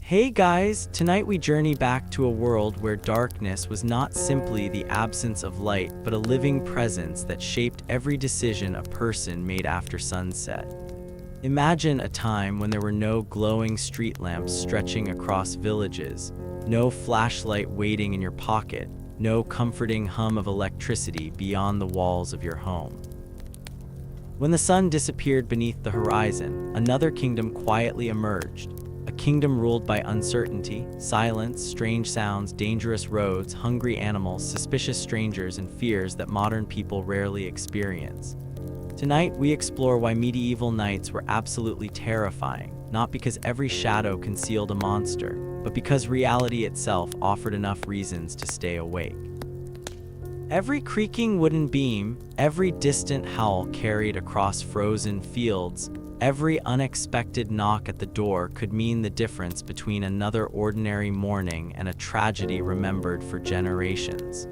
Hey guys, tonight we journey back to a world where darkness was not simply the absence of light, but a living presence that shaped every decision a person made after sunset. Imagine a time when there were no glowing street lamps stretching across villages, no flashlight waiting in your pocket, no comforting hum of electricity beyond the walls of your home. When the sun disappeared beneath the horizon, another kingdom quietly emerged. A kingdom ruled by uncertainty, silence, strange sounds, dangerous roads, hungry animals, suspicious strangers, and fears that modern people rarely experience. Tonight, we explore why medieval nights were absolutely terrifying, not because every shadow concealed a monster, but because reality itself offered enough reasons to stay awake. Every creaking wooden beam, every distant howl carried across frozen fields, every unexpected knock at the door could mean the difference between another ordinary morning and a tragedy remembered for generations.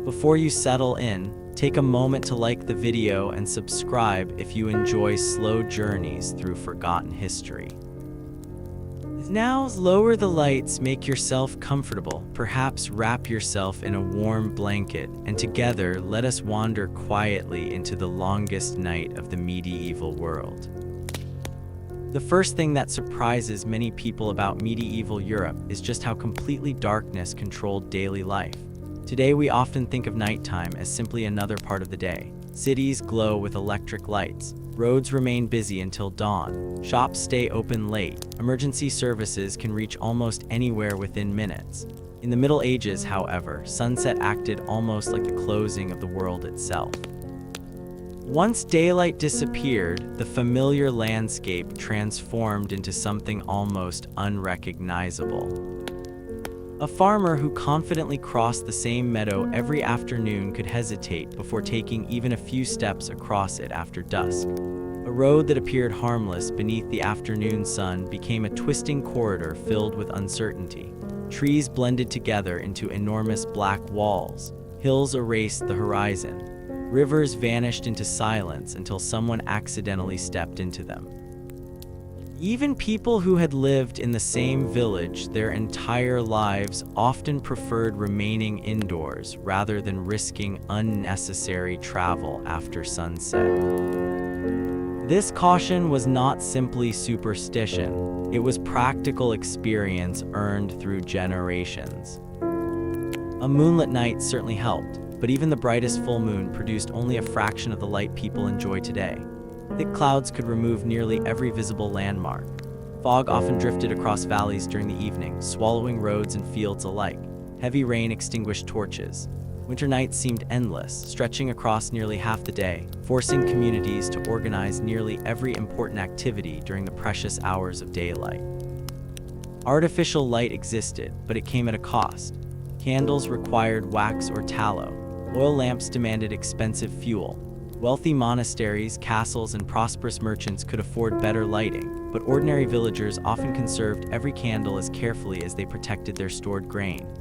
Before you settle in, take a moment to like the video and subscribe if you enjoy slow journeys through forgotten history. Now, lower the lights, make yourself comfortable, perhaps wrap yourself in a warm blanket, and together let us wander quietly into the longest night of the medieval world. The first thing that surprises many people about medieval Europe is just how completely darkness controlled daily life. Today we often think of nighttime as simply another part of the day. Cities glow with electric lights, roads remain busy until dawn, shops stay open late, emergency services can reach almost anywhere within minutes. In the Middle Ages, however, sunset acted almost like the closing of the world itself. Once daylight disappeared, the familiar landscape transformed into something almost unrecognizable. A farmer who confidently crossed the same meadow every afternoon could hesitate before taking even a few steps across it after dusk. A road that appeared harmless beneath the afternoon sun became a twisting corridor filled with uncertainty. Trees blended together into enormous black walls. Hills erased the horizon. Rivers vanished into silence until someone accidentally stepped into them. Even people who had lived in the same village their entire lives often preferred remaining indoors rather than risking unnecessary travel after sunset. This caution was not simply superstition, it was practical experience earned through generations. A moonlit night certainly helped, but even the brightest full moon produced only a fraction of the light people enjoy today. Thick clouds could remove nearly every visible landmark. Fog often drifted across valleys during the evening, swallowing roads and fields alike. Heavy rain extinguished torches. Winter nights seemed endless, stretching across nearly half the day, forcing communities to organize nearly every important activity during the precious hours of daylight. Artificial light existed, but it came at a cost. Candles required wax or tallow. Oil lamps demanded expensive fuel. Wealthy monasteries, castles, and prosperous merchants could afford better lighting, but ordinary villagers often conserved every candle as carefully as they protected their stored grain.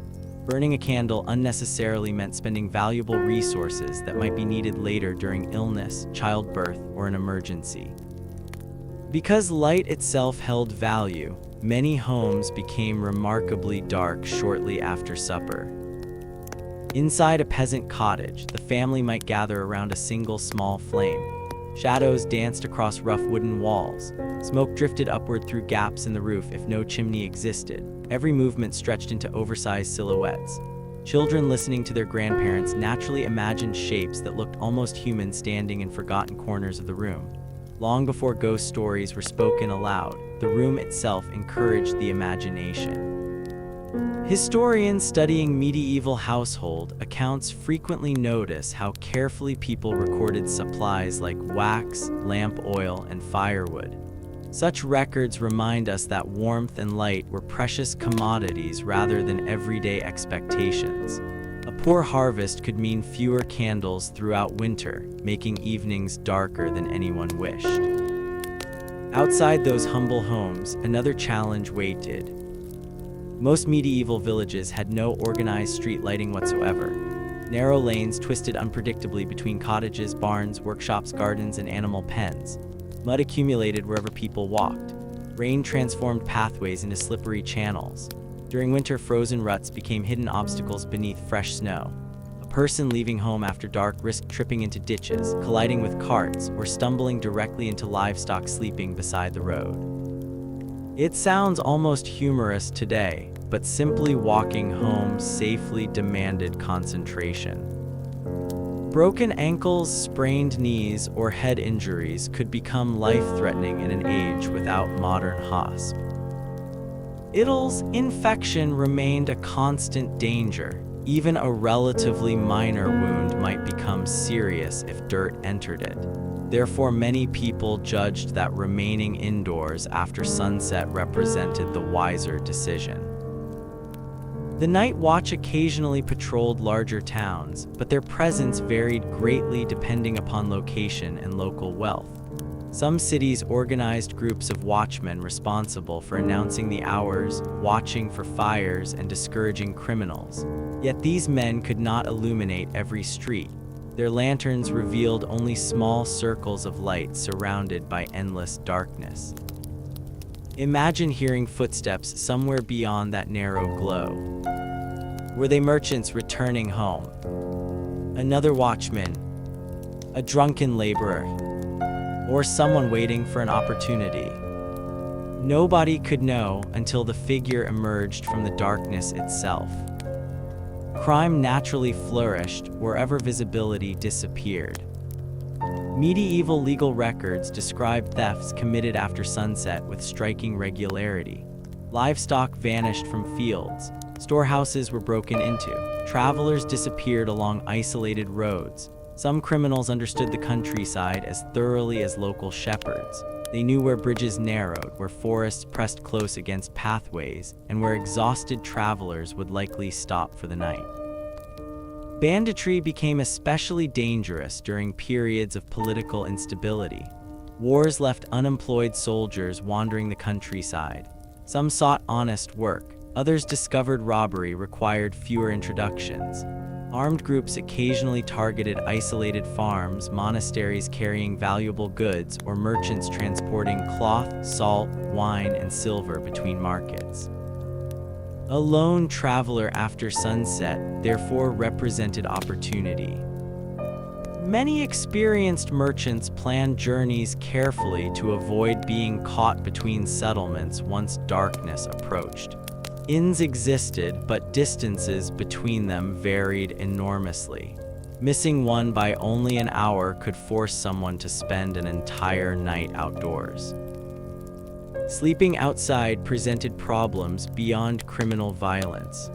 Burning a candle unnecessarily meant spending valuable resources that might be needed later during illness, childbirth, or an emergency. Because light itself held value, many homes became remarkably dark shortly after supper. Inside a peasant cottage, the family might gather around a single small flame. Shadows danced across rough wooden walls. Smoke drifted upward through gaps in the roof if no chimney existed. Every movement stretched into oversized silhouettes. Children listening to their grandparents naturally imagined shapes that looked almost human standing in forgotten corners of the room. Long before ghost stories were spoken aloud, the room itself encouraged the imagination. Historians studying medieval household accounts frequently notice how carefully people recorded supplies like wax, lamp oil, and firewood. Such records remind us that warmth and light were precious commodities rather than everyday expectations. A poor harvest could mean fewer candles throughout winter, making evenings darker than anyone wished. Outside those humble homes, another challenge waited. Most medieval villages had no organized street lighting whatsoever. Narrow lanes twisted unpredictably between cottages, barns, workshops, gardens, and animal pens. Mud accumulated wherever people walked. Rain transformed pathways into slippery channels. During winter, frozen ruts became hidden obstacles beneath fresh snow. A person leaving home after dark risked tripping into ditches, colliding with carts, or stumbling directly into livestock sleeping beside the road. It sounds almost humorous today, but simply walking home safely demanded concentration. Broken ankles, sprained knees, or head injuries could become life-threatening in an age without modern hosp. Iddles, infection remained a constant danger. Even a relatively minor wound might become serious if dirt entered it. Therefore, many people judged that remaining indoors after sunset represented the wiser decision. The Night Watch occasionally patrolled larger towns, but their presence varied greatly depending upon location and local wealth. Some cities organized groups of watchmen responsible for announcing the hours, watching for fires, and discouraging criminals. Yet these men could not illuminate every street. Their lanterns revealed only small circles of light surrounded by endless darkness. Imagine hearing footsteps somewhere beyond that narrow glow. Were they merchants returning home? Another watchman? A drunken laborer? Or someone waiting for an opportunity? Nobody could know until the figure emerged from the darkness itself. Crime naturally flourished wherever visibility disappeared. Medieval legal records describe thefts committed after sunset with striking regularity. Livestock vanished from fields, storehouses were broken into, travelers disappeared along isolated roads. Some criminals understood the countryside as thoroughly as local shepherds. They knew where bridges narrowed, where forests pressed close against pathways, and where exhausted travelers would likely stop for the night. Banditry became especially dangerous during periods of political instability. Wars left unemployed soldiers wandering the countryside. Some sought honest work, others discovered robbery required fewer introductions. Armed groups occasionally targeted isolated farms, monasteries carrying valuable goods, or merchants transporting cloth, salt, wine, and silver between markets. A lone traveler after sunset, therefore, represented opportunity. Many experienced merchants planned journeys carefully to avoid being caught between settlements once darkness approached. Inns existed, but distances between them varied enormously. Missing one by only an hour could force someone to spend an entire night outdoors. Sleeping outside presented problems beyond criminal violence.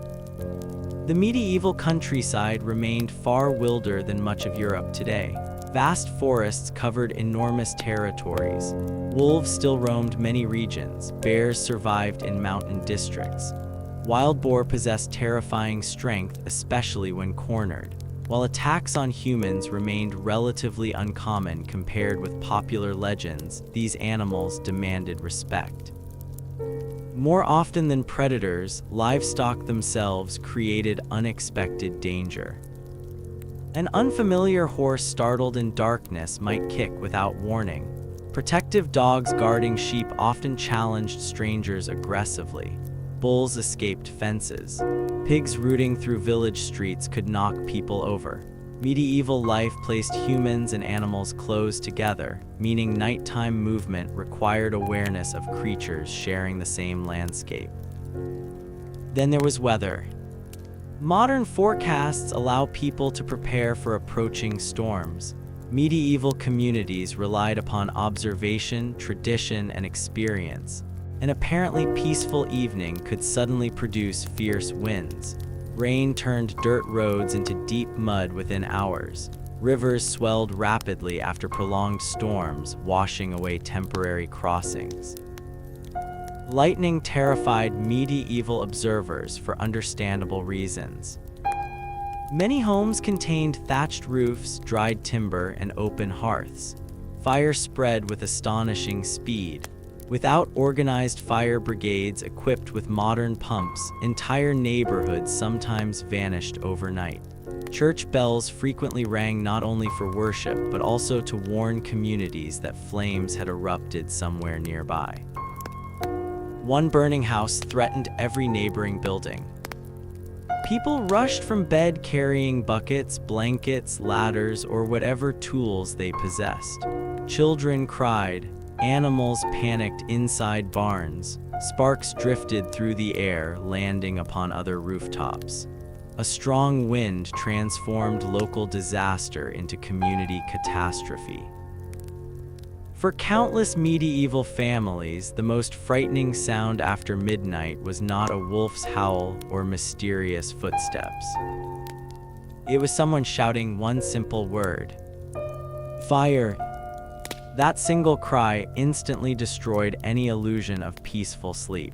The medieval countryside remained far wilder than much of Europe today. Vast forests covered enormous territories. Wolves still roamed many regions. Bears survived in mountain districts. Wild boar possessed terrifying strength, especially when cornered. While attacks on humans remained relatively uncommon compared with popular legends, these animals demanded respect. More often than predators, livestock themselves created unexpected danger. An unfamiliar horse startled in darkness might kick without warning. Protective dogs guarding sheep often challenged strangers aggressively. Bulls escaped fences. Pigs rooting through village streets could knock people over. Medieval life placed humans and animals close together, meaning nighttime movement required awareness of creatures sharing the same landscape. Then there was weather. Modern forecasts allow people to prepare for approaching storms. Medieval communities relied upon observation, tradition, and experience. An apparently peaceful evening could suddenly produce fierce winds. Rain turned dirt roads into deep mud within hours. Rivers swelled rapidly after prolonged storms, washing away temporary crossings. Lightning terrified medieval observers for understandable reasons. Many homes contained thatched roofs, dried timber, and open hearths. Fire spread with astonishing speed. Without organized fire brigades equipped with modern pumps, entire neighborhoods sometimes vanished overnight. Church bells frequently rang not only for worship, but also to warn communities that flames had erupted somewhere nearby. One burning house threatened every neighboring building. People rushed from bed carrying buckets, blankets, ladders, or whatever tools they possessed. Children cried. Animals panicked inside barns. Sparks drifted through the air, landing upon other rooftops. A strong wind transformed local disaster into community catastrophe. For countless medieval families, the most frightening sound after midnight was not a wolf's howl or mysterious footsteps. It was someone shouting one simple word: "Fire!" That single cry instantly destroyed any illusion of peaceful sleep.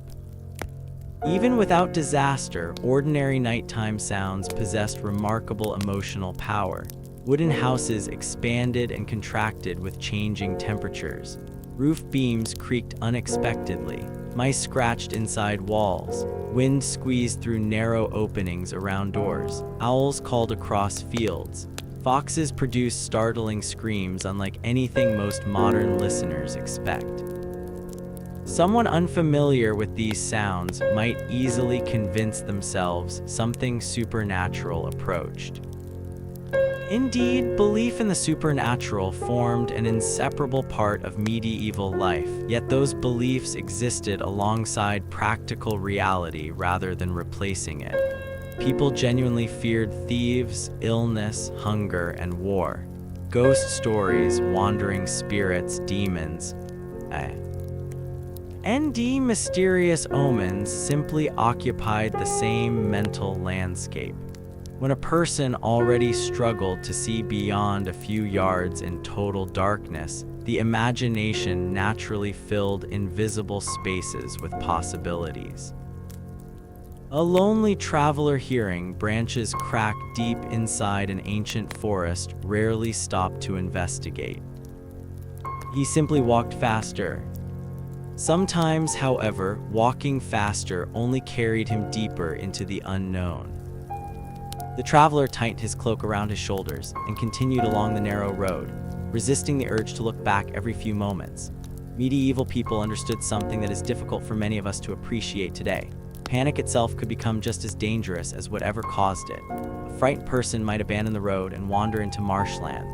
Even without disaster, ordinary nighttime sounds possessed remarkable emotional power. Wooden houses expanded and contracted with changing temperatures. Roof beams creaked unexpectedly. Mice scratched inside walls. Wind squeezed through narrow openings around doors. Owls called across fields. Foxes produced startling screams unlike anything most modern listeners expect. Someone unfamiliar with these sounds might easily convince themselves something supernatural approached. Indeed, belief in the supernatural formed an inseparable part of medieval life, yet those beliefs existed alongside practical reality rather than replacing it. People genuinely feared thieves, illness, hunger, and war. Ghost stories, wandering spirits, demons, and mysterious omens simply occupied the same mental landscape. When a person already struggled to see beyond a few yards in total darkness, the imagination naturally filled invisible spaces with possibilities. A lonely traveler hearing branches crack deep inside an ancient forest rarely stopped to investigate. He simply walked faster. Sometimes, however, walking faster only carried him deeper into the unknown. The traveler tightened his cloak around his shoulders and continued along the narrow road, resisting the urge to look back every few moments. Medieval people understood something that is difficult for many of us to appreciate today. Panic itself could become just as dangerous as whatever caused it. A frightened person might abandon the road and wander into marshland.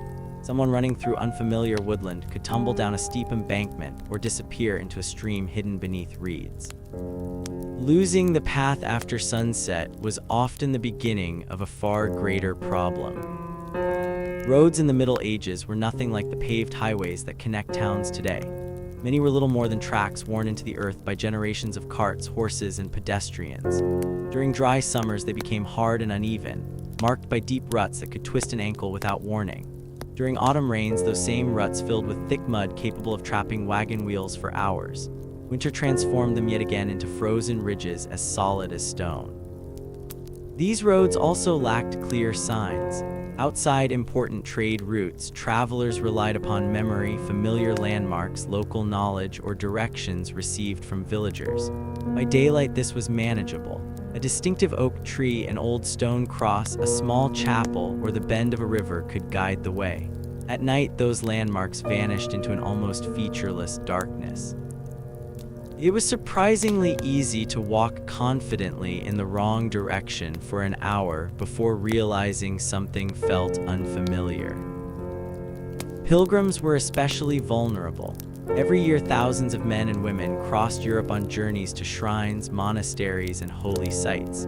Someone running through unfamiliar woodland could tumble down a steep embankment or disappear into a stream hidden beneath reeds. Losing the path after sunset was often the beginning of a far greater problem. Roads in the Middle Ages were nothing like the paved highways that connect towns today. Many were little more than tracks worn into the earth by generations of carts, horses, and pedestrians. During dry summers, they became hard and uneven, marked by deep ruts that could twist an ankle without warning. During autumn rains, those same ruts filled with thick mud capable of trapping wagon wheels for hours. Winter transformed them yet again into frozen ridges as solid as stone. These roads also lacked clear signs. Outside important trade routes, travelers relied upon memory, familiar landmarks, local knowledge, or directions received from villagers. By daylight, this was manageable. A distinctive oak tree, an old stone cross, a small chapel, or the bend of a river could guide the way. At night, those landmarks vanished into an almost featureless darkness. It was surprisingly easy to walk confidently in the wrong direction for an hour before realizing something felt unfamiliar. Pilgrims were especially vulnerable. Every year, thousands of men and women crossed Europe on journeys to shrines, monasteries, and holy sites.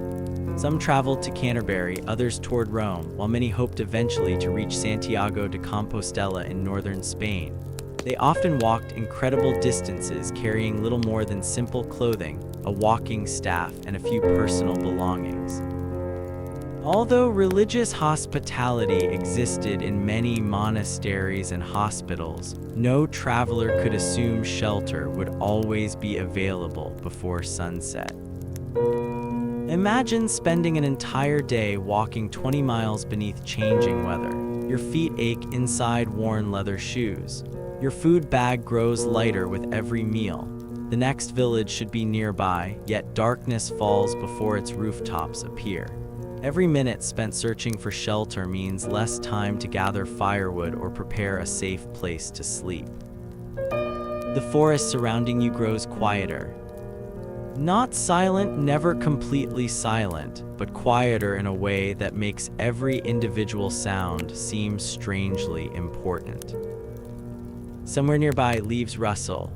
Some traveled to Canterbury, others toward Rome, while many hoped eventually to reach Santiago de Compostela in northern Spain. They often walked incredible distances, carrying little more than simple clothing, a walking staff, and a few personal belongings. Although religious hospitality existed in many monasteries and hospitals, no traveler could assume shelter would always be available before sunset. Imagine spending an entire day walking 20 miles beneath changing weather. Your feet ache inside worn leather shoes. Your food bag grows lighter with every meal. The next village should be nearby, yet darkness falls before its rooftops appear. Every minute spent searching for shelter means less time to gather firewood or prepare a safe place to sleep. The forest surrounding you grows quieter. Not silent, never completely silent, but quieter in a way that makes every individual sound seem strangely important. Somewhere nearby, leaves rustle.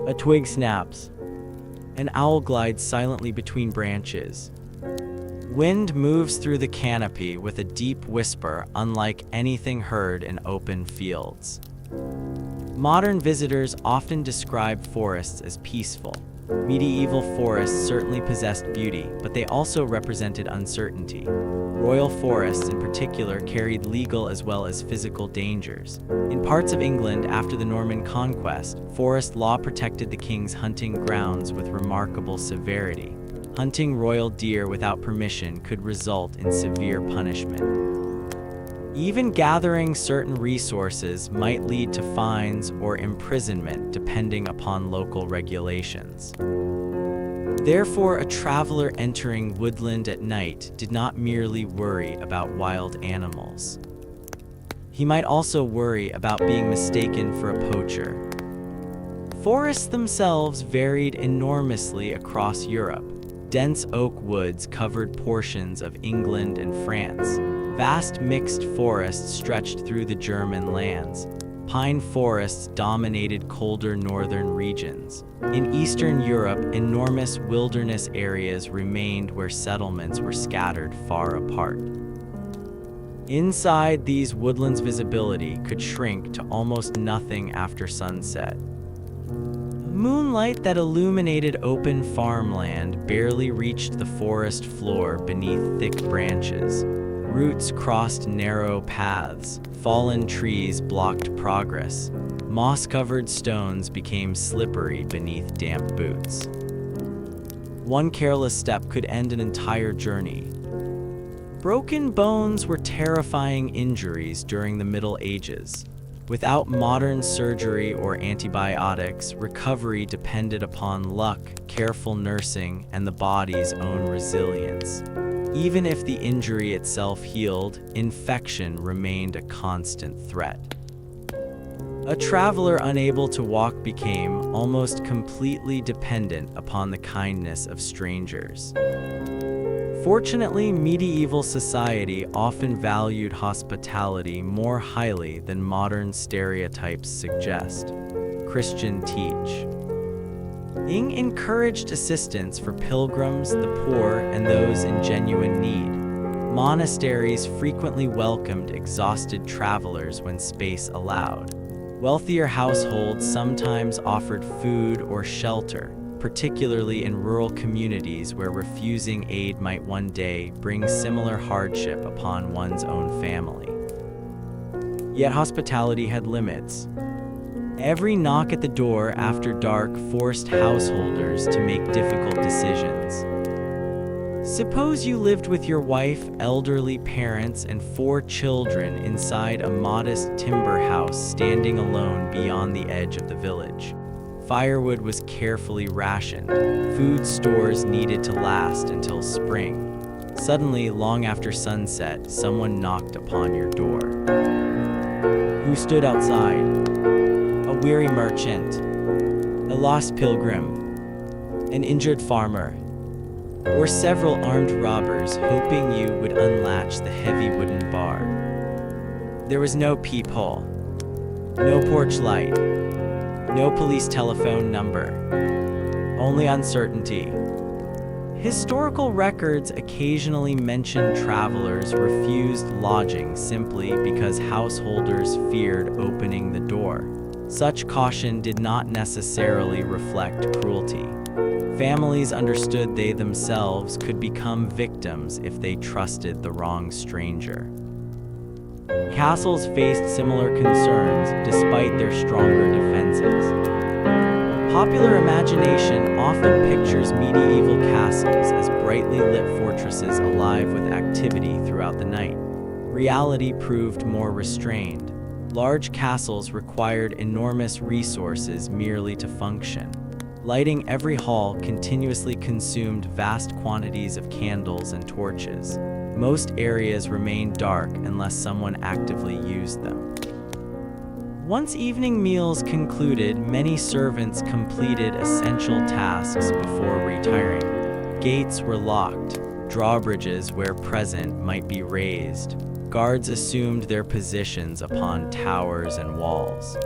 A twig snaps. An owl glides silently between branches. Wind moves through the canopy with a deep whisper unlike anything heard in open fields. Modern visitors often describe forests as peaceful. Medieval forests certainly possessed beauty, but they also represented uncertainty. Royal forests in particular carried legal as well as physical dangers. In parts of England after the Norman conquest, forest law protected the king's hunting grounds with remarkable severity. Hunting royal deer without permission could result in severe punishment. Even gathering certain resources might lead to fines or imprisonment depending upon local regulations. Therefore, a traveler entering woodland at night did not merely worry about wild animals. He might also worry about being mistaken for a poacher. Forests themselves varied enormously across Europe. Dense oak woods covered portions of England and France. Vast mixed forests stretched through the German lands. Pine forests dominated colder northern regions. In Eastern Europe, enormous wilderness areas remained where settlements were scattered far apart. Inside these woodlands, visibility could shrink to almost nothing after sunset. Moonlight that illuminated open farmland barely reached the forest floor beneath thick branches. Roots crossed narrow paths. Fallen trees blocked progress. Moss-covered stones became slippery beneath damp boots. One careless step could end an entire journey. Broken bones were terrifying injuries during the Middle Ages. Without modern surgery or antibiotics, recovery depended upon luck, careful nursing, and the body's own resilience. Even if the injury itself healed, infection remained a constant threat. A traveler unable to walk became almost completely dependent upon the kindness of strangers. Fortunately, medieval society often valued hospitality more highly than modern stereotypes suggest. Christian teach. Ing encouraged assistance for pilgrims, the poor, and those in genuine need. Monasteries frequently welcomed exhausted travelers when space allowed. Wealthier households sometimes offered food or shelter, particularly in rural communities where refusing aid might one day bring similar hardship upon one's own family. Yet hospitality had limits. Every knock at the door after dark forced householders to make difficult decisions. Suppose you lived with your wife, elderly parents, and 4 children inside a modest timber house standing alone beyond the edge of the village. Firewood was carefully rationed. Food stores needed to last until spring. Suddenly, long after sunset, someone knocked upon your door. Who stood outside? A weary merchant, a lost pilgrim, an injured farmer, or several armed robbers hoping you would unlatch the heavy wooden bar. There was no peephole, no porch light, no police telephone number, only uncertainty. Historical records occasionally mention travelers refused lodging simply because householders feared opening the door. Such caution did not necessarily reflect cruelty. Families understood they themselves could become victims if they trusted the wrong stranger. Castles faced similar concerns despite their stronger defenses. Popular imagination often pictures medieval castles as brightly lit fortresses alive with activity throughout the night. Reality proved more restrained. Large castles required enormous resources merely to function. Lighting every hall continuously consumed vast quantities of candles and torches. Most areas remained dark unless someone actively used them. Once evening meals concluded, many servants completed essential tasks before retiring. Gates were locked, drawbridges where present might be raised. Guards assumed their positions upon towers and walls.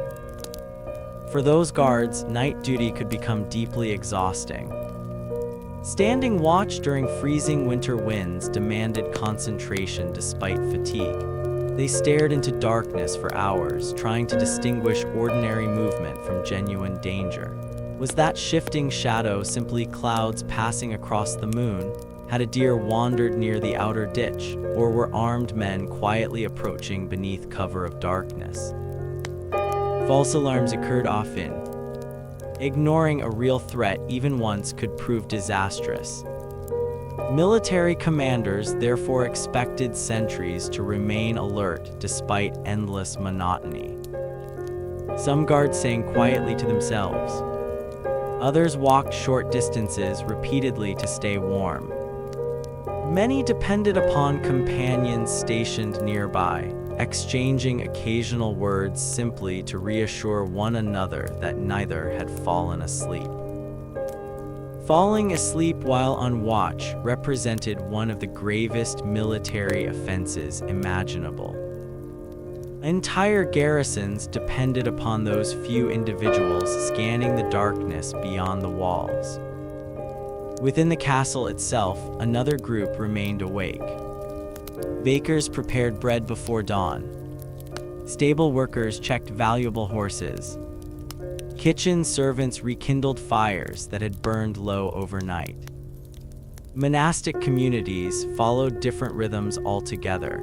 For those guards, night duty could become deeply exhausting. Standing watch during freezing winter winds demanded concentration despite fatigue. They stared into darkness for hours, trying to distinguish ordinary movement from genuine danger. Was that shifting shadow simply clouds passing across the moon? Had a deer wandered near the outer ditch, or were armed men quietly approaching beneath cover of darkness? False alarms occurred often. Ignoring a real threat even once could prove disastrous. Military commanders therefore expected sentries to remain alert despite endless monotony. Some guards sang quietly to themselves. Others walked short distances repeatedly to stay warm. Many depended upon companions stationed nearby, exchanging occasional words simply to reassure one another that neither had fallen asleep. Falling asleep while on watch represented one of the gravest military offenses imaginable. Entire garrisons depended upon those few individuals scanning the darkness beyond the walls. Within the castle itself, another group remained awake. Bakers prepared bread before dawn. Stable workers checked valuable horses. Kitchen servants rekindled fires that had burned low overnight. Monastic communities followed different rhythms altogether.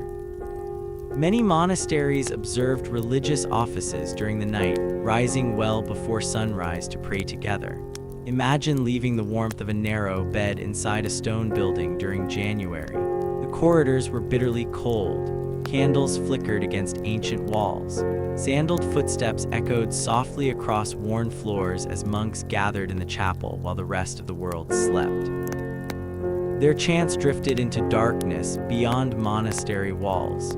Many monasteries observed religious offices during the night, rising well before sunrise to pray together. Imagine leaving the warmth of a narrow bed inside a stone building during January. The corridors were bitterly cold. Candles flickered against ancient walls. Sandaled footsteps echoed softly across worn floors as monks gathered in the chapel while the rest of the world slept. Their chants drifted into darkness beyond monastery walls.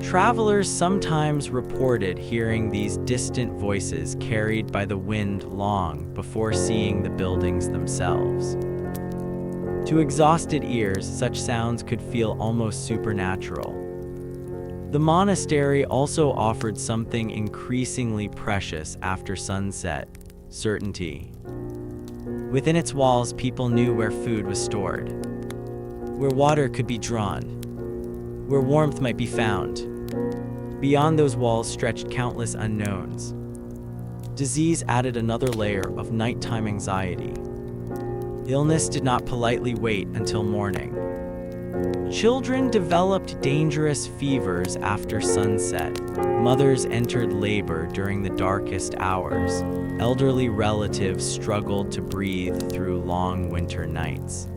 Travelers sometimes reported hearing these distant voices carried by the wind long before seeing the buildings themselves. To exhausted ears, such sounds could feel almost supernatural. The monastery also offered something increasingly precious after sunset: certainty. Within its walls, people knew where food was stored, where water could be drawn, where warmth might be found. Beyond those walls stretched countless unknowns. Disease added another layer of nighttime anxiety. Illness did not politely wait until morning. Children developed dangerous fevers after sunset. Mothers entered labor during the darkest hours. Elderly relatives struggled to breathe through long winter nights.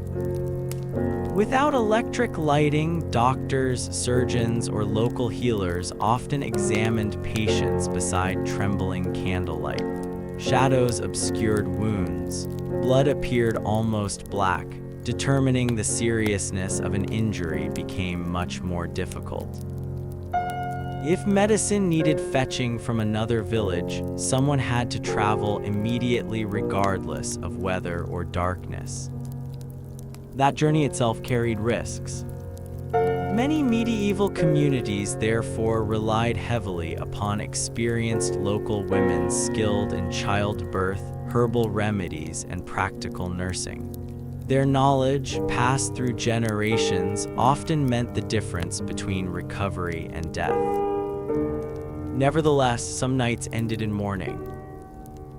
Without electric lighting, doctors, surgeons, or local healers often examined patients beside trembling candlelight. Shadows obscured wounds. Blood appeared almost black. Determining the seriousness of an injury became much more difficult. If medicine needed fetching from another village, someone had to travel immediately regardless of weather or darkness. That journey itself carried risks. Many medieval communities therefore relied heavily upon experienced local women skilled in childbirth, herbal remedies, and practical nursing. Their knowledge, passed through generations, often meant the difference between recovery and death. Nevertheless, some nights ended in mourning.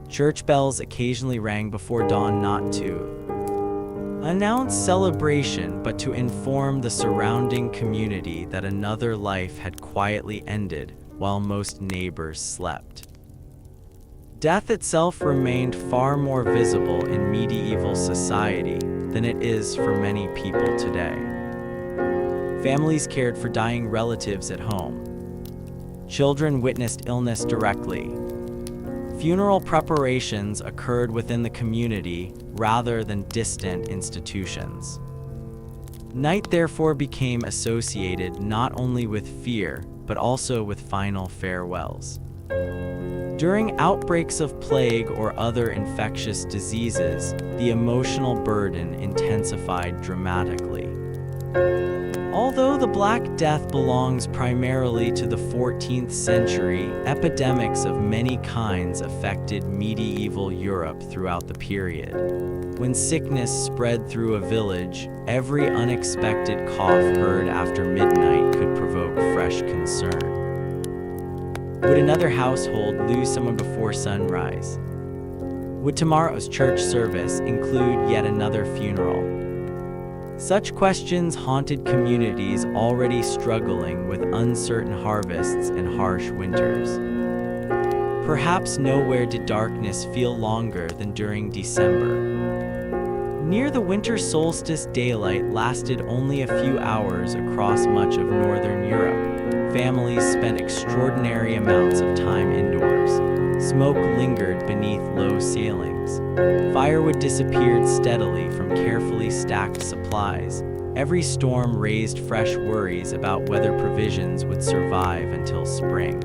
Church bells occasionally rang before dawn, not to announce celebration, but to inform the surrounding community that another life had quietly ended while most neighbors slept. Death itself remained far more visible in medieval society than it is for many people today. Families cared for dying relatives at home. Children witnessed illness directly. Funeral preparations occurred within the community rather than distant institutions. Night therefore became associated not only with fear, but also with final farewells. During outbreaks of plague or other infectious diseases, the emotional burden intensified dramatically. Although the Black Death belongs primarily to the 14th century, epidemics of many kinds affected medieval Europe throughout the period. When sickness spread through a village, every unexpected cough heard after midnight could provoke fresh concern. Would another household lose someone before sunrise? Would tomorrow's church service include yet another funeral? Such questions haunted communities already struggling with uncertain harvests and harsh winters. Perhaps nowhere did darkness feel longer than during December. Near the winter solstice, daylight lasted only a few hours across much of northern Europe. Families spent extraordinary amounts of time indoors. Smoke lingered beneath low ceilings. Firewood disappeared steadily from carefully stacked supplies. Every storm raised fresh worries about whether provisions would survive until spring.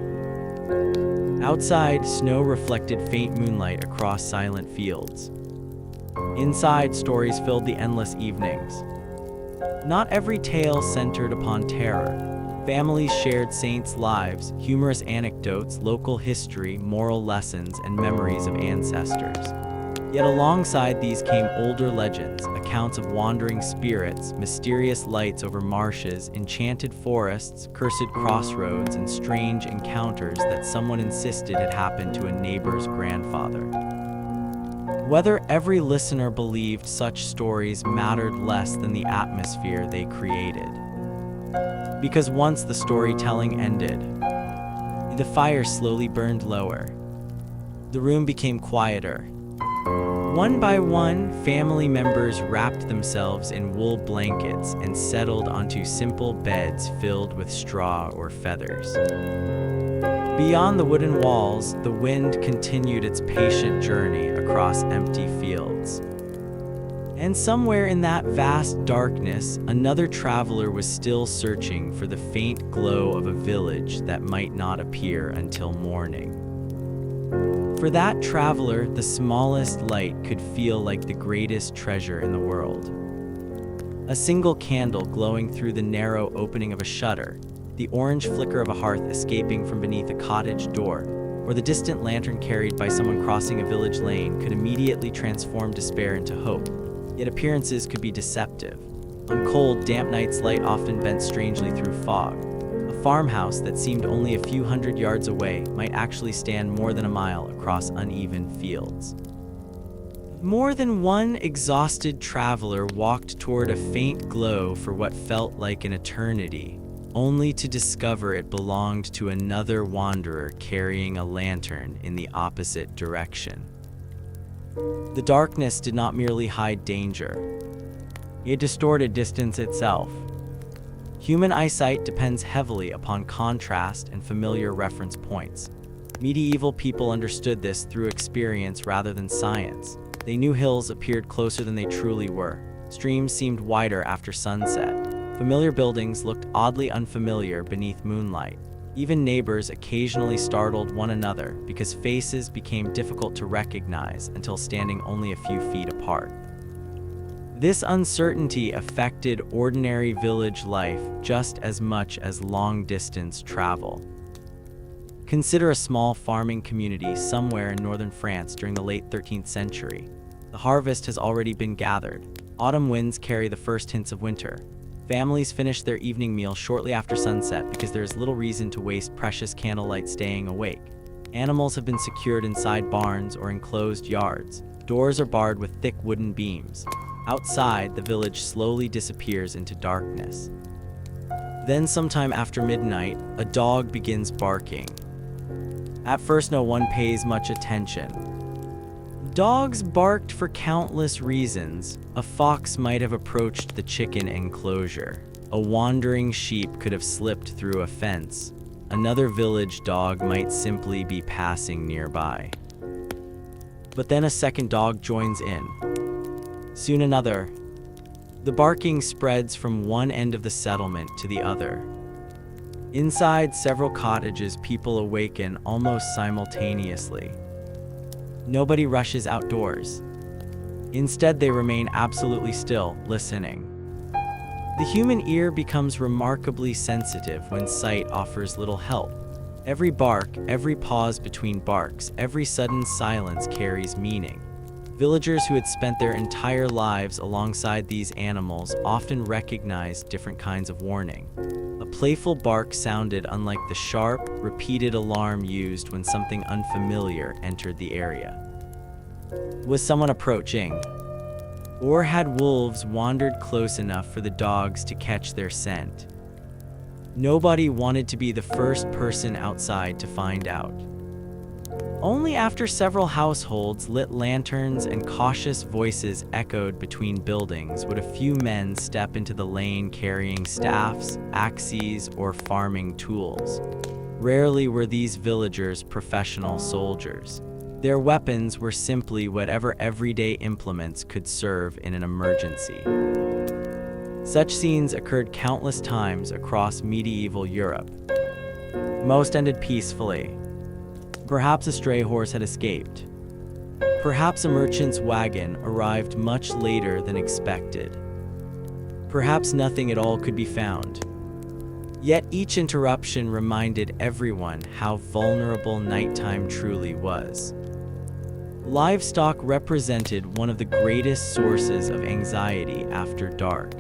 Outside, snow reflected faint moonlight across silent fields. Inside, stories filled the endless evenings. Not every tale centered upon terror. Families shared saints' lives, humorous anecdotes, local history, moral lessons, and memories of ancestors. Yet alongside these came older legends, accounts of wandering spirits, mysterious lights over marshes, enchanted forests, cursed crossroads, and strange encounters that someone insisted had happened to a neighbor's grandfather. Whether every listener believed such stories mattered less than the atmosphere they created. Because once the storytelling ended, the fire slowly burned lower. The room became quieter. One by one, family members wrapped themselves in wool blankets and settled onto simple beds filled with straw or feathers. Beyond the wooden walls, the wind continued its patient journey across empty fields. And somewhere in that vast darkness, another traveler was still searching for the faint glow of a village that might not appear until morning. For that traveler, the smallest light could feel like the greatest treasure in the world. A single candle glowing through the narrow opening of a shutter, the orange flicker of a hearth escaping from beneath a cottage door, or the distant lantern carried by someone crossing a village lane could immediately transform despair into hope. Yet appearances could be deceptive. On cold, damp nights, light often bent strangely through fog. A farmhouse that seemed only a few hundred yards away might actually stand more than a mile across uneven fields. More than one exhausted traveler walked toward a faint glow for what felt like an eternity, only to discover it belonged to another wanderer carrying a lantern in the opposite direction. The darkness did not merely hide danger. It distorted distance itself. Human eyesight depends heavily upon contrast and familiar reference points. Medieval people understood this through experience rather than science. They knew hills appeared closer than they truly were. Streams seemed wider after sunset. Familiar buildings looked oddly unfamiliar beneath moonlight. Even neighbors occasionally startled one another because faces became difficult to recognize until standing only a few feet apart. This uncertainty affected ordinary village life just as much as long-distance travel. Consider a small farming community somewhere in northern France during the late 13th century. The harvest has already been gathered. Autumn winds carry the first hints of winter. Families finish their evening meal shortly after sunset because there is little reason to waste precious candlelight staying awake. Animals have been secured inside barns or enclosed yards. Doors are barred with thick wooden beams. Outside, the village slowly disappears into darkness. Then, sometime after midnight, a dog begins barking. At first, no one pays much attention. Dogs barked for countless reasons. A fox might have approached the chicken enclosure. A wandering sheep could have slipped through a fence. Another village dog might simply be passing nearby. But then a second dog joins in. Soon another. The barking spreads from one end of the settlement to the other. Inside several cottages, people awaken almost simultaneously. Nobody rushes outdoors. Instead, they remain absolutely still, listening. The human ear becomes remarkably sensitive when sight offers little help. Every bark, every pause between barks, every sudden silence carries meaning. Villagers who had spent their entire lives alongside these animals often recognized different kinds of warning. A playful bark sounded unlike the sharp, repeated alarm used when something unfamiliar entered the area. Was someone approaching? Or had wolves wandered close enough for the dogs to catch their scent? Nobody wanted to be the first person outside to find out. Only after several households lit lanterns and cautious voices echoed between buildings would a few men step into the lane carrying staffs, axes, or farming tools. Rarely were these villagers professional soldiers. Their weapons were simply whatever everyday implements could serve in an emergency. Such scenes occurred countless times across medieval Europe. Most ended peacefully. Perhaps a stray horse had escaped. Perhaps a merchant's wagon arrived much later than expected. Perhaps nothing at all could be found. Yet each interruption reminded everyone how vulnerable nighttime truly was. Livestock represented one of the greatest sources of anxiety after dark.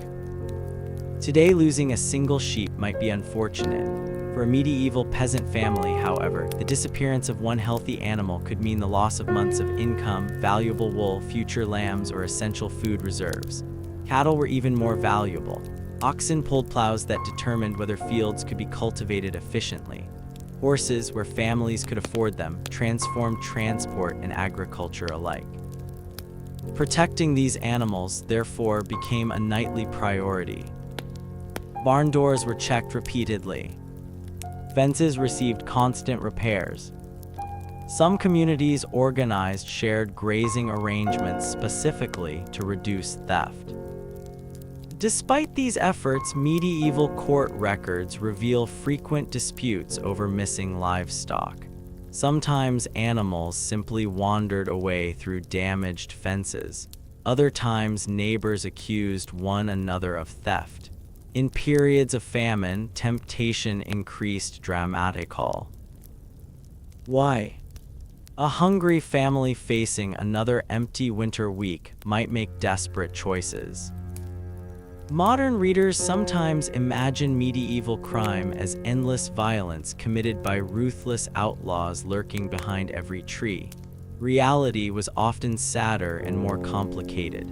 Today, losing a single sheep might be unfortunate. For a medieval peasant family, however, the disappearance of one healthy animal could mean the loss of months of income, valuable wool, future lambs, or essential food reserves. Cattle were even more valuable. Oxen pulled plows that determined whether fields could be cultivated efficiently. Horses, where families could afford them, transformed transport and agriculture alike. Protecting these animals, therefore, became a nightly priority. Barn doors were checked repeatedly. Fences received constant repairs. Some communities organized shared grazing arrangements specifically to reduce theft. Despite these efforts, medieval court records reveal frequent disputes over missing livestock. Sometimes animals simply wandered away through damaged fences. Other times, neighbors accused one another of theft. In periods of famine, temptation increased dramatically. Why? A hungry family facing another empty winter week might make desperate choices. Modern readers sometimes imagine medieval crime as endless violence committed by ruthless outlaws lurking behind every tree. Reality was often sadder and more complicated.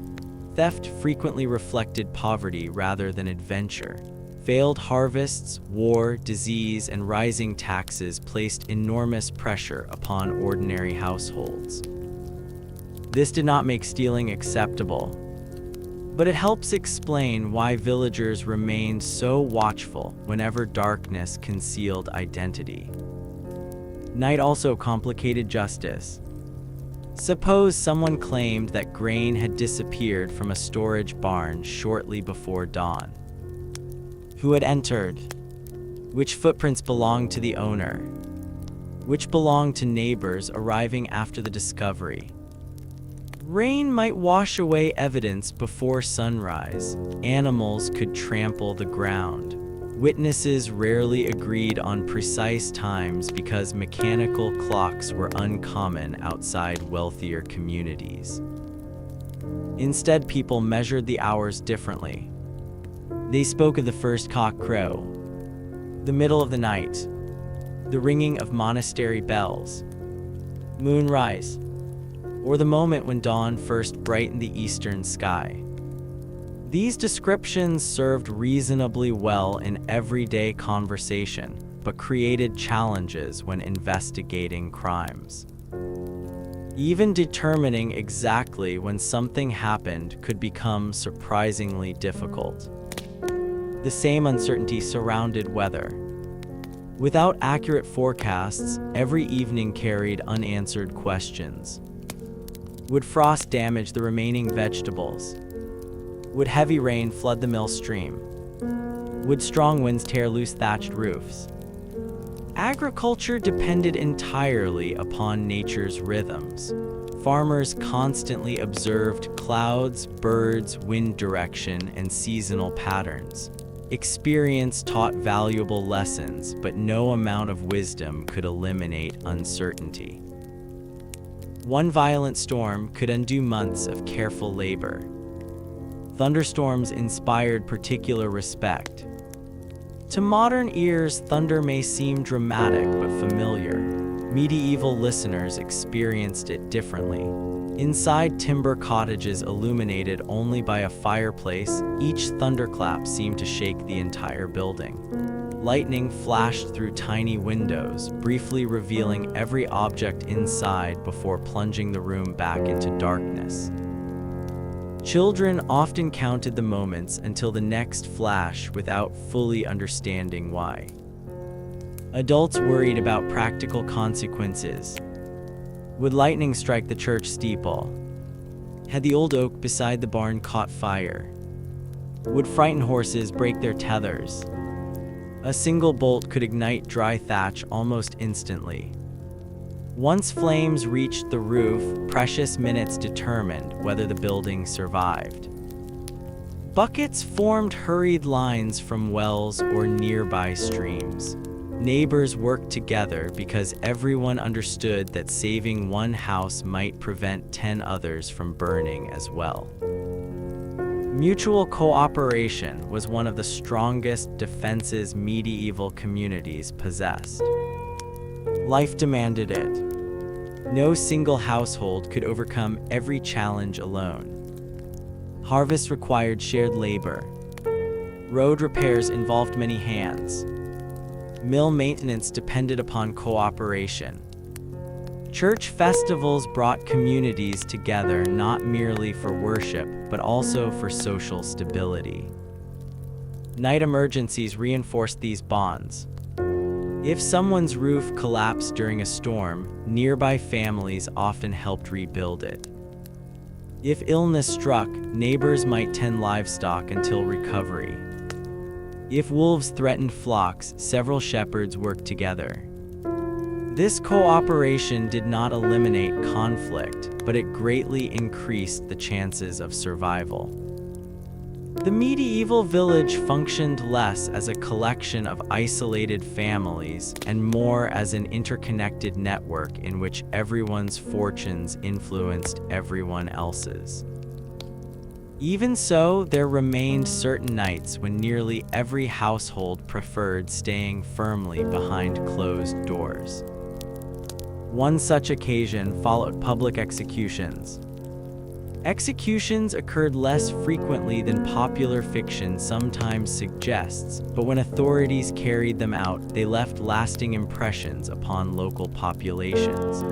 Theft frequently reflected poverty rather than adventure. Failed harvests, war, disease, and rising taxes placed enormous pressure upon ordinary households. This did not make stealing acceptable, but it helps explain why villagers remained so watchful whenever darkness concealed identity. Night also complicated justice. Suppose someone claimed that grain had disappeared from a storage barn shortly before dawn. Who had entered? Which footprints belonged to the owner? Which belonged to neighbors arriving after the discovery? Rain might wash away evidence before sunrise. Animals could trample the ground. Witnesses rarely agreed on precise times because mechanical clocks were uncommon outside wealthier communities. Instead, people measured the hours differently. They spoke of the first cock crow, the middle of the night, the ringing of monastery bells, moonrise, or the moment when dawn first brightened the eastern sky. These descriptions served reasonably well in everyday conversation, but created challenges when investigating crimes. Even determining exactly when something happened could become surprisingly difficult. The same uncertainty surrounded weather. Without accurate forecasts, every evening carried unanswered questions. Would frost damage the remaining vegetables? Would heavy rain flood the mill stream? Would strong winds tear loose thatched roofs? Agriculture depended entirely upon nature's rhythms. Farmers constantly observed clouds, birds, wind direction, and seasonal patterns. Experience taught valuable lessons, but no amount of wisdom could eliminate uncertainty. One violent storm could undo months of careful labor. Thunderstorms inspired particular respect. To modern ears, thunder may seem dramatic but familiar. Medieval listeners experienced it differently. Inside timber cottages illuminated only by a fireplace, each thunderclap seemed to shake the entire building. Lightning flashed through tiny windows, briefly revealing every object inside before plunging the room back into darkness. Children often counted the moments until the next flash without fully understanding why. Adults worried about practical consequences. Would lightning strike the church steeple? Had the old oak beside the barn caught fire? Would frightened horses break their tethers? A single bolt could ignite dry thatch almost instantly. Once flames reached the roof, precious minutes determined whether the building survived. Buckets formed hurried lines from wells or nearby streams. Neighbors worked together because everyone understood that saving one house might prevent 10 others from burning as well. Mutual cooperation was one of the strongest defenses medieval communities possessed. Life demanded it. No single household could overcome every challenge alone. Harvest required shared labor. Road repairs involved many hands. Mill maintenance depended upon cooperation. Church festivals brought communities together not merely for worship, but also for social stability. Night emergencies reinforced these bonds. If someone's roof collapsed during a storm, nearby families often helped rebuild it. If illness struck, neighbors might tend livestock until recovery. If wolves threatened flocks, several shepherds worked together. This cooperation did not eliminate conflict, but it greatly increased the chances of survival. The medieval village functioned less as a collection of isolated families and more as an interconnected network in which everyone's fortunes influenced everyone else's. Even so, there remained certain nights when nearly every household preferred staying firmly behind closed doors. One such occasion followed public executions. Executions occurred less frequently than popular fiction sometimes suggests, but when authorities carried them out, they left lasting impressions upon local populations.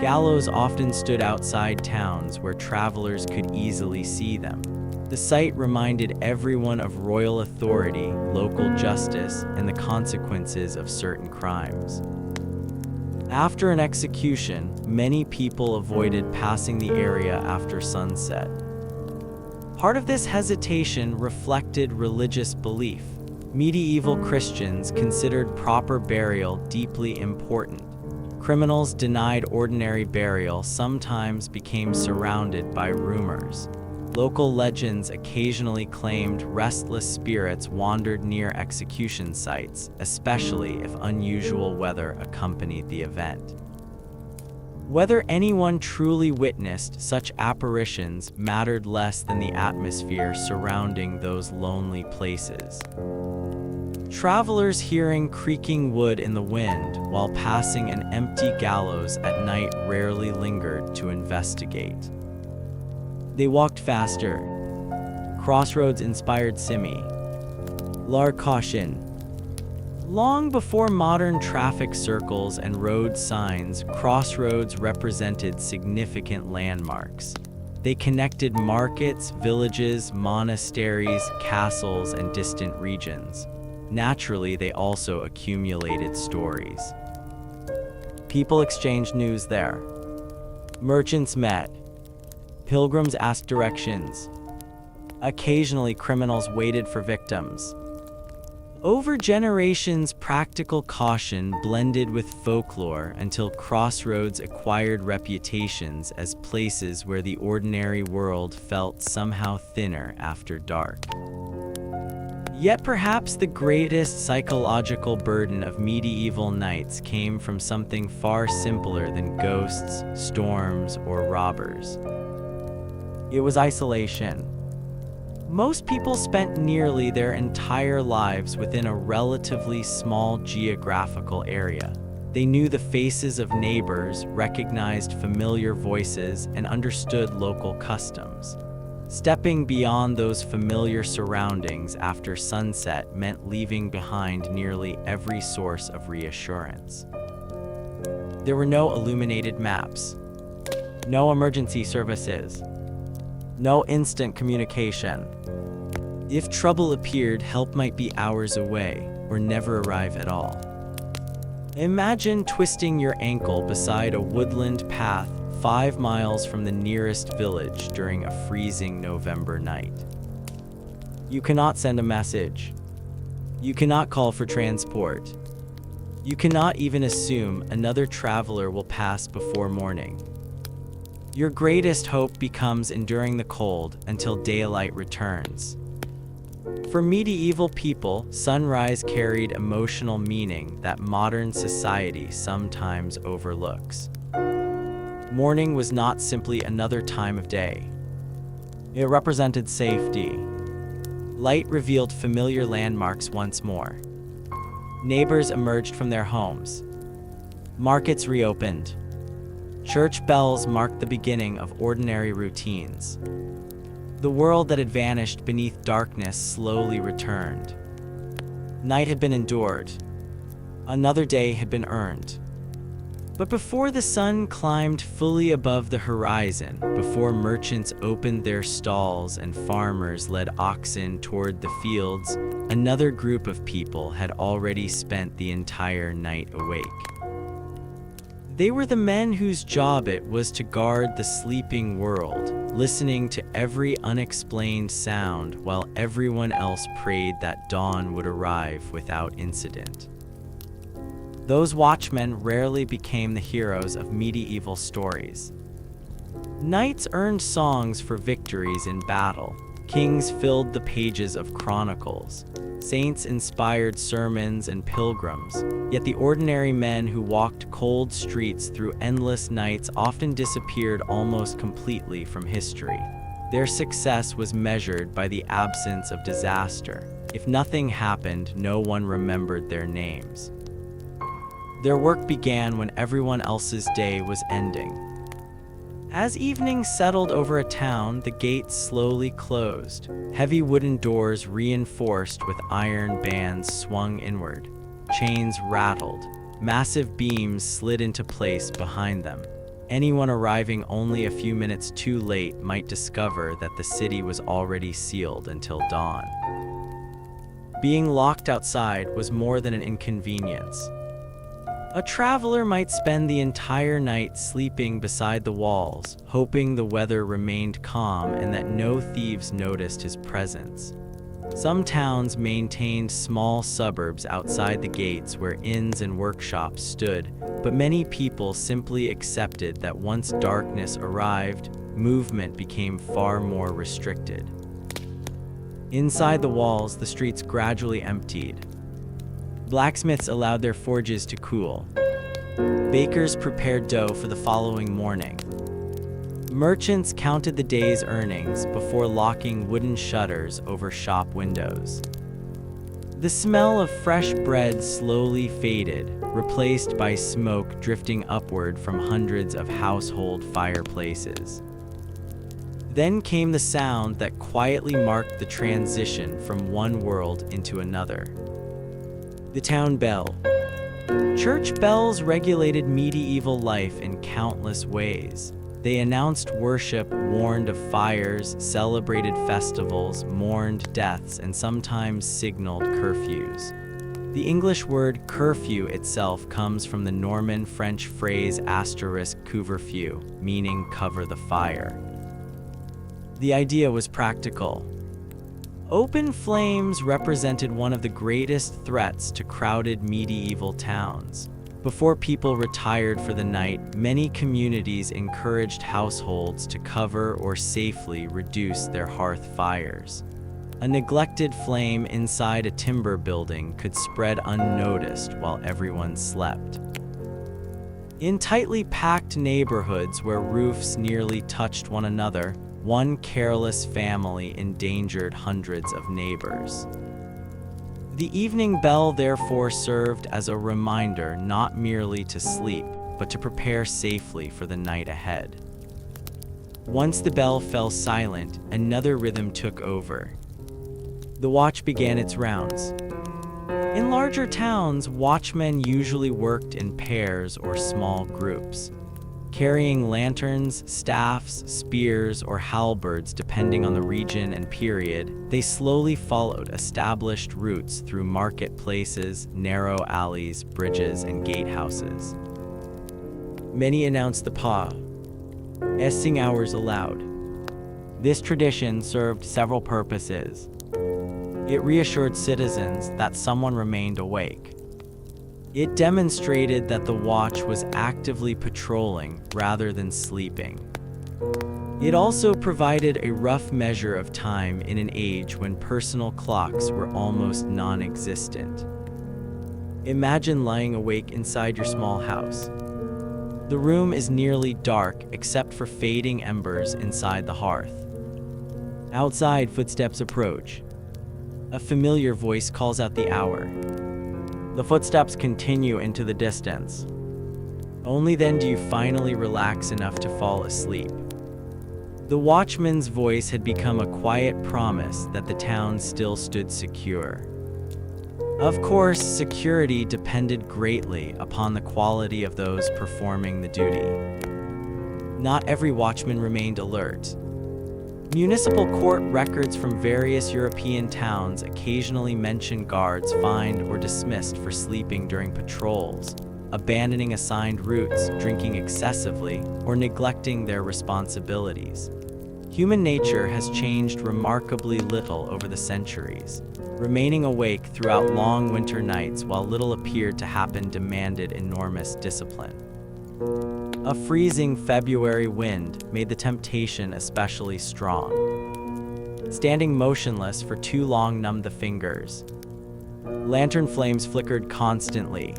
Gallows often stood outside towns where travelers could easily see them. The sight reminded everyone of royal authority, local justice, and the consequences of certain crimes. After an execution, many people avoided passing the area after sunset. Part of this hesitation reflected religious belief. Medieval Christians considered proper burial deeply important. Criminals denied ordinary burial sometimes became surrounded by rumors. Local legends occasionally claimed restless spirits wandered near execution sites, especially if unusual weather accompanied the event. Whether anyone truly witnessed such apparitions mattered less than the atmosphere surrounding those lonely places. Travelers hearing creaking wood in the wind while passing an empty gallows at night rarely lingered to investigate. They walked faster. Crossroads inspired Simi. Lar caution. Long before modern traffic circles and road signs, crossroads represented significant landmarks. They connected markets, villages, monasteries, castles, and distant regions. Naturally, they also accumulated stories. People exchanged news there. Merchants met. Pilgrims asked directions. Occasionally, criminals waited for victims. Over generations, practical caution blended with folklore until crossroads acquired reputations as places where the ordinary world felt somehow thinner after dark. Yet perhaps the greatest psychological burden of medieval nights came from something far simpler than ghosts, storms, or robbers. It was isolation. Most people spent nearly their entire lives within a relatively small geographical area. They knew the faces of neighbors, recognized familiar voices, and understood local customs. Stepping beyond those familiar surroundings after sunset meant leaving behind nearly every source of reassurance. There were no illuminated maps, no emergency services, no instant communication. If trouble appeared, help might be hours away or never arrive at all. Imagine twisting your ankle beside a woodland path 5 miles from the nearest village during a freezing November night. You cannot send a message. You cannot call for transport. You cannot even assume another traveler will pass before morning. Your greatest hope becomes enduring the cold until daylight returns. For medieval people, sunrise carried emotional meaning that modern society sometimes overlooks. Morning was not simply another time of day. It represented safety. Light revealed familiar landmarks once more. Neighbors emerged from their homes. Markets reopened. Church bells marked the beginning of ordinary routines. The world that had vanished beneath darkness slowly returned. Night had been endured. Another day had been earned. But before the sun climbed fully above the horizon, before merchants opened their stalls and farmers led oxen toward the fields, another group of people had already spent the entire night awake. They were the men whose job it was to guard the sleeping world, listening to every unexplained sound while everyone else prayed that dawn would arrive without incident. Those watchmen rarely became the heroes of medieval stories. Knights earned songs for victories in battle. Kings filled the pages of chronicles. Saints inspired sermons and pilgrims. Yet the ordinary men who walked cold streets through endless nights often disappeared almost completely from history. Their success was measured by the absence of disaster. If nothing happened, no one remembered their names. Their work began when everyone else's day was ending. As evening settled over a town, the gates slowly closed. Heavy wooden doors reinforced with iron bands swung inward. Chains rattled. Massive beams slid into place behind them. Anyone arriving only a few minutes too late might discover that the city was already sealed until dawn. Being locked outside was more than an inconvenience. A traveler might spend the entire night sleeping beside the walls, hoping the weather remained calm and that no thieves noticed his presence. Some towns maintained small suburbs outside the gates where inns and workshops stood, but many people simply accepted that once darkness arrived, movement became far more restricted. Inside the walls, the streets gradually emptied. Blacksmiths allowed their forges to cool. Bakers prepared dough for the following morning. Merchants counted the day's earnings before locking wooden shutters over shop windows. The smell of fresh bread slowly faded, replaced by smoke drifting upward from hundreds of household fireplaces. Then came the sound that quietly marked the transition from one world into another. The town bell. Church bells regulated medieval life in countless ways. They announced worship, warned of fires, celebrated festivals, mourned deaths, and sometimes signaled curfews. The English word curfew itself comes from the Norman French phrase *couvre-feu, meaning cover the fire. The idea was practical. Open flames represented one of the greatest threats to crowded medieval towns. Before people retired for the night, many communities encouraged households to cover or safely reduce their hearth fires. A neglected flame inside a timber building could spread unnoticed while everyone slept. In tightly packed neighborhoods where roofs nearly touched one another, one careless family endangered hundreds of neighbors. The evening bell therefore served as a reminder not merely to sleep, but to prepare safely for the night ahead. Once the bell fell silent, another rhythm took over. The watch began its rounds. In larger towns, watchmen usually worked in pairs or small groups, carrying lanterns, staffs, spears, or halberds depending on the region and period. They slowly followed established routes through marketplaces, narrow alleys, bridges, and gatehouses. Many announced the passing hours aloud. This tradition served several purposes. It reassured citizens that someone remained awake. It demonstrated that the watch was actively patrolling rather than sleeping. It also provided a rough measure of time in an age when personal clocks were almost non-existent. Imagine lying awake inside your small house. The room is nearly dark except for fading embers inside the hearth. Outside, footsteps approach. A familiar voice calls out the hour. The footsteps continue into the distance. Only then do you finally relax enough to fall asleep. The watchman's voice had become a quiet promise that the town still stood secure. Of course, security depended greatly upon the quality of those performing the duty. Not every watchman remained alert. Municipal court records from various European towns occasionally mention guards fined or dismissed for sleeping during patrols, abandoning assigned routes, drinking excessively, or neglecting their responsibilities. Human nature has changed remarkably little over the centuries. Remaining awake throughout long winter nights while little appeared to happen demanded enormous discipline. A freezing February wind made the temptation especially strong. Standing motionless for too long numbed the fingers. Lantern flames flickered constantly.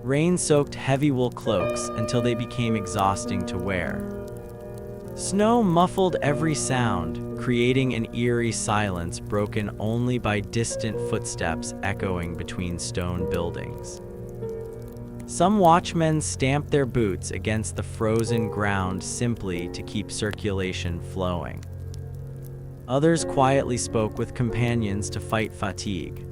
Rain soaked heavy wool cloaks until they became exhausting to wear. Snow muffled every sound, creating an eerie silence broken only by distant footsteps echoing between stone buildings. Some watchmen stamped their boots against the frozen ground simply to keep circulation flowing. Others quietly spoke with companions to fight fatigue.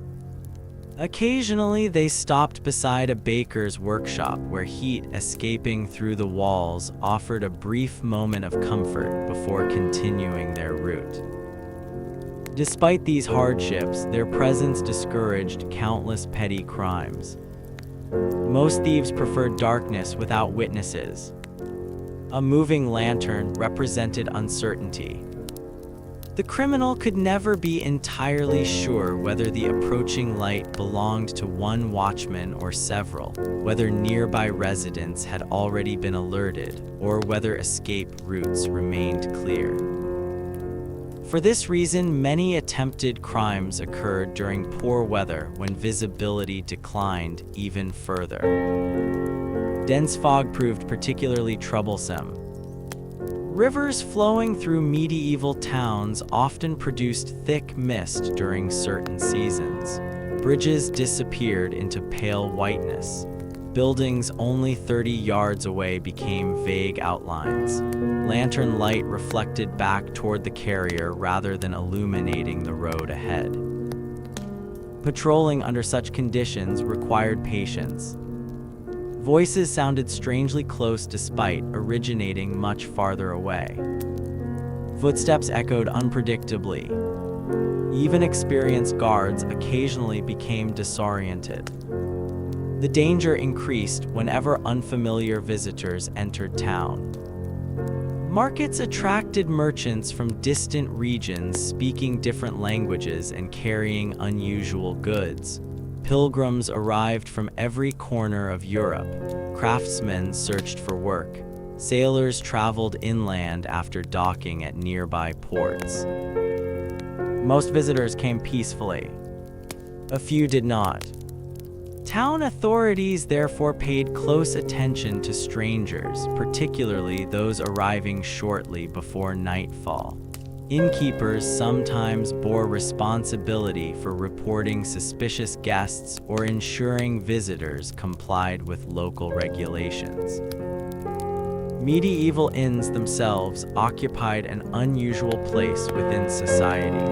Occasionally, they stopped beside a baker's workshop where heat escaping through the walls offered a brief moment of comfort before continuing their route. Despite these hardships, their presence discouraged countless petty crimes. Most thieves preferred darkness without witnesses. A moving lantern represented uncertainty. The criminal could never be entirely sure whether the approaching light belonged to one watchman or several, whether nearby residents had already been alerted, or whether escape routes remained clear. For this reason, many attempted crimes occurred during poor weather when visibility declined even further. Dense fog proved particularly troublesome. Rivers flowing through medieval towns often produced thick mist during certain seasons. Bridges disappeared into pale whiteness. Buildings only 30 yards away became vague outlines. Lantern light reflected back toward the carrier rather than illuminating the road ahead. Patrolling under such conditions required patience. Voices sounded strangely close despite originating much farther away. Footsteps echoed unpredictably. Even experienced guards occasionally became disoriented. The danger increased whenever unfamiliar visitors entered town. Markets attracted merchants from distant regions speaking different languages and carrying unusual goods. Pilgrims arrived from every corner of Europe. Craftsmen searched for work. Sailors traveled inland after docking at nearby ports. Most visitors came peacefully. A few did not. Town authorities therefore paid close attention to strangers, particularly those arriving shortly before nightfall. Innkeepers sometimes bore responsibility for reporting suspicious guests or ensuring visitors complied with local regulations. Medieval inns themselves occupied an unusual place within society.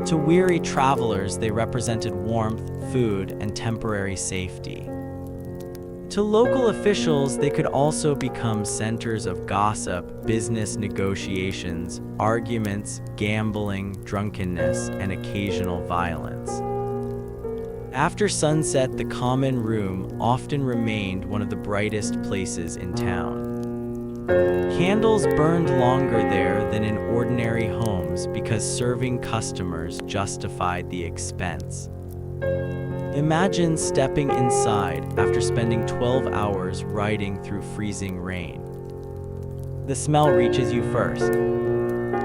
To weary travelers, they represented warmth, food, and temporary safety. To local officials, they could also become centers of gossip, business negotiations, arguments, gambling, drunkenness, and occasional violence. After sunset, the common room often remained one of the brightest places in town. Candles burned longer there than in ordinary homes because serving customers justified the expense. Imagine stepping inside after spending 12 hours riding through freezing rain. The smell reaches you first.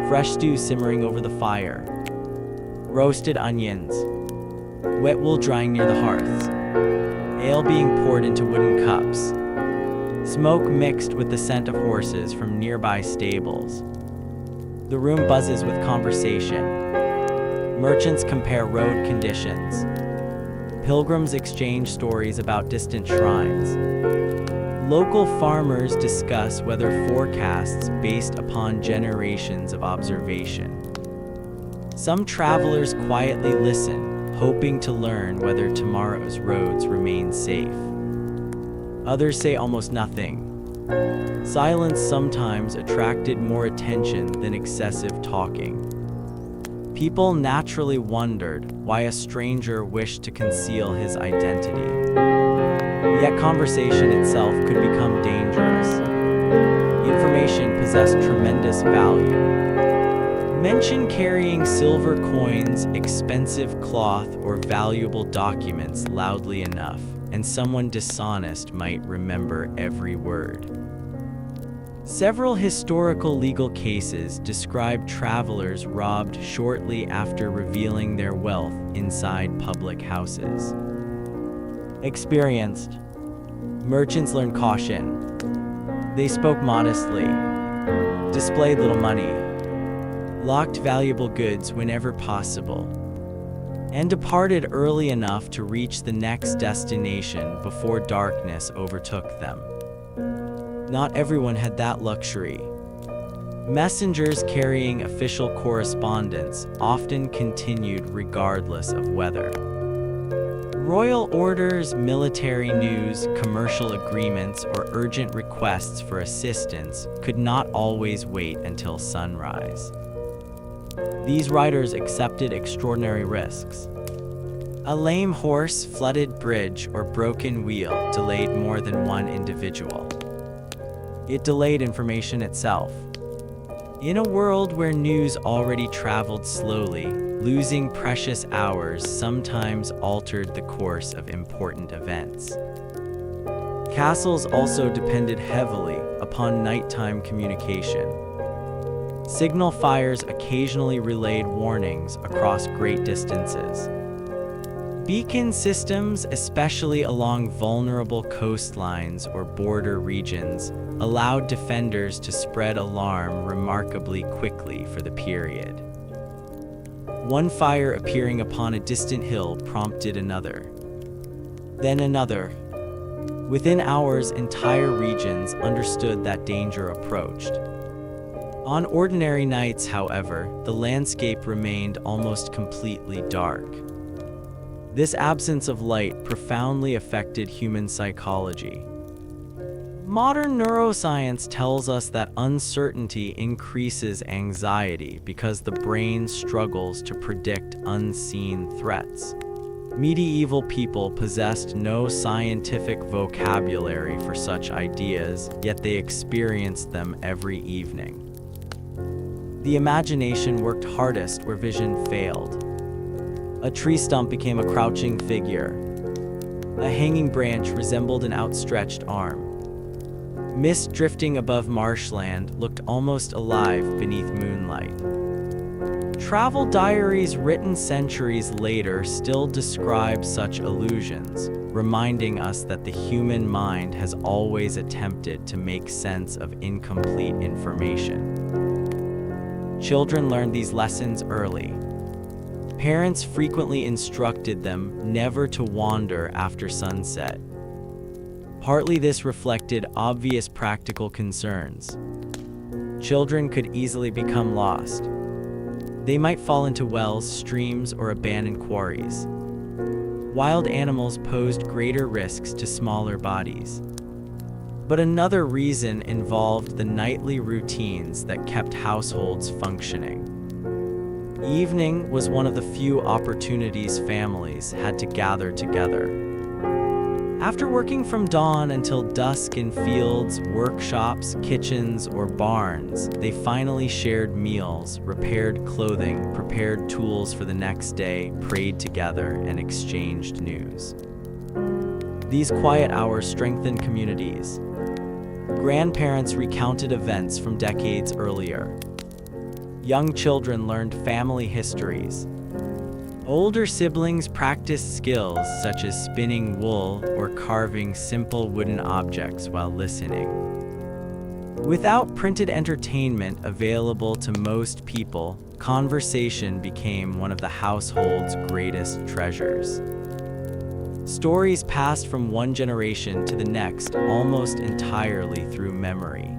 Fresh stew simmering over the fire. Roasted onions. Wet wool drying near the hearths. Ale being poured into wooden cups. Smoke mixed with the scent of horses from nearby stables. The room buzzes with conversation. Merchants compare road conditions. Pilgrims exchange stories about distant shrines. Local farmers discuss weather forecasts based upon generations of observation. Some travelers quietly listen, hoping to learn whether tomorrow's roads remain safe. Others say almost nothing. Silence sometimes attracted more attention than excessive talking. People naturally wondered why a stranger wished to conceal his identity. Yet conversation itself could become dangerous. Information possessed tremendous value. Mention carrying silver coins, expensive cloth, or valuable documents loudly enough, and someone dishonest might remember every word. Several historical legal cases describe travelers robbed shortly after revealing their wealth inside public houses. Experienced. Merchants learned caution. They spoke modestly, displayed little money, locked valuable goods whenever possible, and departed early enough to reach the next destination before darkness overtook them. Not everyone had that luxury. Messengers carrying official correspondence often continued regardless of weather. Royal orders, military news, commercial agreements, or urgent requests for assistance could not always wait until sunrise. These riders accepted extraordinary risks. A lame horse, flooded bridge, or broken wheel delayed more than one individual. It delayed information itself. In a world where news already traveled slowly, losing precious hours sometimes altered the course of important events. Castles also depended heavily upon nighttime communication. Signal fires occasionally relayed warnings across great distances. Beacon systems, especially along vulnerable coastlines or border regions, allowed defenders to spread alarm remarkably quickly for the period. One fire appearing upon a distant hill prompted another, then another. Within hours, entire regions understood that danger approached. On ordinary nights, however, the landscape remained almost completely dark. This absence of light profoundly affected human psychology. Modern neuroscience tells us that uncertainty increases anxiety because the brain struggles to predict unseen threats. Medieval people possessed no scientific vocabulary for such ideas, yet they experienced them every evening. The imagination worked hardest where vision failed. A tree stump became a crouching figure. A hanging branch resembled an outstretched arm. Mist drifting above marshland looked almost alive beneath moonlight. Travel diaries written centuries later still describe such illusions, reminding us that the human mind has always attempted to make sense of incomplete information. Children learned these lessons early. Parents frequently instructed them never to wander after sunset. Partly this reflected obvious practical concerns. Children could easily become lost. They might fall into wells, streams, or abandoned quarries. Wild animals posed greater risks to smaller bodies. But another reason involved the nightly routines that kept households functioning. Evening was one of the few opportunities families had to gather together. After working from dawn until dusk in fields, workshops, kitchens, or barns, they finally shared meals, repaired clothing, prepared tools for the next day, prayed together, and exchanged news. These quiet hours strengthened communities. Grandparents recounted events from decades earlier. Young children learned family histories. Older siblings practiced skills such as spinning wool or carving simple wooden objects while listening. Without printed entertainment available to most people, conversation became one of the household's greatest treasures. Stories passed from one generation to the next almost entirely through memory.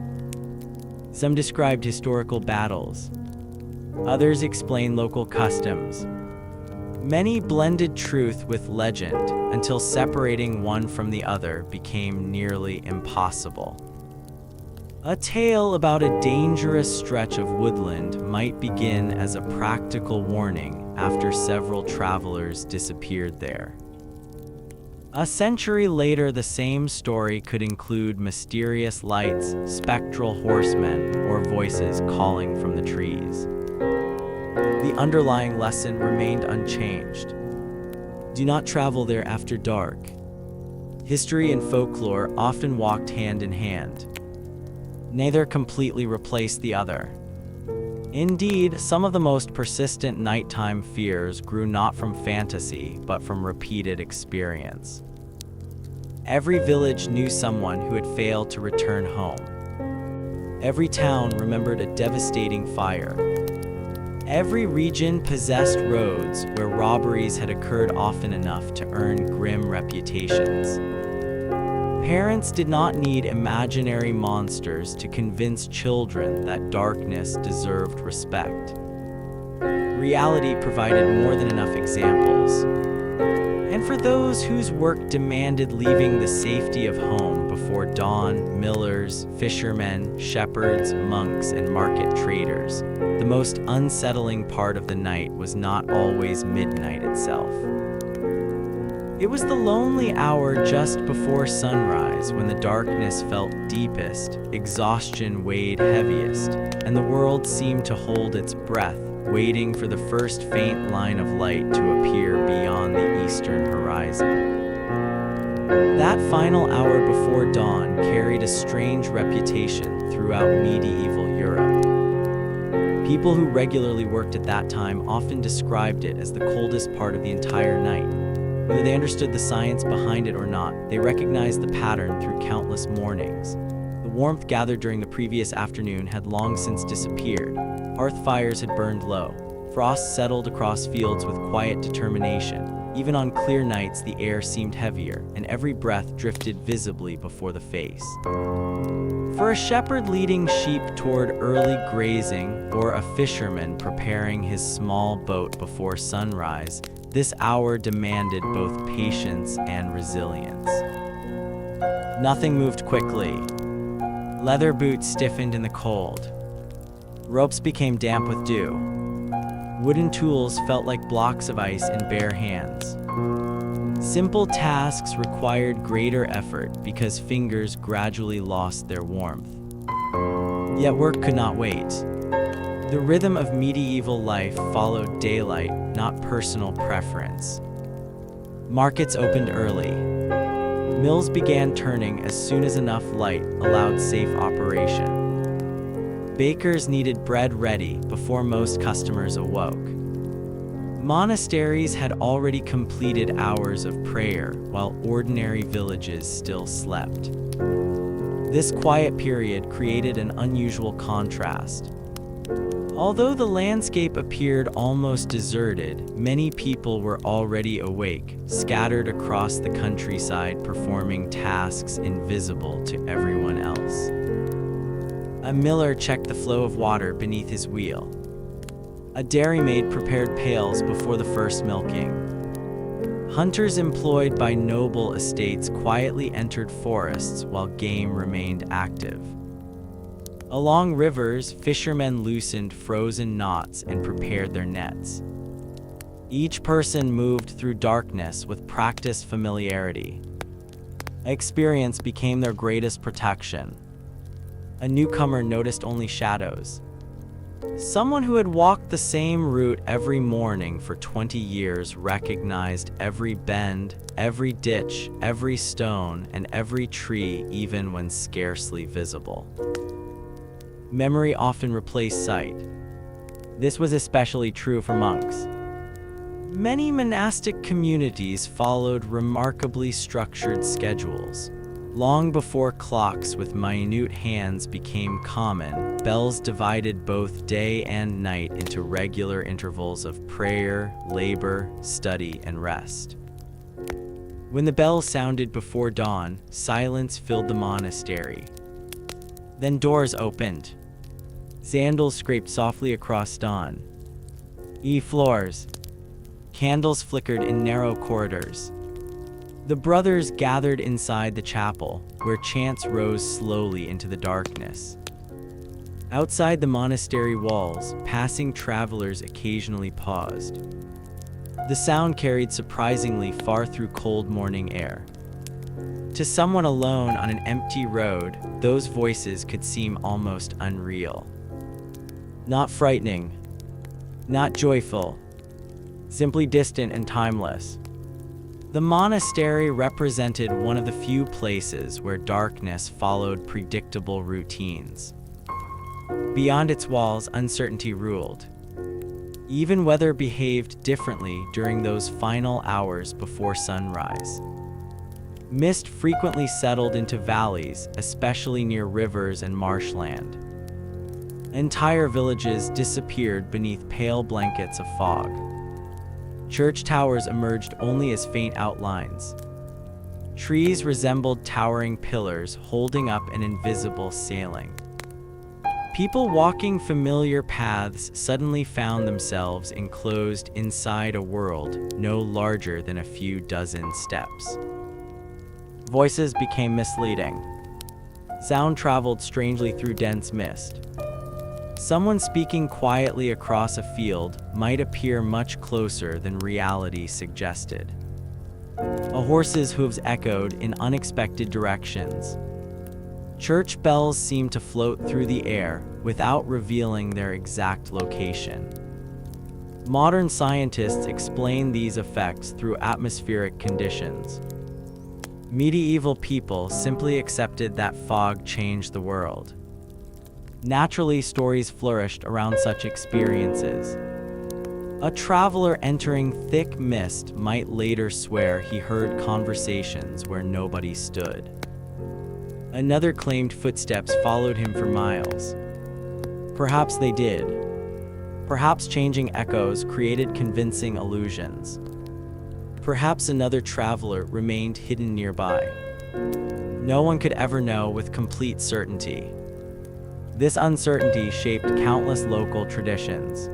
Some described historical battles. Others explained local customs. Many blended truth with legend until separating one from the other became nearly impossible. A tale about a dangerous stretch of woodland might begin as a practical warning after several travelers disappeared there. A century later, the same story could include mysterious lights, spectral horsemen, or voices calling from the trees. The underlying lesson remained unchanged. Do not travel there after dark. History and folklore often walked hand in hand. Neither completely replaced the other. Indeed, some of the most persistent nighttime fears grew not from fantasy, but from repeated experience. Every village knew someone who had failed to return home. Every town remembered a devastating fire. Every region possessed roads where robberies had occurred often enough to earn grim reputations. Parents did not need imaginary monsters to convince children that darkness deserved respect. Reality provided more than enough examples. And for those whose work demanded leaving the safety of home before dawn, millers, fishermen, shepherds, monks, and market traders, the most unsettling part of the night was not always midnight itself. It was the lonely hour just before sunrise when the darkness felt deepest, exhaustion weighed heaviest, and the world seemed to hold its breath, waiting for the first faint line of light to appear beyond the eastern horizon. That final hour before dawn carried a strange reputation throughout medieval Europe. People who regularly worked at that time often described it as the coldest part of the entire night. Whether they understood the science behind it or not, they recognized the pattern through countless mornings. The warmth gathered during the previous afternoon had long since disappeared. Hearth fires had burned low. Frost settled across fields with quiet determination. Even on clear nights, the air seemed heavier, and every breath drifted visibly before the face. For a shepherd leading sheep toward early grazing, or a fisherman preparing his small boat before sunrise, this hour demanded both patience and resilience. Nothing moved quickly. Leather boots stiffened in the cold. Ropes became damp with dew. Wooden tools felt like blocks of ice in bare hands. Simple tasks required greater effort because fingers gradually lost their warmth. Yet work could not wait. The rhythm of medieval life followed daylight, not personal preference. Markets opened early. Mills began turning as soon as enough light allowed safe operation. Bakers needed bread ready before most customers awoke. Monasteries had already completed hours of prayer while ordinary villages still slept. This quiet period created an unusual contrast. Although the landscape appeared almost deserted, many people were already awake, scattered across the countryside performing tasks invisible to everyone else. A miller checked the flow of water beneath his wheel. A dairymaid prepared pails before the first milking. Hunters employed by noble estates quietly entered forests while game remained active. Along rivers, fishermen loosened frozen knots and prepared their nets. Each person moved through darkness with practiced familiarity. Experience became their greatest protection. A newcomer noticed only shadows. Someone who had walked the same route every morning for 20 years recognized every bend, every ditch, every stone, and every tree, even when scarcely visible. Memory often replaced sight. This was especially true for monks. Many monastic communities followed remarkably structured schedules. Long before clocks with minute hands became common, bells divided both day and night into regular intervals of prayer, labor, study, and rest. When the bell sounded before dawn, silence filled the monastery. Then doors opened. Sandals scraped softly across stone floors. Candles flickered in narrow corridors. The brothers gathered inside the chapel, where chants rose slowly into the darkness. Outside the monastery walls, passing travelers occasionally paused. The sound carried surprisingly far through cold morning air. To someone alone on an empty road, those voices could seem almost unreal. Not frightening, not joyful, simply distant and timeless. The monastery represented one of the few places where darkness followed predictable routines. Beyond its walls, uncertainty ruled. Even weather behaved differently during those final hours before sunrise. Mist frequently settled into valleys, especially near rivers and marshland. Entire villages disappeared beneath pale blankets of fog. Church towers emerged only as faint outlines. Trees resembled towering pillars holding up an invisible ceiling. People walking familiar paths suddenly found themselves enclosed inside a world no larger than a few dozen steps. Voices became misleading. Sound traveled strangely through dense mist. Someone speaking quietly across a field might appear much closer than reality suggested. A horse's hooves echoed in unexpected directions. Church bells seemed to float through the air without revealing their exact location. Modern scientists explain these effects through atmospheric conditions. Medieval people simply accepted that fog changed the world. Naturally, stories flourished around such experiences. A traveler entering thick mist might later swear he heard conversations where nobody stood. Another claimed footsteps followed him for miles. Perhaps they did. Perhaps changing echoes created convincing illusions. Perhaps another traveler remained hidden nearby. No one could ever know with complete certainty. This uncertainty shaped countless local traditions.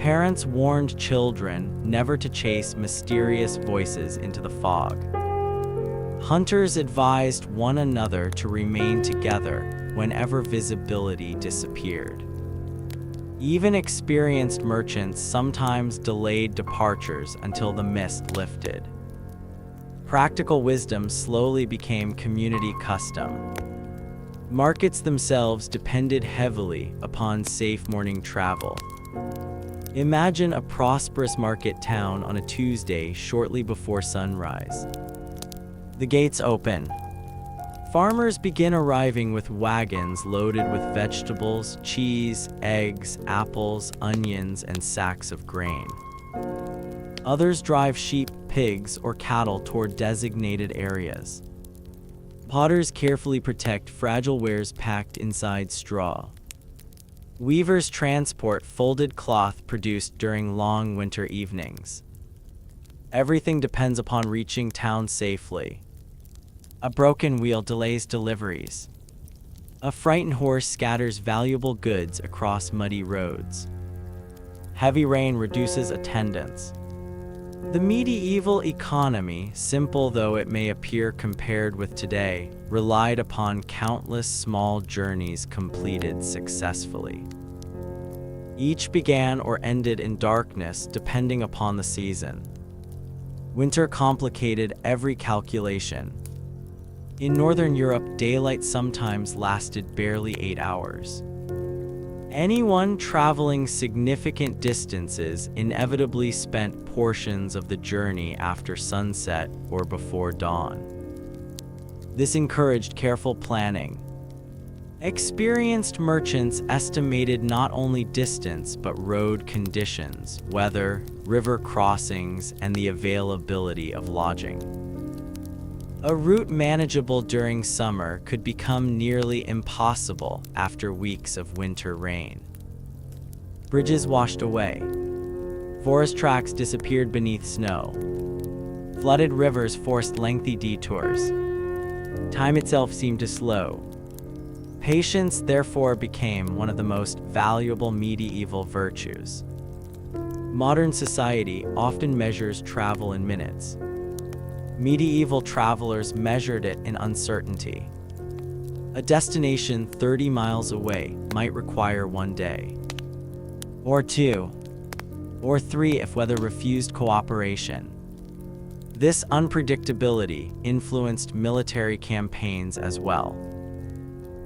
Parents warned children never to chase mysterious voices into the fog. Hunters advised one another to remain together whenever visibility disappeared. Even experienced merchants sometimes delayed departures until the mist lifted. Practical wisdom slowly became community custom. Markets themselves depended heavily upon safe morning travel. Imagine a prosperous market town on a Tuesday shortly before sunrise. The gates open. Farmers begin arriving with wagons loaded with vegetables, cheese, eggs, apples, onions, and sacks of grain. Others drive sheep, pigs, or cattle toward designated areas. Potters carefully protect fragile wares packed inside straw. Weavers transport folded cloth produced during long winter evenings. Everything depends upon reaching town safely. A broken wheel delays deliveries. A frightened horse scatters valuable goods across muddy roads. Heavy rain reduces attendance. The medieval economy, simple though it may appear compared with today, relied upon countless small journeys completed successfully. Each began or ended in darkness depending upon the season. Winter complicated every calculation. In Northern Europe, daylight sometimes lasted barely 8 hours. Anyone traveling significant distances inevitably spent portions of the journey after sunset or before dawn. This encouraged careful planning. Experienced merchants estimated not only distance but road conditions, weather, river crossings, and the availability of lodging. A route manageable during summer could become nearly impossible after weeks of winter rain. Bridges washed away. Forest tracks disappeared beneath snow. Flooded rivers forced lengthy detours. Time itself seemed to slow. Patience, therefore, became one of the most valuable medieval virtues. Modern society often measures travel in minutes. Medieval travelers measured it in uncertainty. A destination 30 miles away might require 1 day, or 2, or 3 if weather refused cooperation. This unpredictability influenced military campaigns as well.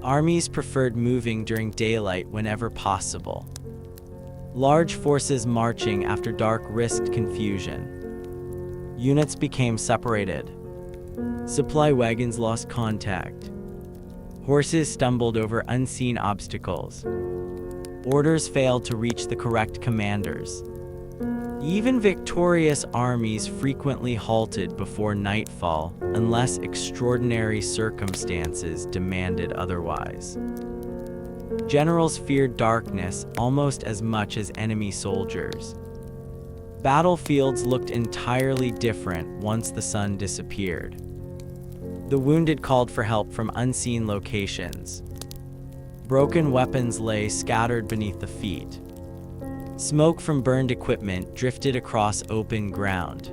Armies preferred moving during daylight whenever possible. Large forces marching after dark risked confusion. Units became separated. Supply wagons lost contact. Horses stumbled over unseen obstacles. Orders failed to reach the correct commanders. Even victorious armies frequently halted before nightfall unless extraordinary circumstances demanded otherwise. Generals feared darkness almost as much as enemy soldiers. Battlefields looked entirely different once the sun disappeared. The wounded called for help from unseen locations. Broken weapons lay scattered beneath the feet. Smoke from burned equipment drifted across open ground.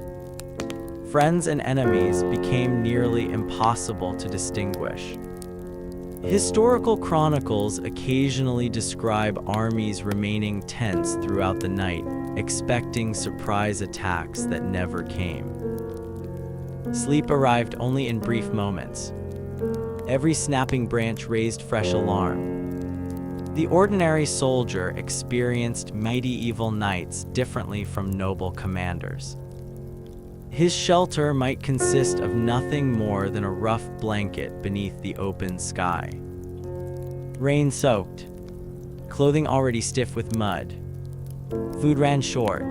Friends and enemies became nearly impossible to distinguish. Historical chronicles occasionally describe armies remaining tense throughout the night, expecting surprise attacks that never came. Sleep arrived only in brief moments. Every snapping branch raised fresh alarm. The ordinary soldier experienced medieval nights differently from noble commanders. His shelter might consist of nothing more than a rough blanket beneath the open sky. Rain-soaked, clothing already stiff with mud. Food ran short.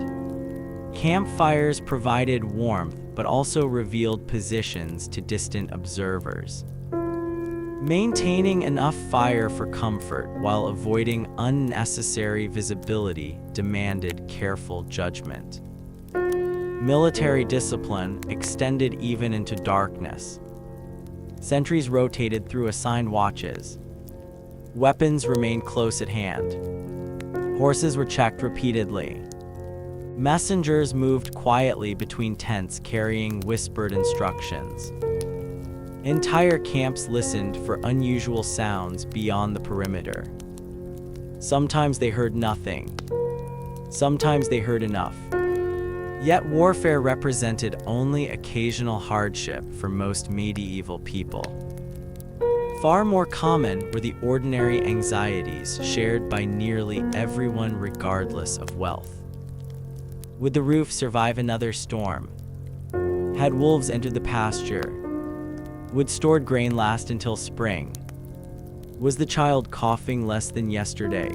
Campfires provided warmth but also revealed positions to distant observers. Maintaining enough fire for comfort while avoiding unnecessary visibility demanded careful judgment. Military discipline extended even into darkness. Sentries rotated through assigned watches. Weapons remained close at hand. Horses were checked repeatedly. Messengers moved quietly between tents carrying whispered instructions. Entire camps listened for unusual sounds beyond the perimeter. Sometimes they heard nothing. Sometimes they heard enough. Yet warfare represented only occasional hardship for most medieval people. Far more common were the ordinary anxieties shared by nearly everyone regardless of wealth. Would the roof survive another storm? Had wolves entered the pasture? Would stored grain last until spring? Was the child coughing less than yesterday?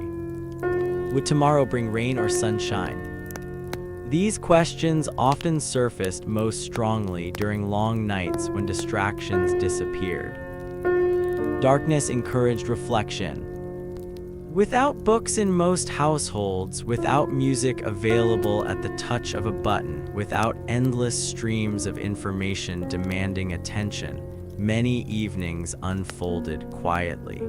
Would tomorrow bring rain or sunshine? These questions often surfaced most strongly during long nights when distractions disappeared. Darkness encouraged reflection. Without books in most households, without music available at the touch of a button, without endless streams of information demanding attention, many evenings unfolded quietly.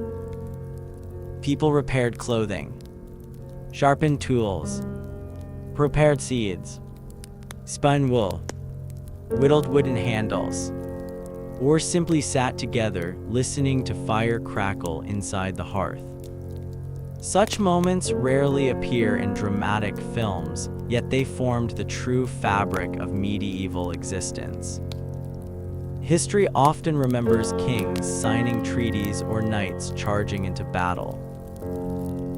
People repaired clothing, sharpened tools, prepared seeds, spun wool, whittled wooden handles, or simply sat together listening to fire crackle inside the hearth. Such moments rarely appear in dramatic films, yet they formed the true fabric of medieval existence. History often remembers kings signing treaties or knights charging into battle.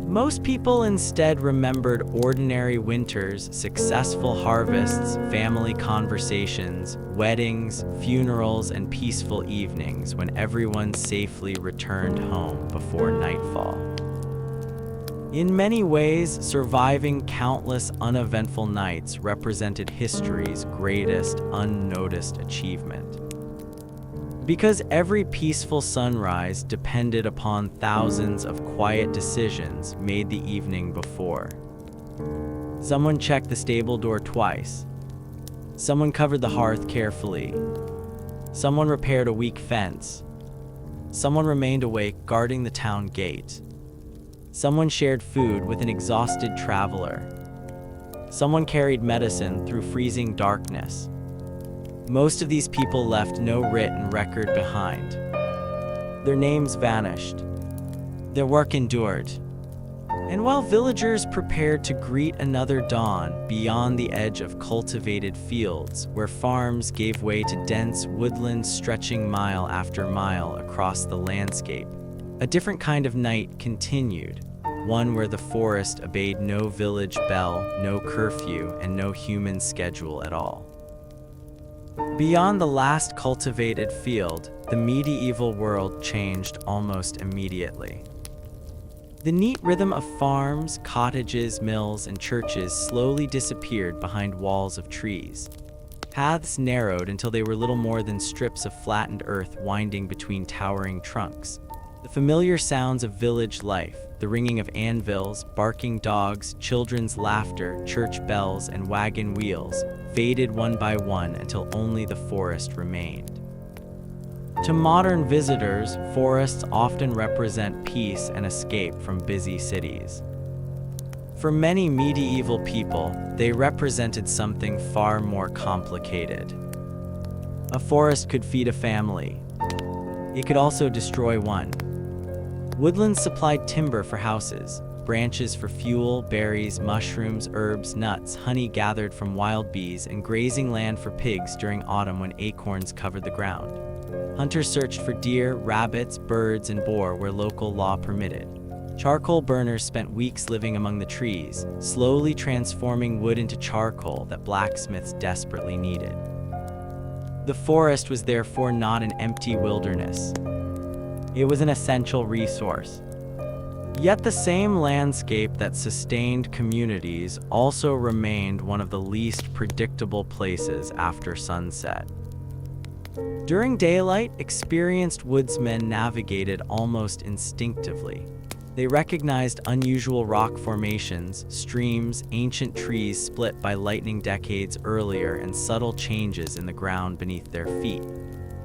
Most people instead remembered ordinary winters, successful harvests, family conversations, weddings, funerals, and peaceful evenings when everyone safely returned home before nightfall. In many ways, surviving countless uneventful nights represented history's greatest unnoticed achievement. Because every peaceful sunrise depended upon thousands of quiet decisions made the evening before. Someone checked the stable door twice. Someone covered the hearth carefully. Someone repaired a weak fence. Someone remained awake guarding the town gate. Someone shared food with an exhausted traveler. Someone carried medicine through freezing darkness. Most of these people left no written record behind. Their names vanished. Their work endured. And while villagers prepared to greet another dawn beyond the edge of cultivated fields, where farms gave way to dense woodlands stretching mile after mile across the landscape, a different kind of night continued, one where the forest obeyed no village bell, no curfew, and no human schedule at all. Beyond the last cultivated field, the medieval world changed almost immediately. The neat rhythm of farms, cottages, mills, and churches slowly disappeared behind walls of trees. Paths narrowed until they were little more than strips of flattened earth winding between towering trunks. The familiar sounds of village life, the ringing of anvils, barking dogs, children's laughter, church bells, and wagon wheels, faded one by one until only the forest remained. To modern visitors, forests often represent peace and escape from busy cities. For many medieval people, they represented something far more complicated. A forest could feed a family. It could also destroy one. Woodlands supplied timber for houses, branches for fuel, berries, mushrooms, herbs, nuts, honey gathered from wild bees, and grazing land for pigs during autumn when acorns covered the ground. Hunters searched for deer, rabbits, birds, and boar where local law permitted. Charcoal burners spent weeks living among the trees, slowly transforming wood into charcoal that blacksmiths desperately needed. The forest was therefore not an empty wilderness. It was an essential resource. Yet the same landscape that sustained communities also remained one of the least predictable places after sunset. During daylight, experienced woodsmen navigated almost instinctively. They recognized unusual rock formations, streams, ancient trees split by lightning decades earlier, and subtle changes in the ground beneath their feet.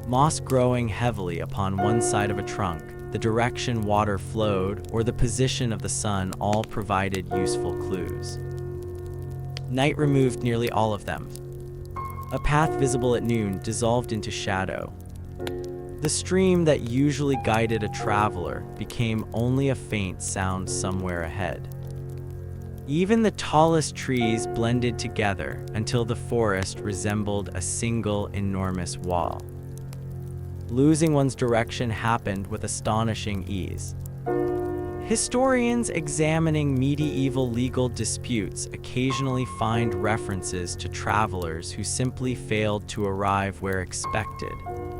Moss growing heavily upon one side of a trunk, the direction water flowed, or the position of the sun all provided useful clues. Night removed nearly all of them. A path visible at noon dissolved into shadow. The stream that usually guided a traveler became only a faint sound somewhere ahead. Even the tallest trees blended together until the forest resembled a single enormous wall. Losing one's direction happened with astonishing ease. Historians examining medieval legal disputes occasionally find references to travelers who simply failed to arrive where expected.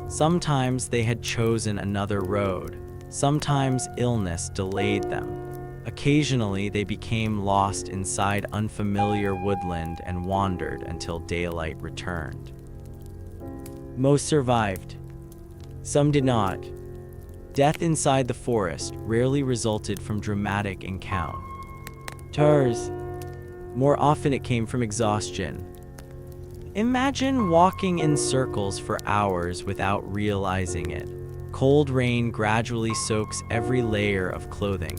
Sometimes they had chosen another road. Sometimes illness delayed them. Occasionally, they became lost inside unfamiliar woodland and wandered until daylight returned. Most survived. Some did not. Death inside the forest rarely resulted from dramatic encounters. More often it came from exhaustion. Imagine walking in circles for hours without realizing it. Cold rain gradually soaks every layer of clothing.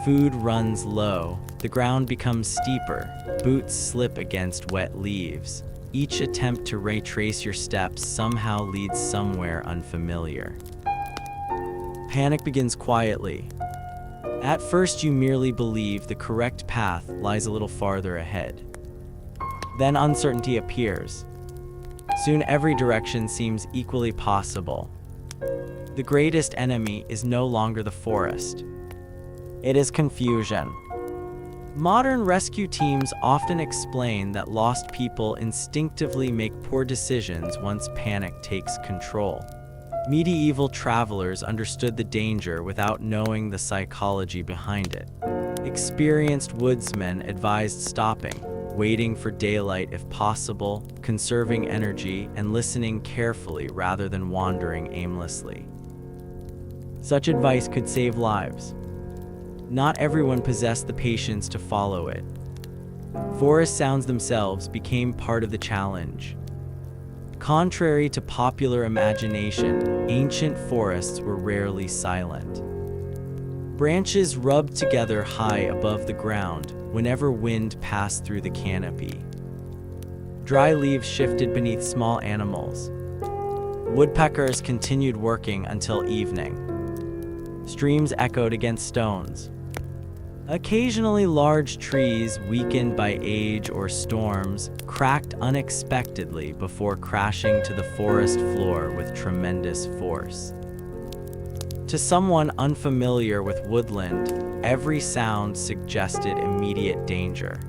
Food runs low. The ground becomes steeper. Boots slip against wet leaves. Each attempt to retrace your steps somehow leads somewhere unfamiliar. Panic begins quietly. At first, you merely believe the correct path lies a little farther ahead. Then uncertainty appears. Soon every direction seems equally possible. The greatest enemy is no longer the forest. It is confusion. Modern rescue teams often explain that lost people instinctively make poor decisions once panic takes control. Medieval travelers understood the danger without knowing the psychology behind it. Experienced woodsmen advised stopping, waiting for daylight if possible, conserving energy, and listening carefully rather than wandering aimlessly. Such advice could save lives. Not everyone possessed the patience to follow it. Forest sounds themselves became part of the challenge. Contrary to popular imagination, ancient forests were rarely silent. Branches rubbed together high above the ground whenever wind passed through the canopy. Dry leaves shifted beneath small animals. Woodpeckers continued working until evening. Streams echoed against stones. Occasionally, large trees, weakened by age or storms, cracked unexpectedly before crashing to the forest floor with tremendous force. To someone unfamiliar with woodland, every sound suggested immediate danger.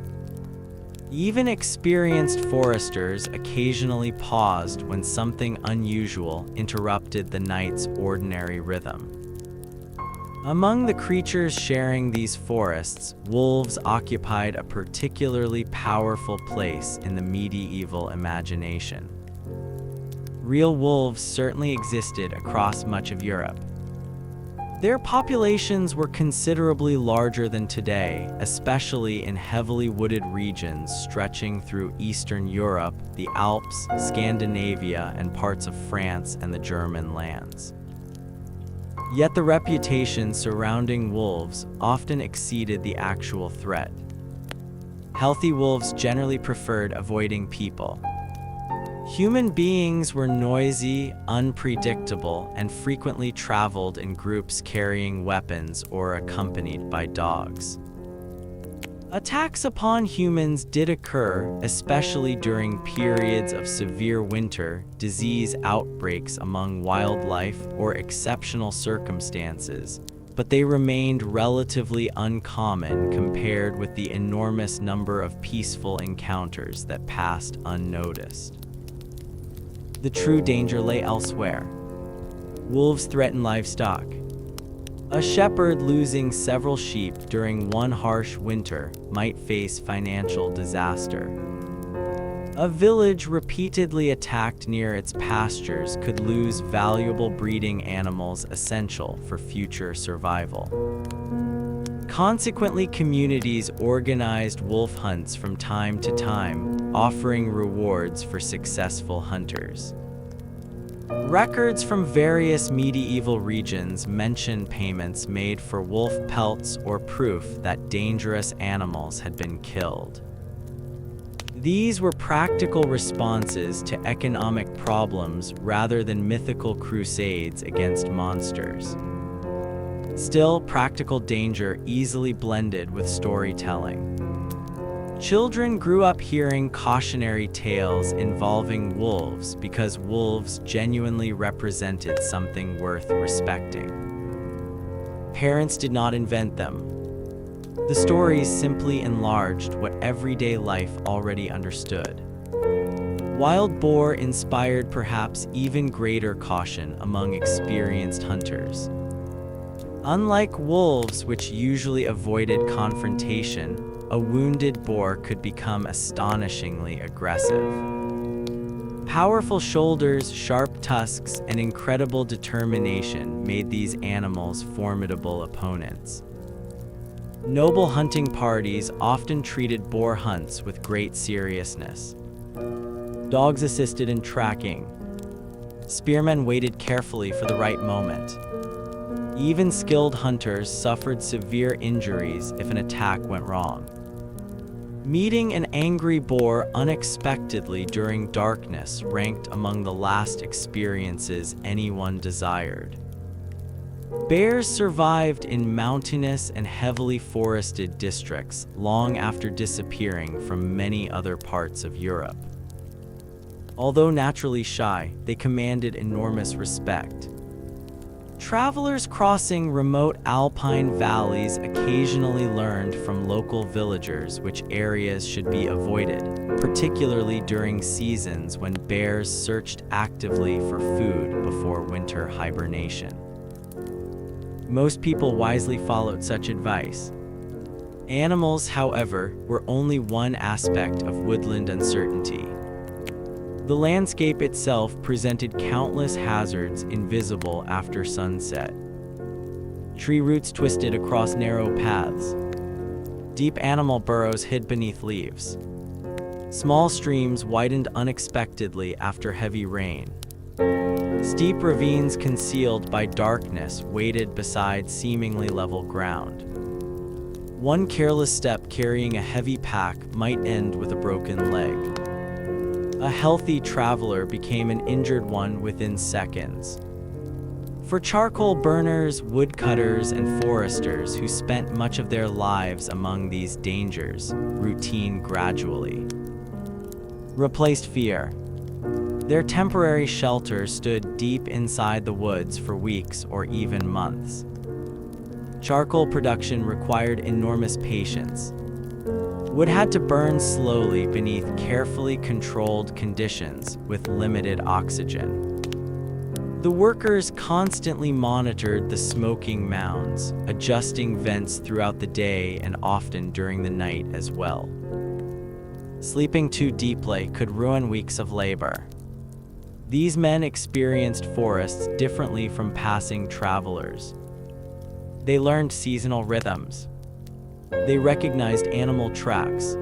Even experienced foresters occasionally paused when something unusual interrupted the night's ordinary rhythm. Among the creatures sharing these forests, wolves occupied a particularly powerful place in the medieval imagination. Real wolves certainly existed across much of Europe. Their populations were considerably larger than today, especially in heavily wooded regions stretching through Eastern Europe, the Alps, Scandinavia, and parts of France and the German lands. Yet the reputation surrounding wolves often exceeded the actual threat. Healthy wolves generally preferred avoiding people. Human beings were noisy, unpredictable, and frequently traveled in groups carrying weapons or accompanied by dogs. Attacks upon humans did occur, especially during periods of severe winter, disease outbreaks among wildlife, or exceptional circumstances, but they remained relatively uncommon compared with the enormous number of peaceful encounters that passed unnoticed. The true danger lay elsewhere. Wolves threaten livestock. A shepherd losing several sheep during one harsh winter might face financial disaster. A village repeatedly attacked near its pastures could lose valuable breeding animals essential for future survival. Consequently, communities organized wolf hunts from time to time, offering rewards for successful hunters. Records from various medieval regions mention payments made for wolf pelts or proof that dangerous animals had been killed. These were practical responses to economic problems rather than mythical crusades against monsters. Still, practical danger easily blended with storytelling. Children grew up hearing cautionary tales involving wolves because wolves genuinely represented something worth respecting. Parents did not invent them. The stories simply enlarged what everyday life already understood. Wild boar inspired perhaps even greater caution among experienced hunters. Unlike wolves, which usually avoided confrontation, a wounded boar could become astonishingly aggressive. Powerful shoulders, sharp tusks, and incredible determination made these animals formidable opponents. Noble hunting parties often treated boar hunts with great seriousness. Dogs assisted in tracking. Spearmen waited carefully for the right moment. Even skilled hunters suffered severe injuries if an attack went wrong. Meeting an angry boar unexpectedly during darkness ranked among the last experiences anyone desired. Bears survived in mountainous and heavily forested districts long after disappearing from many other parts of Europe. Although naturally shy, they commanded enormous respect. Travelers crossing remote alpine valleys occasionally learned from local villagers which areas should be avoided, particularly during seasons when bears searched actively for food before winter hibernation. Most people wisely followed such advice. Animals, however, were only one aspect of woodland uncertainty. The landscape itself presented countless hazards invisible after sunset. Tree roots twisted across narrow paths. Deep animal burrows hid beneath leaves. Small streams widened unexpectedly after heavy rain. Steep ravines concealed by darkness waited beside seemingly level ground. One careless step carrying a heavy pack might end with a broken leg. A healthy traveler became an injured one within seconds. For charcoal burners, woodcutters, and foresters who spent much of their lives among these dangers, routine gradually replaced fear. Their temporary shelter stood deep inside the woods for weeks or even months. Charcoal production required enormous patience. Wood had to burn slowly beneath carefully controlled conditions with limited oxygen. The workers constantly monitored the smoking mounds, adjusting vents throughout the day and often during the night as well. Sleeping too deeply could ruin weeks of labor. These men experienced forests differently from passing travelers. They learned seasonal rhythms. They recognized animal tracks.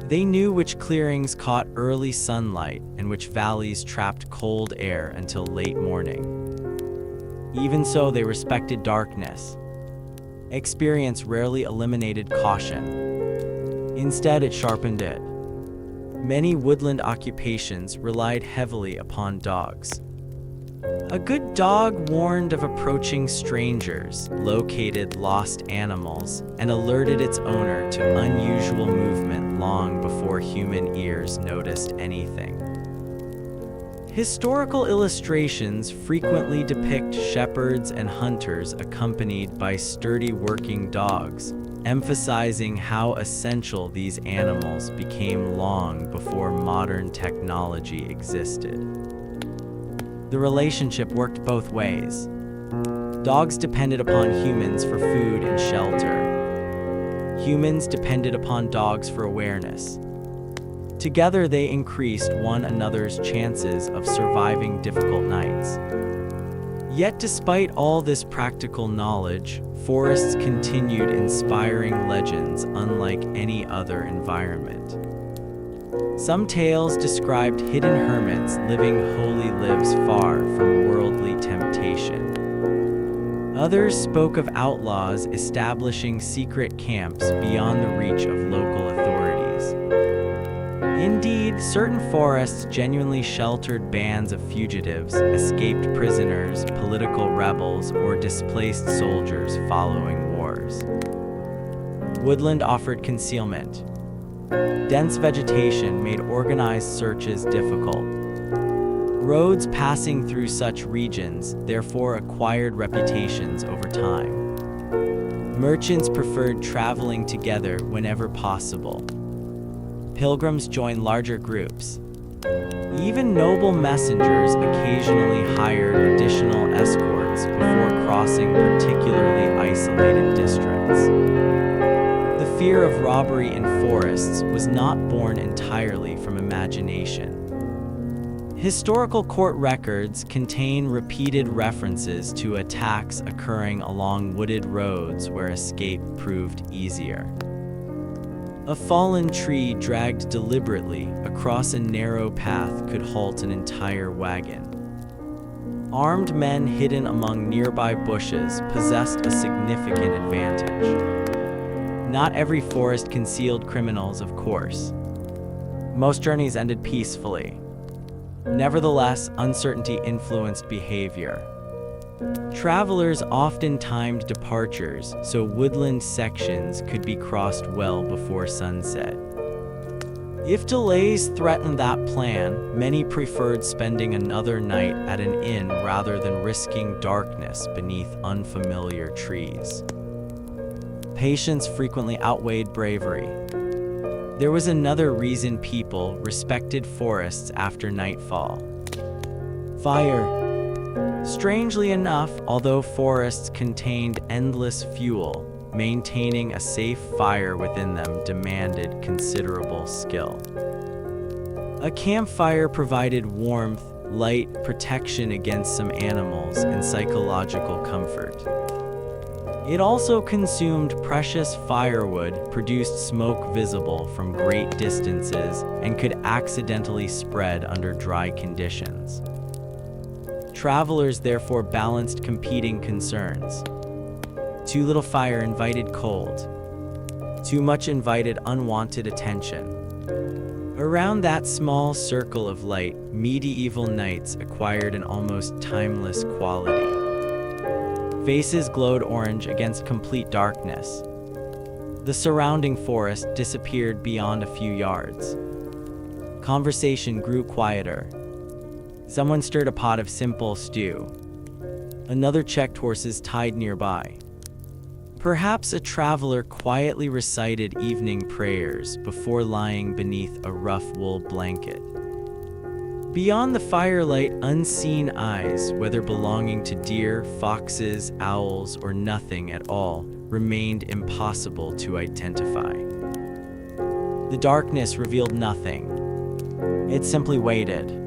They knew which clearings caught early sunlight and which valleys trapped cold air until late morning. Even so, they respected darkness. Experience rarely eliminated caution. Instead, it sharpened it. Many woodland occupations relied heavily upon dogs. A good dog warned of approaching strangers, located lost animals, and alerted its owner to unusual movement long before human ears noticed anything. Historical illustrations frequently depict shepherds and hunters accompanied by sturdy working dogs, emphasizing how essential these animals became long before modern technology existed. The relationship worked both ways. Dogs depended upon humans for food and shelter. Humans depended upon dogs for awareness. Together, they increased one another's chances of surviving difficult nights. Yet, despite all this practical knowledge, forests continued inspiring legends unlike any other environment. Some tales described hidden hermits living holy lives far from worldly temptation. Others spoke of outlaws establishing secret camps beyond the reach of local authorities. Indeed, certain forests genuinely sheltered bands of fugitives, escaped prisoners, political rebels, or displaced soldiers following wars. Woodland offered concealment. Dense vegetation made organized searches difficult. Roads passing through such regions therefore acquired reputations over time. Merchants preferred traveling together whenever possible. Pilgrims joined larger groups. Even noble messengers occasionally hired additional escorts before crossing particularly isolated districts. The fear of robbery in forests was not born entirely from imagination. Historical court records contain repeated references to attacks occurring along wooded roads where escape proved easier. A fallen tree dragged deliberately across a narrow path could halt an entire wagon. Armed men hidden among nearby bushes possessed a significant advantage. Not every forest concealed criminals, of course. Most journeys ended peacefully. Nevertheless, uncertainty influenced behavior. Travelers often timed departures so woodland sections could be crossed well before sunset. If delays threatened that plan, many preferred spending another night at an inn rather than risking darkness beneath unfamiliar trees. Patience frequently outweighed bravery. There was another reason people respected forests after nightfall. Fire. Strangely enough, although forests contained endless fuel, maintaining a safe fire within them demanded considerable skill. A campfire provided warmth, light, protection against some animals, and psychological comfort. It also consumed precious firewood, produced smoke visible from great distances, and could accidentally spread under dry conditions. Travelers therefore balanced competing concerns. Too little fire invited cold. Too much invited unwanted attention. Around that small circle of light, medieval nights acquired an almost timeless quality. Faces glowed orange against complete darkness. The surrounding forest disappeared beyond a few yards. Conversation grew quieter. Someone stirred a pot of simple stew. Another checked horses tied nearby. Perhaps a traveler quietly recited evening prayers before lying beneath a rough wool blanket. Beyond the firelight, unseen eyes, whether belonging to deer, foxes, owls, or nothing at all, remained impossible to identify. The darkness revealed nothing. It simply waited.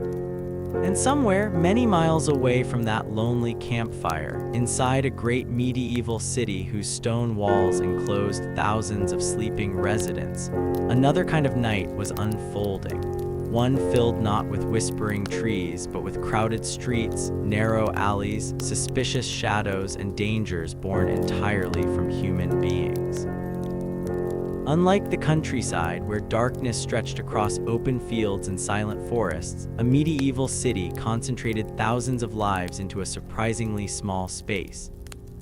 And somewhere, many miles away from that lonely campfire, inside a great medieval city whose stone walls enclosed thousands of sleeping residents, another kind of night was unfolding. One filled not with whispering trees, but with crowded streets, narrow alleys, suspicious shadows, and dangers born entirely from human beings. Unlike the countryside, where darkness stretched across open fields and silent forests, a medieval city concentrated thousands of lives into a surprisingly small space.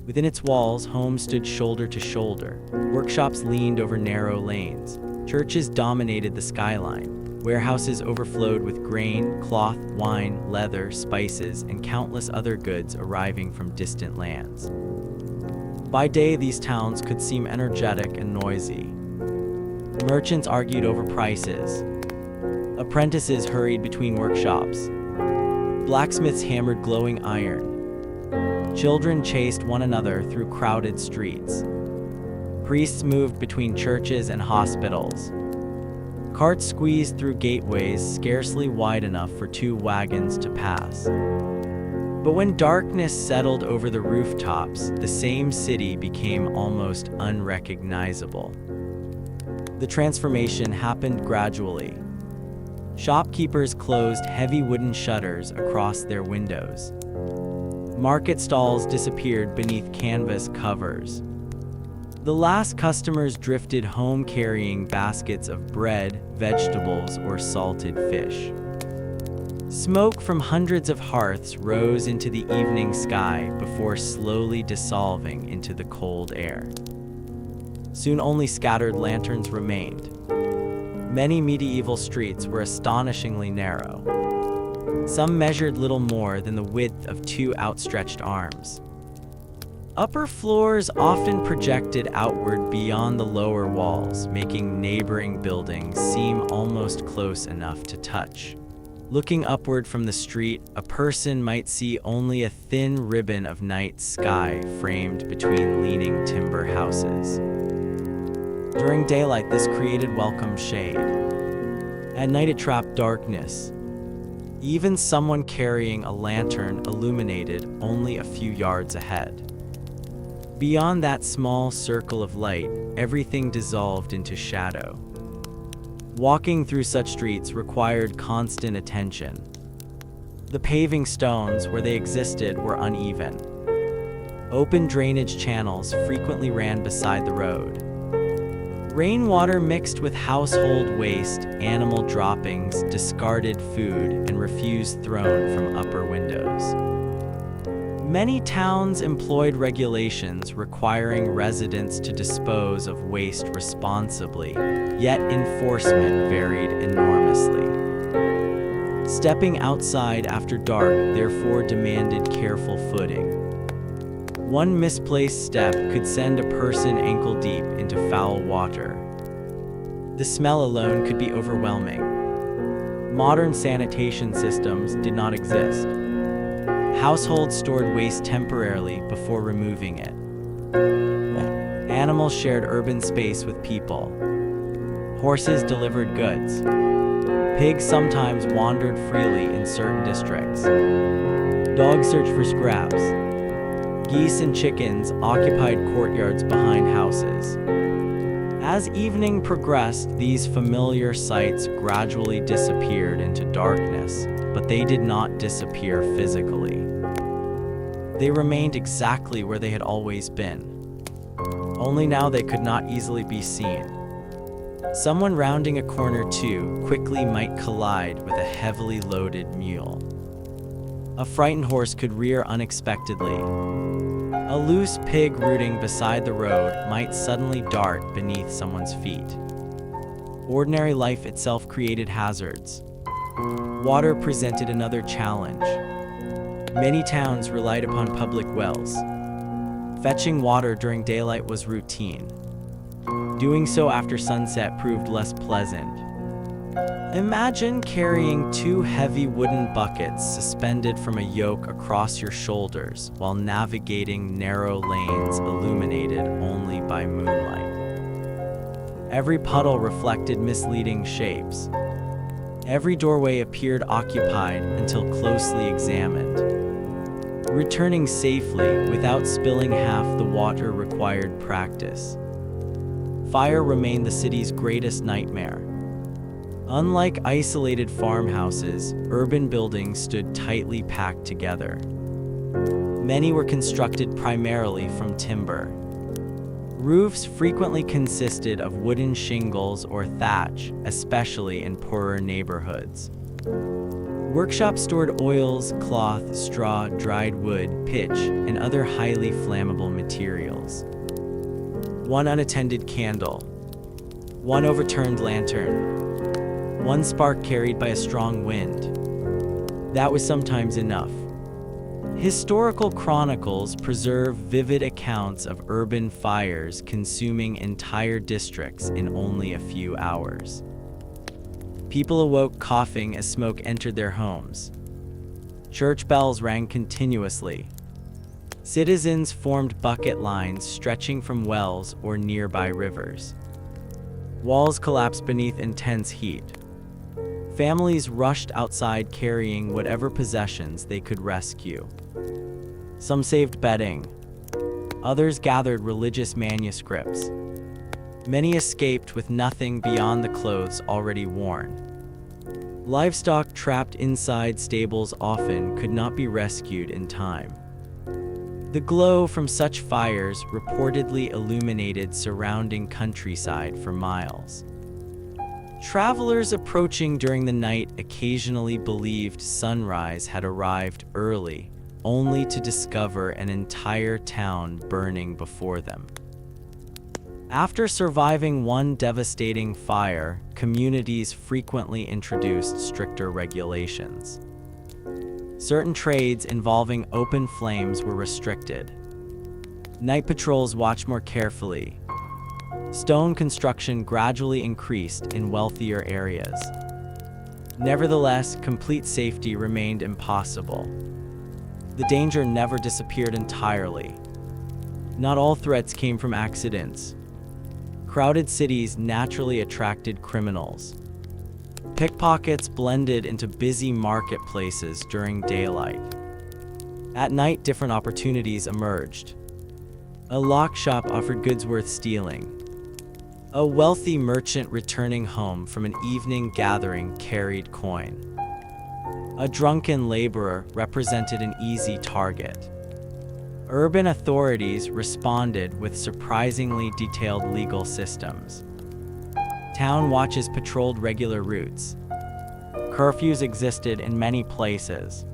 Within its walls, homes stood shoulder to shoulder. Workshops leaned over narrow lanes. Churches dominated the skyline. Warehouses overflowed with grain, cloth, wine, leather, spices, and countless other goods arriving from distant lands. By day, these towns could seem energetic and noisy. Merchants argued over prices. Apprentices hurried between workshops. Blacksmiths hammered glowing iron. Children chased one another through crowded streets. Priests moved between churches and hospitals. Carts squeezed through gateways scarcely wide enough for two wagons to pass. But when darkness settled over the rooftops, the same city became almost unrecognizable. The transformation happened gradually. Shopkeepers closed heavy wooden shutters across their windows. Market stalls disappeared beneath canvas covers. The last customers drifted home carrying baskets of bread, vegetables, or salted fish. Smoke from hundreds of hearths rose into the evening sky before slowly dissolving into the cold air. Soon only scattered lanterns remained. Many medieval streets were astonishingly narrow. Some measured little more than the width of two outstretched arms. Upper floors often projected outward beyond the lower walls, making neighboring buildings seem almost close enough to touch. Looking upward from the street, a person might see only a thin ribbon of night sky framed between leaning timber houses. During daylight, this created welcome shade. At night, it trapped darkness. Even someone carrying a lantern illuminated only a few yards ahead. Beyond that small circle of light, everything dissolved into shadow. Walking through such streets required constant attention. The paving stones, where they existed, were uneven. Open drainage channels frequently ran beside the road. Rainwater mixed with household waste, animal droppings, discarded food, and refuse thrown from upper windows. Many towns employed regulations requiring residents to dispose of waste responsibly, yet enforcement varied enormously. Stepping outside after dark therefore demanded careful footing. One misplaced step could send a person ankle deep into foul water. The smell alone could be overwhelming. Modern sanitation systems did not exist. Households stored waste temporarily before removing it. Animals shared urban space with people. Horses delivered goods. Pigs sometimes wandered freely in certain districts. Dogs searched for scraps. Geese and chickens occupied courtyards behind houses. As evening progressed, these familiar sights gradually disappeared into darkness, but they did not disappear physically. They remained exactly where they had always been. Only now they could not easily be seen. Someone rounding a corner too quickly might collide with a heavily loaded mule. A frightened horse could rear unexpectedly. A loose pig rooting beside the road might suddenly dart beneath someone's feet. Ordinary life itself created hazards. Water presented another challenge. Many towns relied upon public wells. Fetching water during daylight was routine. Doing so after sunset proved less pleasant. Imagine carrying two heavy wooden buckets suspended from a yoke across your shoulders while navigating narrow lanes illuminated only by moonlight. Every puddle reflected misleading shapes. Every doorway appeared occupied until closely examined. Returning safely without spilling half the water required practice. Fire remained the city's greatest nightmare. Unlike isolated farmhouses, urban buildings stood tightly packed together. Many were constructed primarily from timber. Roofs frequently consisted of wooden shingles or thatch, especially in poorer neighborhoods. Workshops stored oils, cloth, straw, dried wood, pitch, and other highly flammable materials. One unattended candle. One overturned lantern. One spark carried by a strong wind. That was sometimes enough. Historical chronicles preserve vivid accounts of urban fires consuming entire districts in only a few hours. People awoke coughing as smoke entered their homes. Church bells rang continuously. Citizens formed bucket lines stretching from wells or nearby rivers. Walls collapsed beneath intense heat. Families rushed outside carrying whatever possessions they could rescue. Some saved bedding. Others gathered religious manuscripts. Many escaped with nothing beyond the clothes already worn. Livestock trapped inside stables often could not be rescued in time. The glow from such fires reportedly illuminated surrounding countryside for miles. Travelers approaching during the night occasionally believed sunrise had arrived early, only to discover an entire town burning before them. After surviving one devastating fire, communities frequently introduced stricter regulations. Certain trades involving open flames were restricted. Night patrols watched more carefully. Stone construction gradually increased in wealthier areas. Nevertheless, complete safety remained impossible. The danger never disappeared entirely. Not all threats came from accidents. Crowded cities naturally attracted criminals. Pickpockets blended into busy marketplaces during daylight. At night, different opportunities emerged. A lock shop offered goods worth stealing. A wealthy merchant returning home from an evening gathering carried coin. A drunken laborer represented an easy target. Urban authorities responded with surprisingly detailed legal systems. Town watches patrolled regular routes. Curfews existed in many places.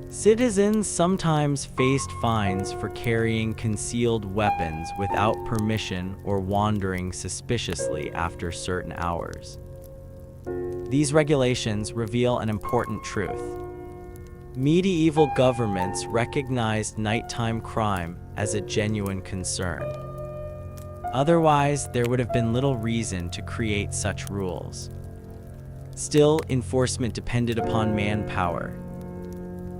Citizens sometimes faced fines for carrying concealed weapons without permission or wandering suspiciously after certain hours. These regulations reveal an important truth. Medieval governments recognized nighttime crime as a genuine concern. Otherwise, there would have been little reason to create such rules. Still, enforcement depended upon manpower.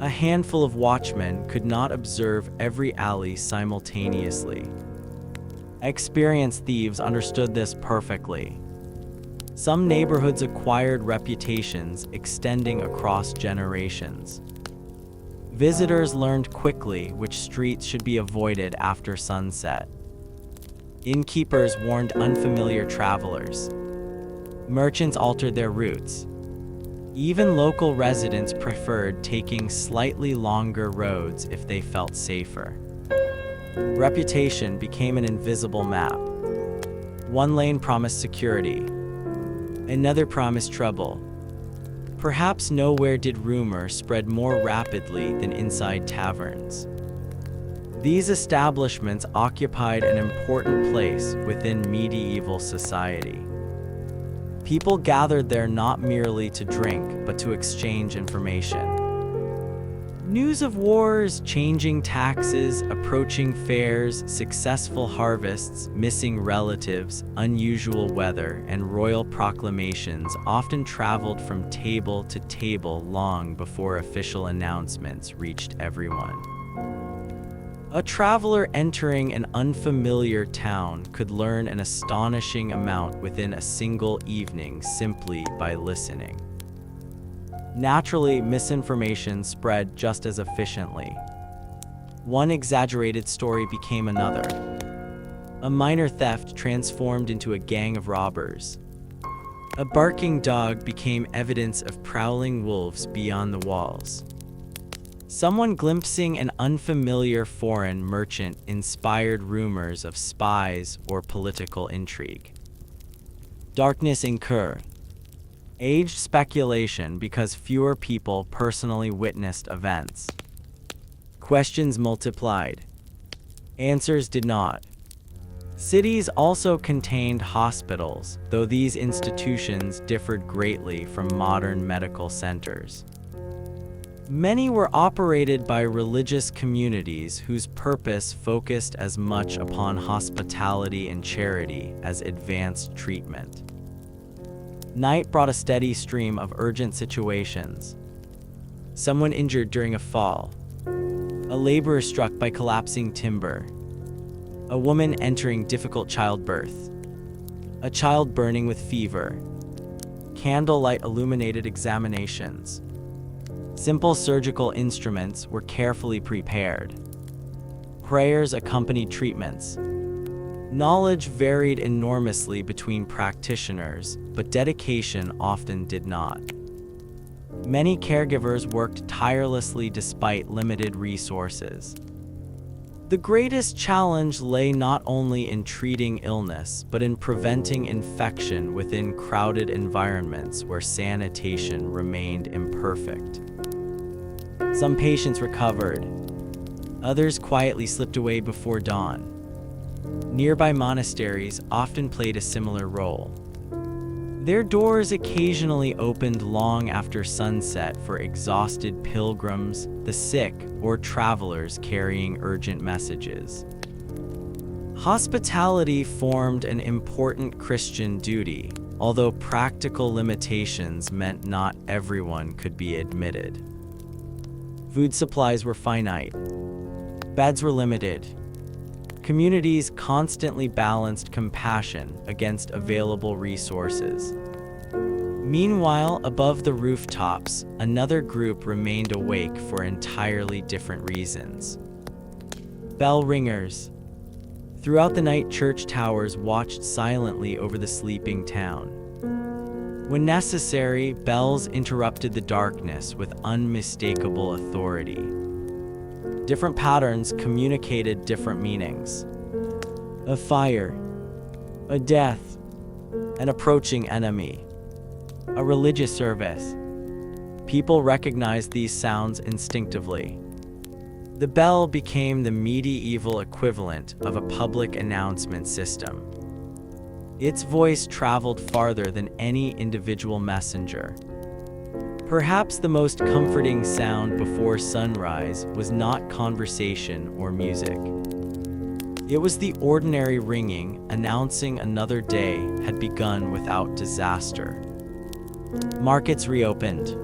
A handful of watchmen could not observe every alley simultaneously. Experienced thieves understood this perfectly. Some neighborhoods acquired reputations extending across generations. Visitors learned quickly which streets should be avoided after sunset. Innkeepers warned unfamiliar travelers. Merchants altered their routes. Even local residents preferred taking slightly longer roads if they felt safer. Reputation became an invisible map. One lane promised security. Another promised trouble. Perhaps nowhere did rumor spread more rapidly than inside taverns. These establishments occupied an important place within medieval society. People gathered there not merely to drink, but to exchange information. News of wars, changing taxes, approaching fairs, successful harvests, missing relatives, unusual weather, and royal proclamations often traveled from table to table long before official announcements reached everyone. A traveler entering an unfamiliar town could learn an astonishing amount within a single evening simply by listening. Naturally, misinformation spread just as efficiently. One exaggerated story became another. A minor theft transformed into a gang of robbers. A barking dog became evidence of prowling wolves beyond the walls. Someone glimpsing an unfamiliar foreign merchant inspired rumors of spies or political intrigue. Darkness incurred. Aged speculation because fewer people personally witnessed events. Questions multiplied. Answers did not. Cities also contained hospitals, though these institutions differed greatly from modern medical centers. Many were operated by religious communities whose purpose focused as much upon hospitality and charity as advanced treatment. Night brought a steady stream of urgent situations. Someone injured during a fall. A laborer struck by collapsing timber. A woman entering difficult childbirth. A child burning with fever. Candlelight illuminated examinations. Simple surgical instruments were carefully prepared. Prayers accompanied treatments. Knowledge varied enormously between practitioners, but dedication often did not. Many caregivers worked tirelessly despite limited resources. The greatest challenge lay not only in treating illness, but in preventing infection within crowded environments where sanitation remained imperfect. Some patients recovered. Others quietly slipped away before dawn. Nearby monasteries often played a similar role. Their doors occasionally opened long after sunset for exhausted pilgrims, the sick, or travelers carrying urgent messages. Hospitality formed an important Christian duty, although practical limitations meant not everyone could be admitted. Food supplies were finite. Beds were limited. Communities constantly balanced compassion against available resources. Meanwhile, above the rooftops, another group remained awake for entirely different reasons. Bell ringers. Throughout the night, church towers watched silently over the sleeping town. When necessary, bells interrupted the darkness with unmistakable authority. Different patterns communicated different meanings. A fire, a death, an approaching enemy, a religious service. People recognized these sounds instinctively. The bell became the medieval equivalent of a public announcement system. Its voice traveled farther than any individual messenger. Perhaps the most comforting sound before sunrise was not conversation or music. It was the ordinary ringing announcing another day had begun without disaster. Markets reopened.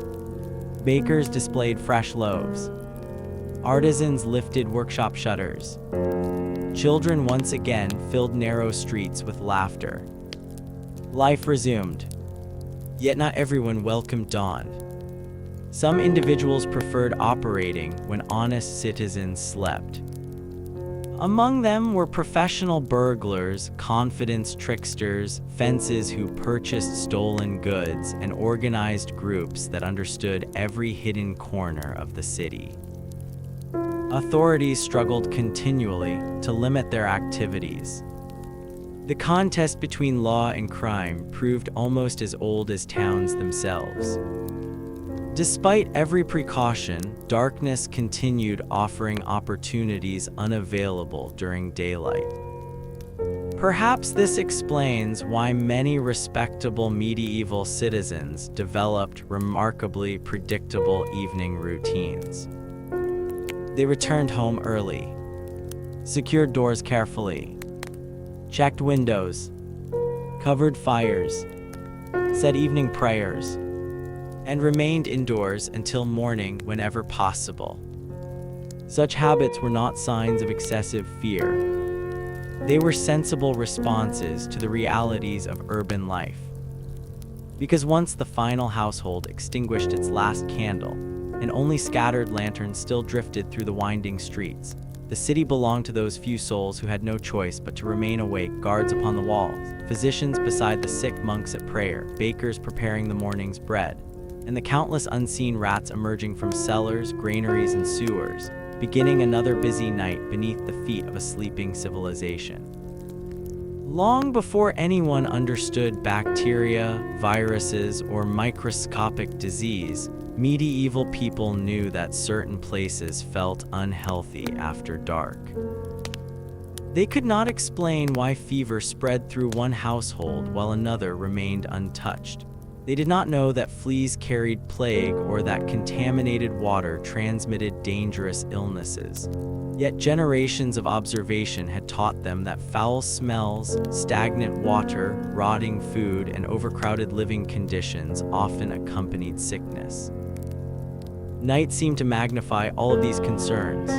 Bakers displayed fresh loaves. Artisans lifted workshop shutters. Children once again filled narrow streets with laughter. Life resumed. Yet not everyone welcomed dawn. Some individuals preferred operating when honest citizens slept. Among them were professional burglars, confidence tricksters, fences who purchased stolen goods, and organized groups that understood every hidden corner of the city. Authorities struggled continually to limit their activities. The contest between law and crime proved almost as old as towns themselves. Despite every precaution, darkness continued offering opportunities unavailable during daylight. Perhaps this explains why many respectable medieval citizens developed remarkably predictable evening routines. They returned home early, secured doors carefully, checked windows, covered fires, said evening prayers, and remained indoors until morning whenever possible. Such habits were not signs of excessive fear. They were sensible responses to the realities of urban life. Because once the final household extinguished its last candle, and only scattered lanterns still drifted through the winding streets, the city belonged to those few souls who had no choice but to remain awake, guards upon the walls, physicians beside the sick, monks at prayer, bakers preparing the morning's bread, and the countless unseen rats emerging from cellars, granaries, and sewers, beginning another busy night beneath the feet of a sleeping civilization. Long before anyone understood bacteria, viruses, or microscopic disease, medieval people knew that certain places felt unhealthy after dark. They could not explain why fever spread through one household while another remained untouched. They did not know that fleas carried plague or that contaminated water transmitted dangerous illnesses. Yet generations of observation had taught them that foul smells, stagnant water, rotting food, and overcrowded living conditions often accompanied sickness. Night seemed to magnify all of these concerns.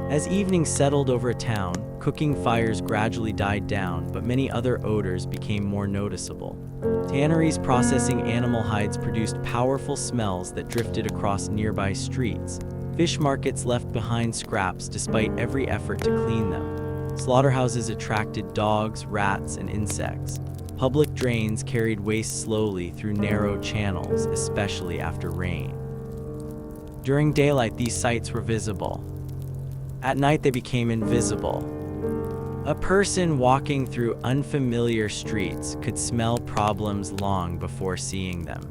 As evening settled over a town, cooking fires gradually died down, but many other odors became more noticeable. Tanneries processing animal hides produced powerful smells that drifted across nearby streets. Fish markets left behind scraps despite every effort to clean them. Slaughterhouses attracted dogs, rats, and insects. Public drains carried waste slowly through narrow channels, especially after rain. During daylight, these sights were visible. At night, they became invisible. A person walking through unfamiliar streets could smell problems long before seeing them.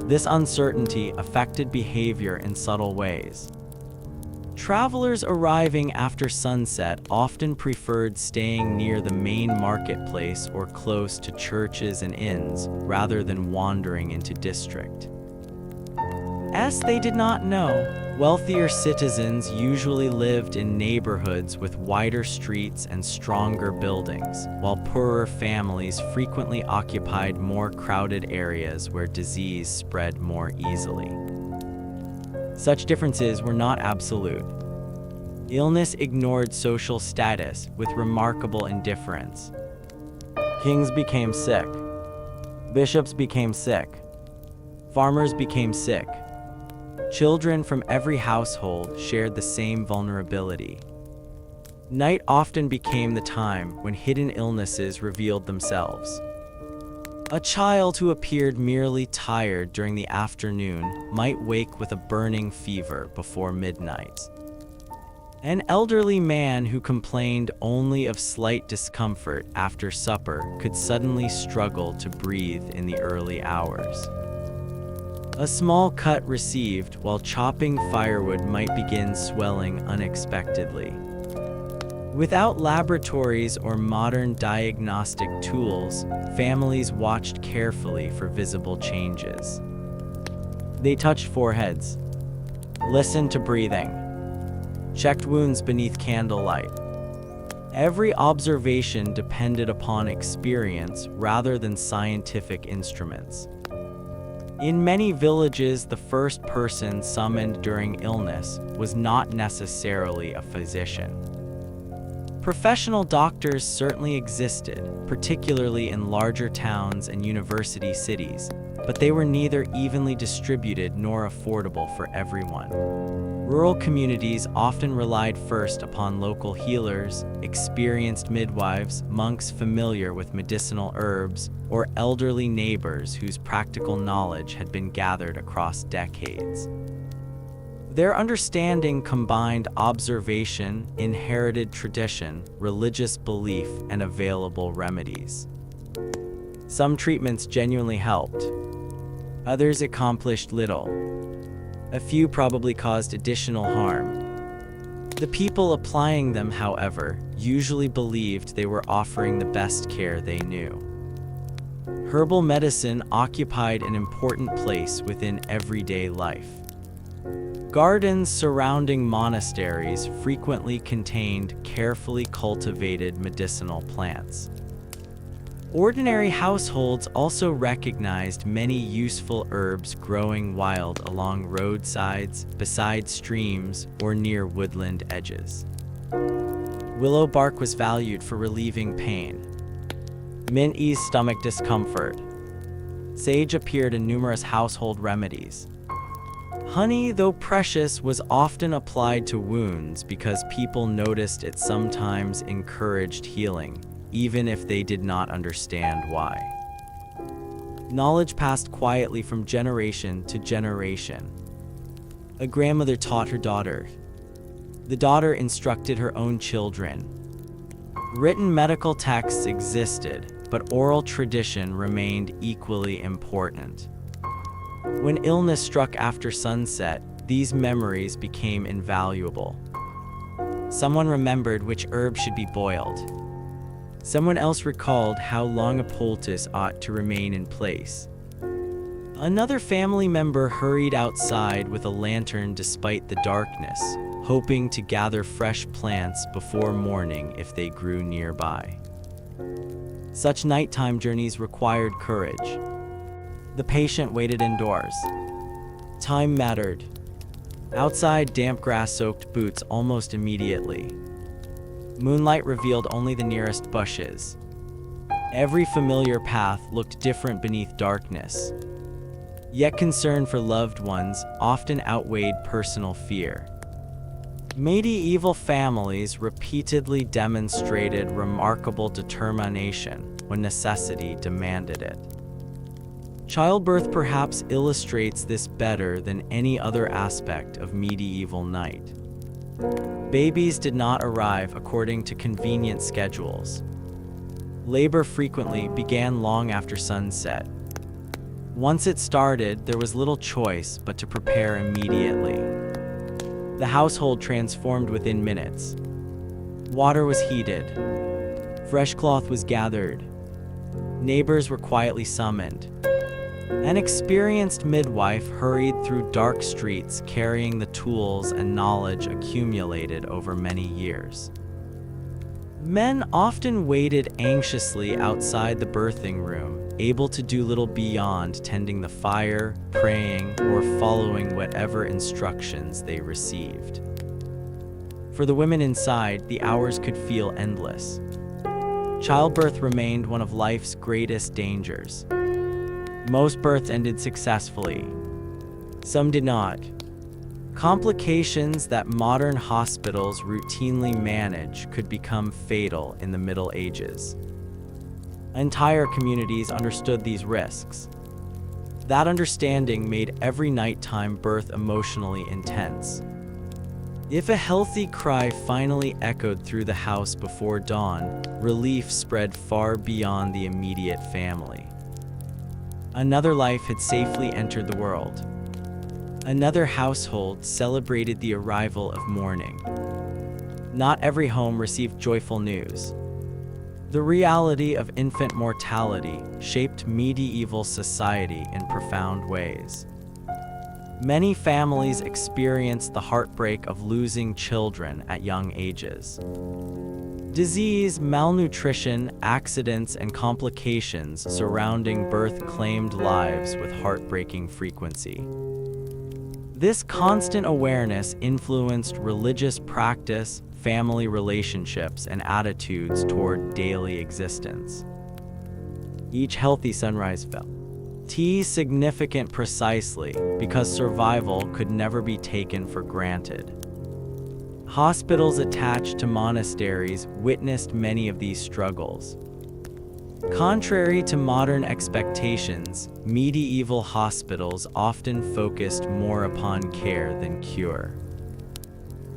This uncertainty affected behavior in subtle ways. Travelers arriving after sunset often preferred staying near the main marketplace or close to churches and inns, rather than wandering into district. As they did not know, wealthier citizens usually lived in neighborhoods with wider streets and stronger buildings, while poorer families frequently occupied more crowded areas where disease spread more easily. Such differences were not absolute. Illness ignored social status with remarkable indifference. Kings became sick. Bishops became sick. Farmers became sick. Children from every household shared the same vulnerability. Night often became the time when hidden illnesses revealed themselves. A child who appeared merely tired during the afternoon might wake with a burning fever before midnight. An elderly man who complained only of slight discomfort after supper could suddenly struggle to breathe in the early hours. A small cut received while chopping firewood might begin swelling unexpectedly. Without laboratories or modern diagnostic tools, families watched carefully for visible changes. They touched foreheads, listened to breathing, checked wounds beneath candlelight. Every observation depended upon experience rather than scientific instruments. In many villages, the first person summoned during illness was not necessarily a physician. Professional doctors certainly existed, particularly in larger towns and university cities, but they were neither evenly distributed nor affordable for everyone. Rural communities often relied first upon local healers, experienced midwives, monks familiar with medicinal herbs, or elderly neighbors whose practical knowledge had been gathered across decades. Their understanding combined observation, inherited tradition, religious belief, and available remedies. Some treatments genuinely helped. Others accomplished little. A few probably caused additional harm. The people applying them, however, usually believed they were offering the best care they knew. Herbal medicine occupied an important place within everyday life. Gardens surrounding monasteries frequently contained carefully cultivated medicinal plants. Ordinary households also recognized many useful herbs growing wild along roadsides, beside streams, or near woodland edges. Willow bark was valued for relieving pain. Mint eased stomach discomfort. Sage appeared in numerous household remedies. Honey, though precious, was often applied to wounds because people noticed it sometimes encouraged healing, even if they did not understand why. Knowledge passed quietly from generation to generation. A grandmother taught her daughter. The daughter instructed her own children. Written medical texts existed, but oral tradition remained equally important. When illness struck after sunset, these memories became invaluable. Someone remembered which herb should be boiled. Someone else recalled how long a poultice ought to remain in place. Another family member hurried outside with a lantern despite the darkness, hoping to gather fresh plants before morning if they grew nearby. Such nighttime journeys required courage. The patient waited indoors. Time mattered. Outside, damp grass soaked boots almost immediately. Moonlight revealed only the nearest bushes. Every familiar path looked different beneath darkness. Yet concern for loved ones often outweighed personal fear. Medieval families repeatedly demonstrated remarkable determination when necessity demanded it. Childbirth perhaps illustrates this better than any other aspect of medieval night. Babies did not arrive according to convenient schedules. Labor frequently began long after sunset. Once it started, there was little choice but to prepare immediately. The household transformed within minutes. Water was heated. Fresh cloth was gathered. Neighbors were quietly summoned. An experienced midwife hurried through dark streets carrying the tools and knowledge accumulated over many years. Men often waited anxiously outside the birthing room, able to do little beyond tending the fire, praying, or following whatever instructions they received. For the women inside, the hours could feel endless. Childbirth remained one of life's greatest dangers. Most births ended successfully. Some did not. Complications that modern hospitals routinely manage could become fatal in the Middle Ages. Entire communities understood these risks. That understanding made every nighttime birth emotionally intense. If a healthy cry finally echoed through the house before dawn, relief spread far beyond the immediate family. Another life had safely entered the world. Another household celebrated the arrival of morning. Not every home received joyful news. The reality of infant mortality shaped medieval society in profound ways. Many families experienced the heartbreak of losing children at young ages. Disease, malnutrition, accidents, and complications surrounding birth claimed lives with heartbreaking frequency. This constant awareness influenced religious practice, family relationships, and attitudes toward daily existence. Each healthy sunrise felt significant precisely because survival could never be taken for granted. Hospitals attached to monasteries witnessed many of these struggles. Contrary to modern expectations, medieval hospitals often focused more upon care than cure.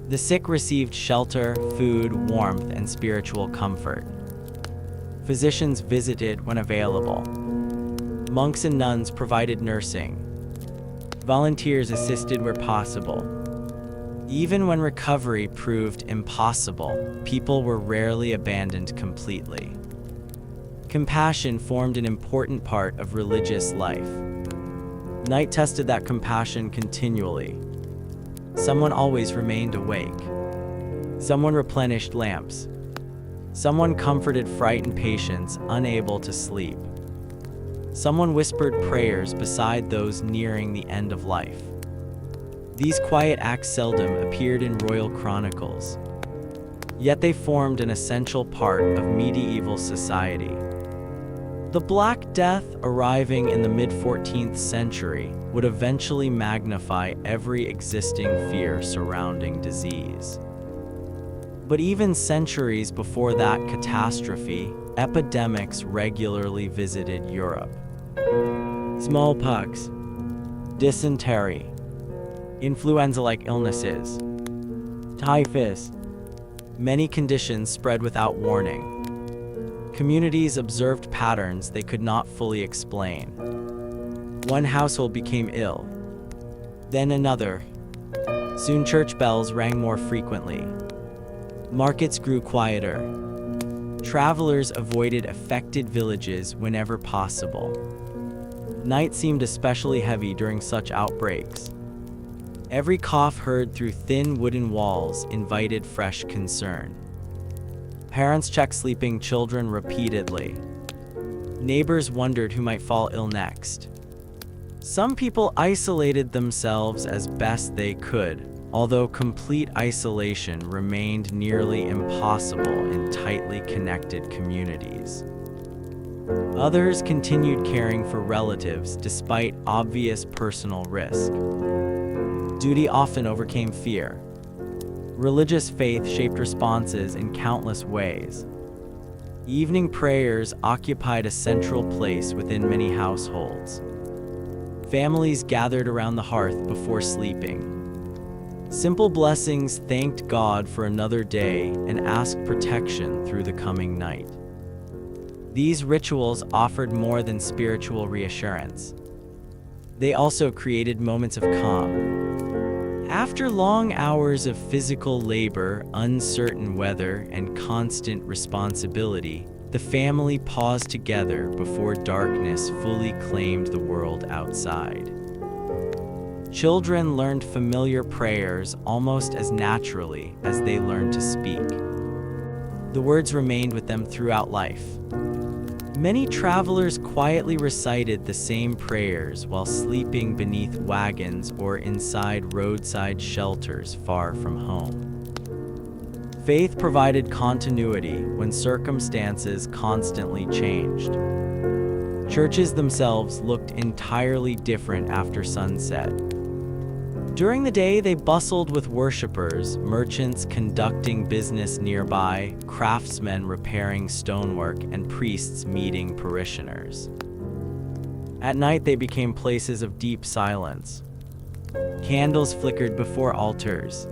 The sick received shelter, food, warmth, and spiritual comfort. Physicians visited when available. Monks and nuns provided nursing. Volunteers assisted where possible. Even when recovery proved impossible, people were rarely abandoned completely. Compassion formed an important part of religious life. Night tested that compassion continually. Someone always remained awake. Someone replenished lamps. Someone comforted frightened patients unable to sleep. Someone whispered prayers beside those nearing the end of life. These quiet acts seldom appeared in royal chronicles, yet they formed an essential part of medieval society. The Black Death, arriving in the mid-14th century, would eventually magnify every existing fear surrounding disease. But even centuries before that catastrophe, epidemics regularly visited Europe. Smallpox, dysentery, influenza-like illnesses, typhus. Many conditions spread without warning. Communities observed patterns they could not fully explain. One household became ill, then another. Soon church bells rang more frequently. Markets grew quieter. Travelers avoided affected villages whenever possible. Night seemed especially heavy during such outbreaks. Every cough heard through thin wooden walls invited fresh concern. Parents checked sleeping children repeatedly. Neighbors wondered who might fall ill next. Some people isolated themselves as best they could, although complete isolation remained nearly impossible in tightly connected communities. Others continued caring for relatives despite obvious personal risk. Duty often overcame fear. Religious faith shaped responses in countless ways. Evening prayers occupied a central place within many households. Families gathered around the hearth before sleeping. Simple blessings thanked God for another day and asked protection through the coming night. These rituals offered more than spiritual reassurance. They also created moments of calm. After long hours of physical labor, uncertain weather, and constant responsibility, the family paused together before darkness fully claimed the world outside. Children learned familiar prayers almost as naturally as they learned to speak. The words remained with them throughout life. Many travelers quietly recited the same prayers while sleeping beneath wagons or inside roadside shelters far from home. Faith provided continuity when circumstances constantly changed. Churches themselves looked entirely different after sunset. During the day, they bustled with worshipers, merchants conducting business nearby, craftsmen repairing stonework, and priests meeting parishioners. At night, they became places of deep silence. Candles flickered before altars.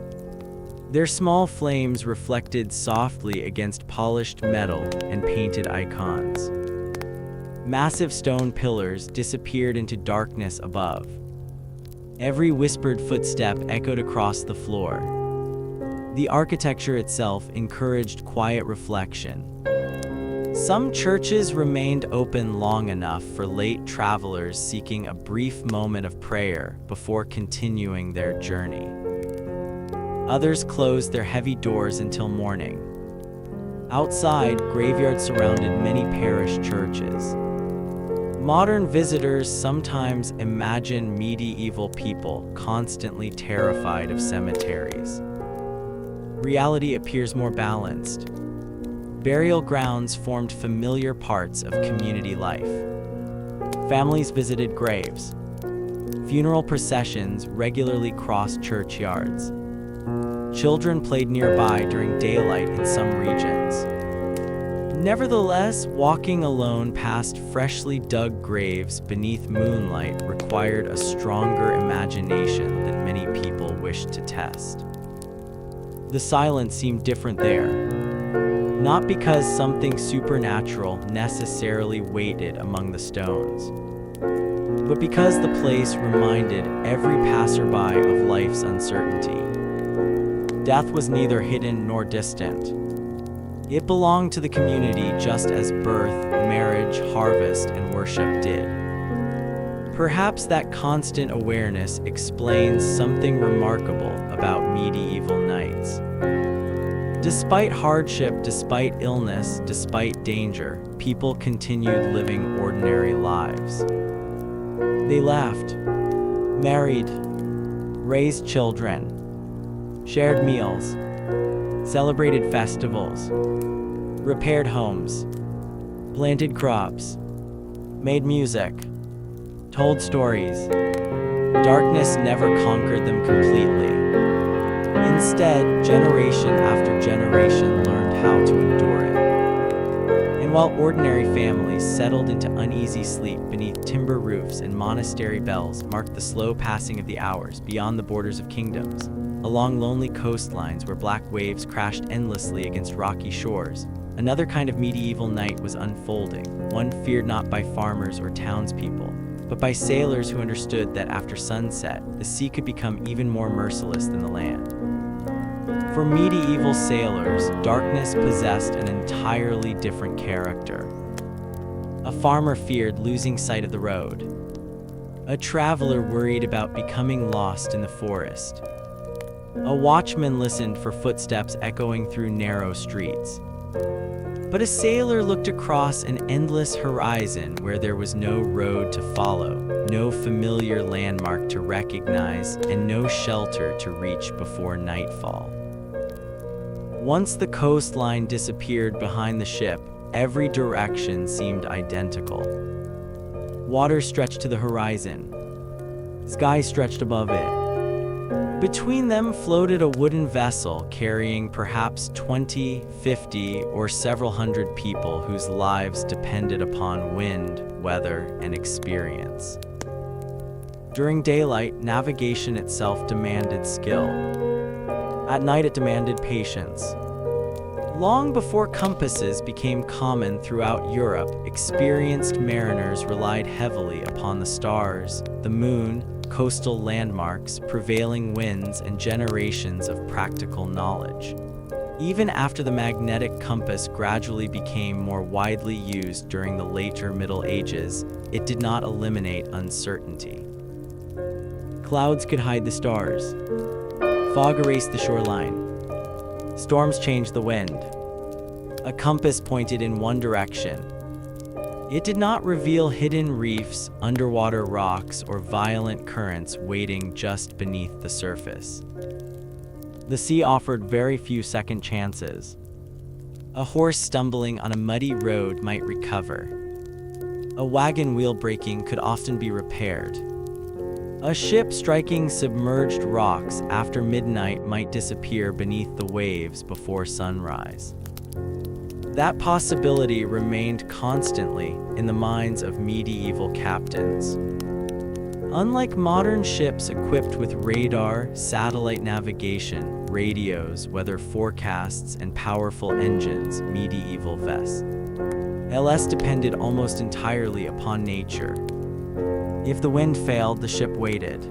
Their small flames reflected softly against polished metal and painted icons. Massive stone pillars disappeared into darkness above. Every whispered footstep echoed across the floor. The architecture itself encouraged quiet reflection. Some churches remained open long enough for late travelers seeking a brief moment of prayer before continuing their journey. Others closed their heavy doors until morning. Outside, graveyards surrounded many parish churches. Modern visitors sometimes imagine medieval people constantly terrified of cemeteries. Reality appears more balanced. Burial grounds formed familiar parts of community life. Families visited graves. Funeral processions regularly crossed churchyards. Children played nearby during daylight in some regions. Nevertheless, walking alone past freshly dug graves beneath moonlight required a stronger imagination than many people wished to test. The silence seemed different there, not because something supernatural necessarily waited among the stones, but because the place reminded every passerby of life's uncertainty. Death was neither hidden nor distant. It belonged to the community just as birth, marriage, harvest, and worship did. Perhaps that constant awareness explains something remarkable about medieval nights. Despite hardship, despite illness, despite danger, people continued living ordinary lives. They laughed, married, raised children, shared meals, celebrated festivals, repaired homes, planted crops, made music, told stories. Darkness never conquered them completely. Instead, generation after generation learned how to endure it. And while ordinary families settled into uneasy sleep beneath timber roofs and monastery bells marked the slow passing of the hours beyond the borders of kingdoms, along lonely coastlines where black waves crashed endlessly against rocky shores, another kind of medieval night was unfolding, one feared not by farmers or townspeople, but by sailors who understood that after sunset, the sea could become even more merciless than the land. For medieval sailors, darkness possessed an entirely different character. A farmer feared losing sight of the road. A traveler worried about becoming lost in the forest. A watchman listened for footsteps echoing through narrow streets. But a sailor looked across an endless horizon where there was no road to follow, no familiar landmark to recognize, and no shelter to reach before nightfall. Once the coastline disappeared behind the ship, every direction seemed identical. Water stretched to the horizon. Sky stretched above it. Between them floated a wooden vessel carrying perhaps 20, 50, or several hundred people whose lives depended upon wind, weather, and experience. During daylight, navigation itself demanded skill. At night it demanded patience. Long before compasses became common throughout Europe, experienced mariners relied heavily upon the stars, the moon, coastal landmarks, prevailing winds, and generations of practical knowledge. Even after the magnetic compass gradually became more widely used during the later Middle Ages, it did not eliminate uncertainty. Clouds could hide the stars. Fog erased the shoreline. Storms changed the wind. A compass pointed in one direction. It did not reveal hidden reefs, underwater rocks, or violent currents waiting just beneath the surface. The sea offered very few second chances. A horse stumbling on a muddy road might recover. A wagon wheel breaking could often be repaired. A ship striking submerged rocks after midnight might disappear beneath the waves before sunrise. That possibility remained constantly in the minds of medieval captains. Unlike modern ships equipped with radar, satellite navigation, radios, weather forecasts, and powerful engines, medieval vessels depended almost entirely upon nature. If the wind failed, the ship waited.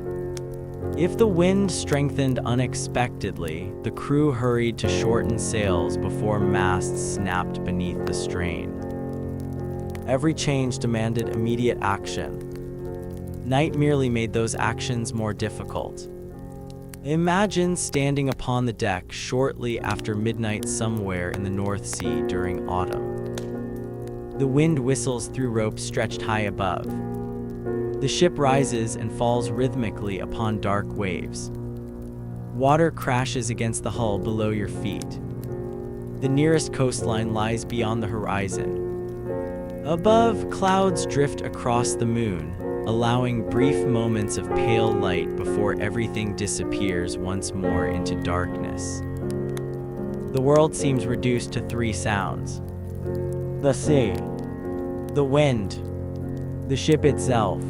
If the wind strengthened unexpectedly, the crew hurried to shorten sails before masts snapped beneath the strain. Every change demanded immediate action. Night merely made those actions more difficult. Imagine standing upon the deck shortly after midnight somewhere in the North Sea during autumn. The wind whistles through ropes stretched high above. The ship rises and falls rhythmically upon dark waves. Water crashes against the hull below your feet. The nearest coastline lies beyond the horizon. Above, clouds drift across the moon, allowing brief moments of pale light before everything disappears once more into darkness. The world seems reduced to three sounds: the sea, the wind, the ship itself.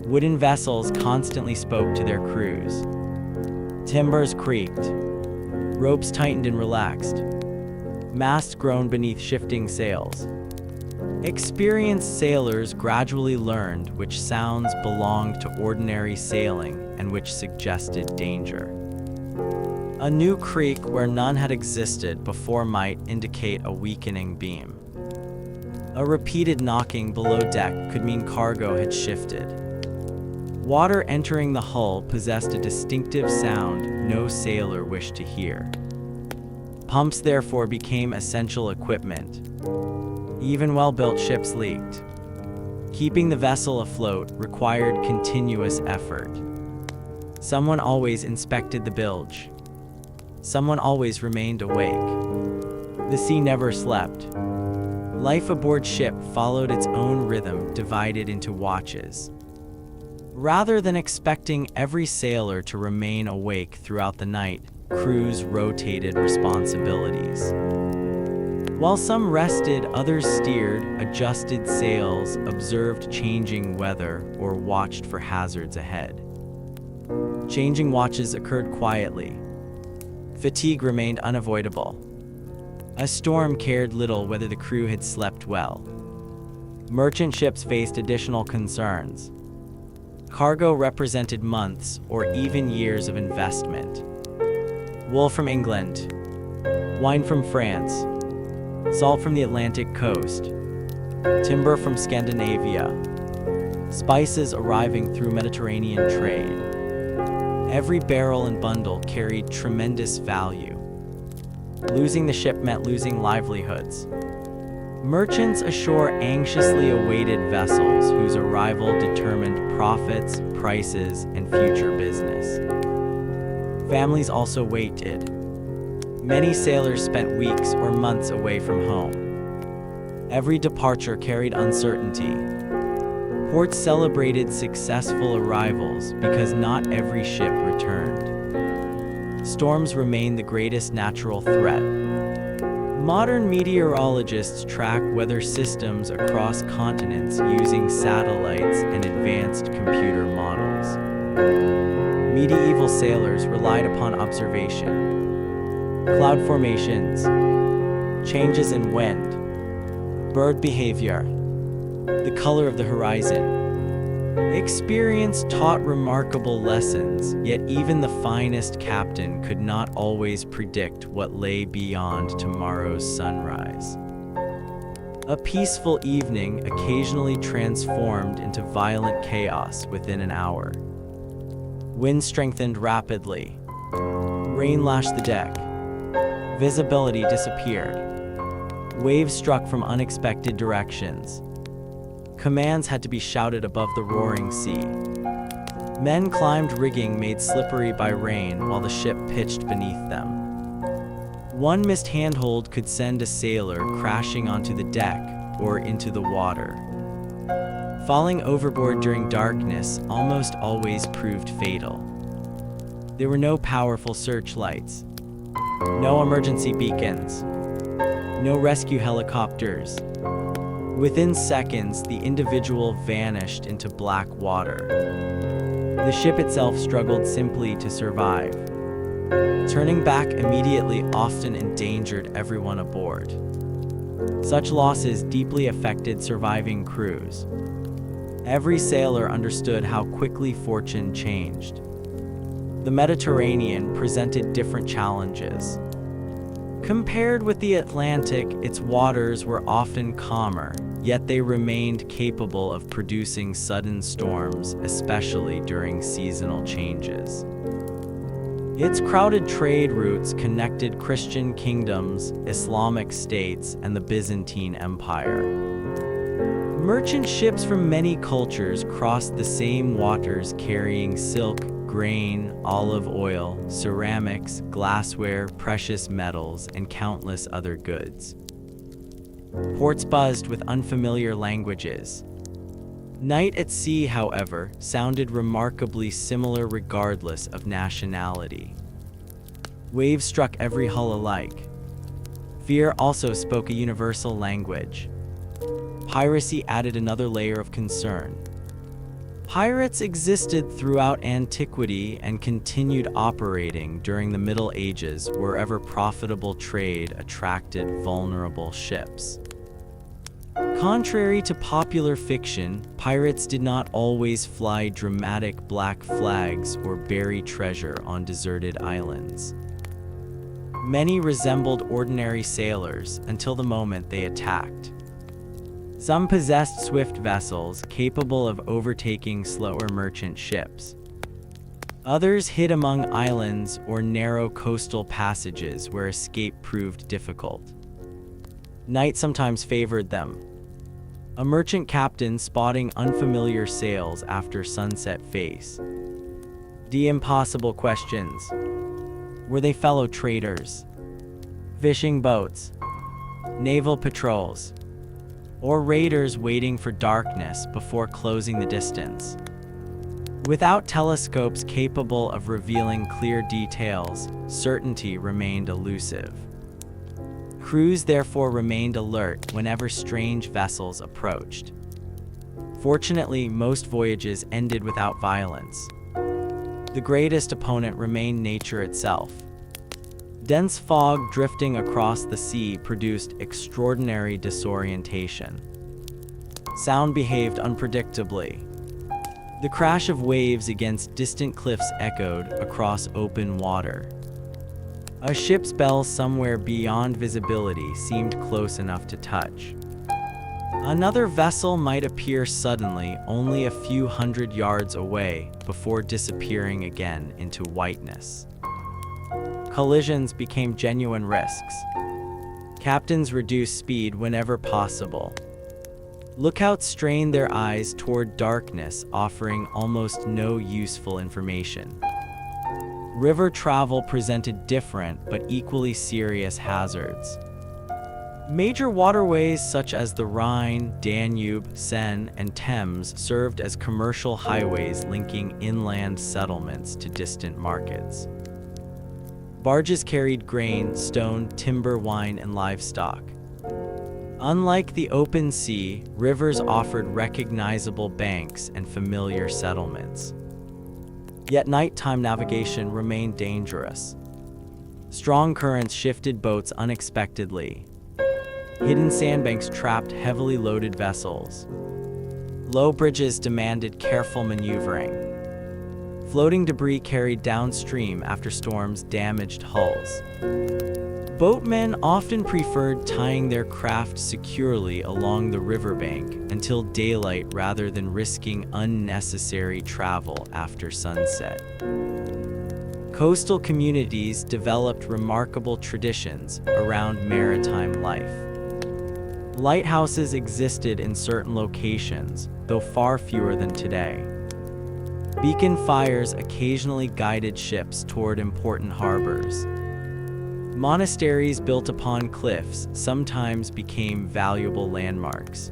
Wooden vessels constantly spoke to their crews. Timbers creaked. Ropes tightened and relaxed. Masts groaned beneath shifting sails. Experienced sailors gradually learned which sounds belonged to ordinary sailing and which suggested danger. A new creak where none had existed before might indicate a weakening beam. A repeated knocking below deck could mean cargo had shifted. Water entering the hull possessed a distinctive sound no sailor wished to hear. Pumps therefore became essential equipment. Even well-built ships leaked. Keeping the vessel afloat required continuous effort. Someone always inspected the bilge. Someone always remained awake. The sea never slept. Life aboard ship followed its own rhythm, divided into watches. Rather than expecting every sailor to remain awake throughout the night, crews rotated responsibilities. While some rested, others steered, adjusted sails, observed changing weather, or watched for hazards ahead. Changing watches occurred quietly. Fatigue remained unavoidable. A storm cared little whether the crew had slept well. Merchant ships faced additional concerns. Cargo represented months or even years of investment. Wool from England, wine from France, salt from the Atlantic coast, timber from Scandinavia, spices arriving through Mediterranean trade. Every barrel and bundle carried tremendous value. Losing the ship meant losing livelihoods. Merchants ashore anxiously awaited vessels whose arrival determined profits, prices, and future business. Families also waited. Many sailors spent weeks or months away from home. Every departure carried uncertainty. Ports celebrated successful arrivals because not every ship returned. Storms remained the greatest natural threat. Modern meteorologists track weather systems across continents using satellites and advanced computer models. medieval sailors relied upon observation. Cloud formations, changes in wind, bird behavior, the color of the horizon. Experience taught remarkable lessons, yet even the finest captain could not always predict what lay beyond tomorrow's sunrise. A peaceful evening occasionally transformed into violent chaos within an hour. Wind strengthened rapidly. Rain lashed the deck. Visibility disappeared. Waves struck from unexpected directions. Commands had to be shouted above the roaring sea. Men climbed rigging made slippery by rain while the ship pitched beneath them. One missed handhold could send a sailor crashing onto the deck or into the water. Falling overboard during darkness almost always proved fatal. There were no powerful searchlights, no emergency beacons, no rescue helicopters. Within seconds, the individual vanished into black water. The ship itself struggled simply to survive. Turning back immediately often endangered everyone aboard. Such losses deeply affected surviving crews. Every sailor understood how quickly fortune changed. The Mediterranean presented different challenges. Compared with the Atlantic, its waters were often calmer, yet they remained capable of producing sudden storms, especially during seasonal changes. Its crowded trade routes connected Christian kingdoms, Islamic states, and the Byzantine Empire. Merchant ships from many cultures crossed the same waters carrying silk, grain, olive oil, ceramics, glassware, precious metals, and countless other goods. Ports buzzed with unfamiliar languages. Night at sea, however, sounded remarkably similar regardless of nationality. Waves struck every hull alike. Fear also spoke a universal language. Piracy added another layer of concern. Pirates existed throughout antiquity and continued operating during the Middle Ages wherever profitable trade attracted vulnerable ships. Contrary to popular fiction, pirates did not always fly dramatic black flags or bury treasure on deserted islands. Many resembled ordinary sailors until the moment they attacked. Some possessed swift vessels capable of overtaking slower merchant ships. Others hid among islands or narrow coastal passages where escape proved difficult. Night sometimes favored them. A merchant captain spotting unfamiliar sails after sunset face. The impossible questions. Were they fellow traders? Fishing boats? Naval patrols? Or raiders waiting for darkness before closing the distance? Without telescopes capable of revealing clear details, certainty remained elusive. Crews therefore remained alert whenever strange vessels approached. Fortunately, most voyages ended without violence. The greatest opponent remained nature itself. Dense fog drifting across the sea produced extraordinary disorientation. Sound behaved unpredictably. The crash of waves against distant cliffs echoed across open water. A ship's bell somewhere beyond visibility seemed close enough to touch. Another vessel might appear suddenly only a few hundred yards away before disappearing again into whiteness. Collisions became genuine risks. Captains reduced speed whenever possible. Lookouts strained their eyes toward darkness, offering almost no useful information. River travel presented different but equally serious hazards. Major waterways such as the Rhine, Danube, Seine, and Thames served as commercial highways linking inland settlements to distant markets. Barges carried grain, stone, timber, wine, and livestock. Unlike the open sea, rivers offered recognizable banks and familiar settlements. Yet nighttime navigation remained dangerous. Strong currents shifted boats unexpectedly. Hidden sandbanks trapped heavily loaded vessels. Low bridges demanded careful maneuvering. Floating debris carried downstream after storms damaged hulls. Boatmen often preferred tying their craft securely along the riverbank until daylight rather than risking unnecessary travel after sunset. Coastal communities developed remarkable traditions around maritime life. Lighthouses existed in certain locations, though far fewer than today. Beacon fires occasionally guided ships toward important harbors. Monasteries built upon cliffs sometimes became valuable landmarks.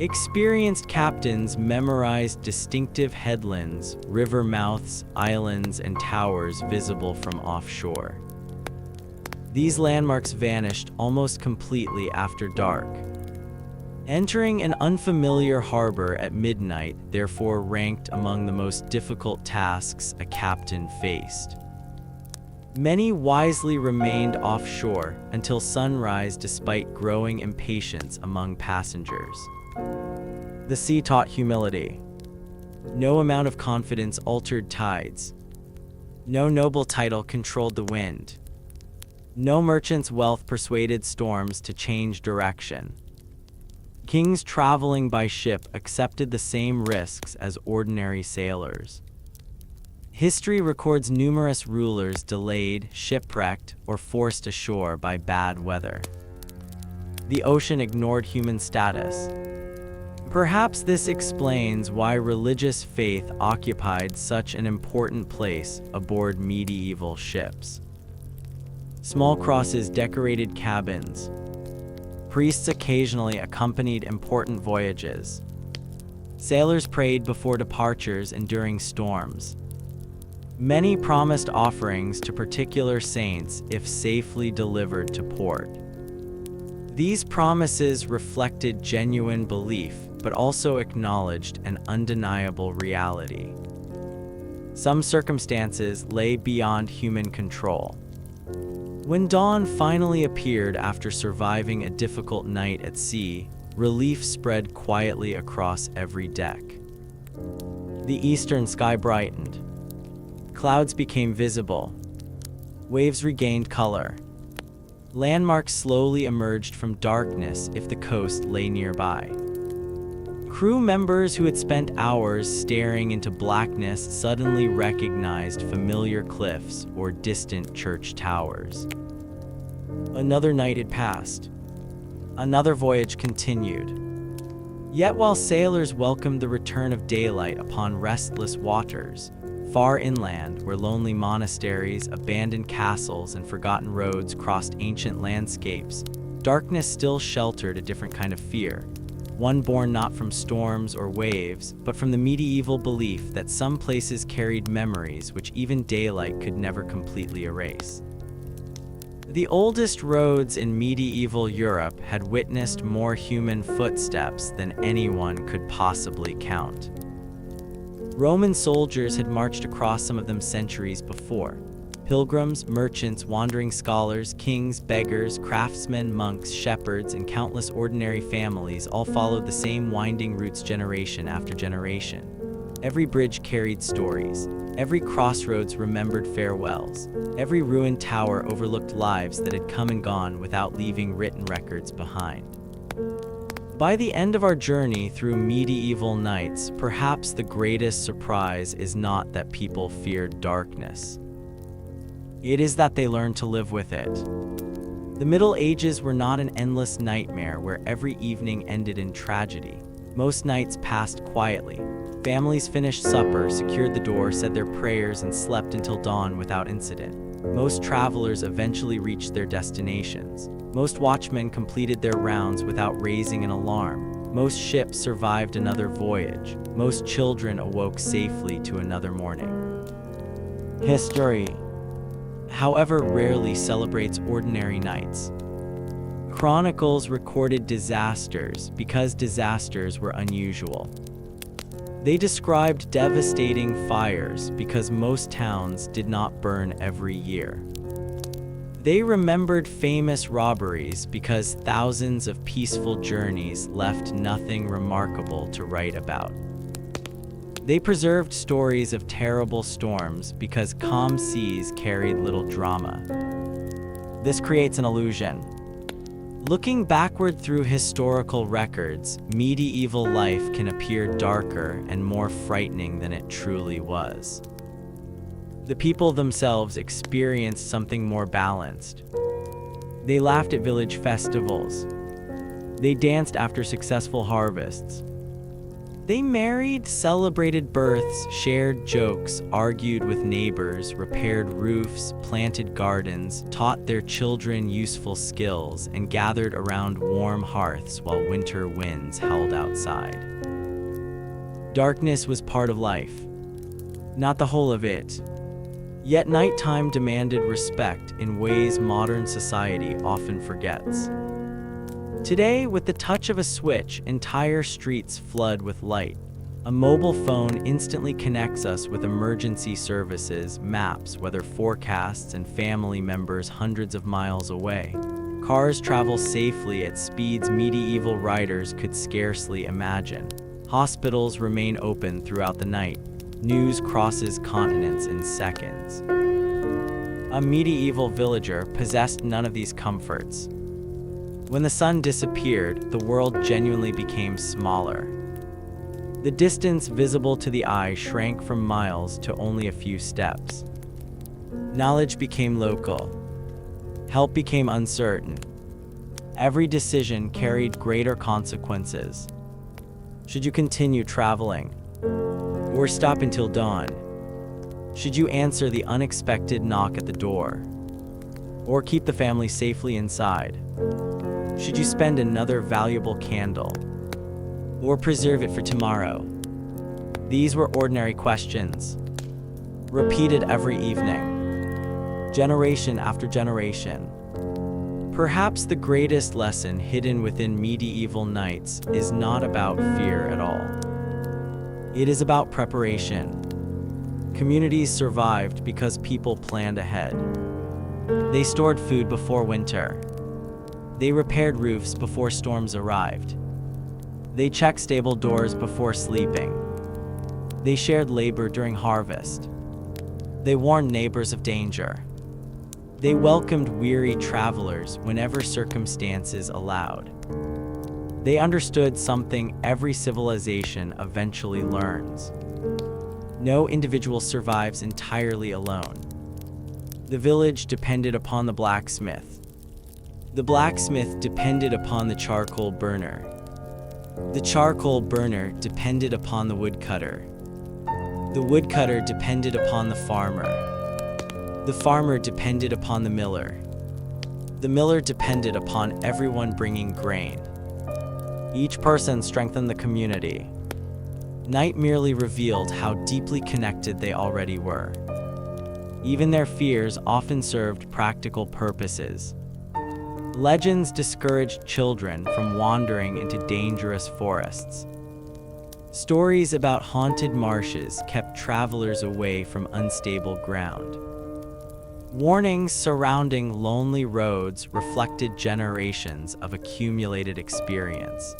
Experienced captains memorized distinctive headlands, river mouths, islands, and towers visible from offshore. These landmarks vanished almost completely after dark. Entering an unfamiliar harbor at midnight therefore ranked among the most difficult tasks a captain faced. Many wisely remained offshore until sunrise despite growing impatience among passengers. The sea taught humility. No amount of confidence altered tides. No noble title controlled the wind. No merchant's wealth persuaded storms to change direction. Kings traveling by ship accepted the same risks as ordinary sailors. History records numerous rulers delayed, shipwrecked, or forced ashore by bad weather. The ocean ignored human status. Perhaps this explains why religious faith occupied such an important place aboard medieval ships. Small crosses decorated cabins. Priests occasionally accompanied important voyages. Sailors prayed before departures and during storms. Many promised offerings to particular saints if safely delivered to port. These promises reflected genuine belief, but also acknowledged an undeniable reality. Some circumstances lay beyond human control. When dawn finally appeared after surviving a difficult night at sea, relief spread quietly across every deck. The eastern sky brightened. Clouds became visible. Waves regained color. Landmarks slowly emerged from darkness if the coast lay nearby. Crew members who had spent hours staring into blackness suddenly recognized familiar cliffs or distant church towers. Another night had passed. Another voyage continued. Yet while sailors welcomed the return of daylight upon restless waters, far inland, where lonely monasteries, abandoned castles, and forgotten roads crossed ancient landscapes, darkness still sheltered a different kind of fear. One born not from storms or waves, but from the medieval belief that some places carried memories which even daylight could never completely erase. The oldest roads in medieval Europe had witnessed more human footsteps than anyone could possibly count. Roman soldiers had marched across some of them centuries before. Pilgrims, merchants, wandering scholars, kings, beggars, craftsmen, monks, shepherds, and countless ordinary families all followed the same winding routes generation after generation. Every bridge carried stories. Every crossroads remembered farewells. Every ruined tower overlooked lives that had come and gone without leaving written records behind. By the end of our journey through medieval nights, perhaps the greatest surprise is not that people feared darkness. It is that they learned to live with it. The Middle Ages were not an endless nightmare where every evening ended in tragedy. Most nights passed quietly. Families finished supper, secured the door, said their prayers, and slept until dawn without incident. Most travelers eventually reached their destinations. Most watchmen completed their rounds without raising an alarm. Most ships survived another voyage. Most children awoke safely to another morning. History, however, rarely celebrates ordinary nights. Chronicles recorded disasters because disasters were unusual. They described devastating fires because most towns did not burn every year. They remembered famous robberies because thousands of peaceful journeys left nothing remarkable to write about. They preserved stories of terrible storms because calm seas carried little drama. This creates an illusion. Looking backward through historical records, medieval life can appear darker and more frightening than it truly was. The people themselves experienced something more balanced. They laughed at village festivals. They danced after successful harvests. They married, celebrated births, shared jokes, argued with neighbors, repaired roofs, planted gardens, taught their children useful skills, and gathered around warm hearths while winter winds howled outside. Darkness was part of life, not the whole of it. Yet nighttime demanded respect in ways modern society often forgets. Today, with the touch of a switch, entire streets flood with light. A mobile phone instantly connects us with emergency services, maps, weather forecasts, and family members hundreds of miles away. Cars travel safely at speeds medieval riders could scarcely imagine. Hospitals remain open throughout the night. News crosses continents in seconds. A medieval villager possessed none of these comforts. When the sun disappeared, the world genuinely became smaller. The distance visible to the eye shrank from miles to only a few steps. Knowledge became local. Help became uncertain. Every decision carried greater consequences. Should you continue traveling? Or stop until dawn? Should you answer the unexpected knock at the door? Or keep the family safely inside? Should you spend another valuable candle? Or preserve it for tomorrow? These were ordinary questions, repeated every evening, generation after generation. Perhaps the greatest lesson hidden within medieval nights is not about fear at all. It is about preparation. Communities survived because people planned ahead. They stored food before winter. They repaired roofs before storms arrived. They checked stable doors before sleeping. They shared labor during harvest. They warned neighbors of danger. They welcomed weary travelers whenever circumstances allowed. They understood something every civilization eventually learns. No individual survives entirely alone. The village depended upon the blacksmith. The blacksmith depended upon the charcoal burner. The charcoal burner depended upon the woodcutter. The woodcutter depended upon the farmer. The farmer depended upon the miller. The miller depended upon everyone bringing grain. Each person strengthened the community. Night merely revealed how deeply connected they already were. Even their fears often served practical purposes. Legends discouraged children from wandering into dangerous forests. Stories about haunted marshes kept travelers away from unstable ground. Warnings surrounding lonely roads reflected generations of accumulated experience.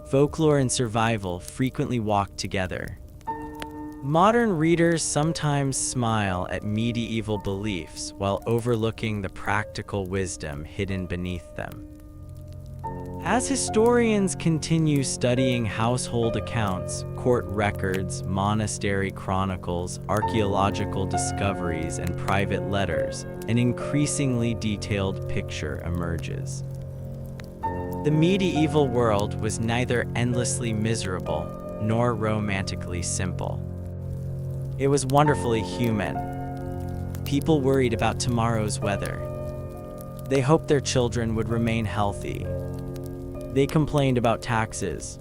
Folklore and survival frequently walked together. Modern readers sometimes smile at medieval beliefs while overlooking the practical wisdom hidden beneath them. As historians continue studying household accounts, court records, monastery chronicles, archaeological discoveries, and private letters, an increasingly detailed picture emerges. The medieval world was neither endlessly miserable nor romantically simple. It was wonderfully human. People worried about tomorrow's weather. They hoped their children would remain healthy. They complained about taxes.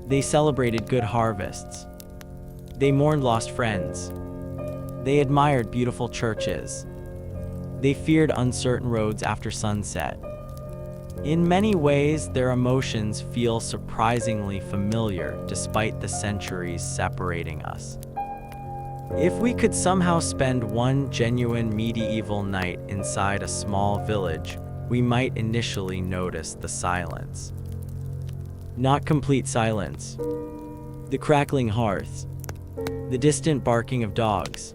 They celebrated good harvests. They mourned lost friends. They admired beautiful churches. They feared uncertain roads after sunset. In many ways, their emotions feel surprisingly familiar despite the centuries separating us. If we could somehow spend one genuine medieval night inside a small village, we might initially notice the silence. Not complete silence. The crackling hearths, the distant barking of dogs,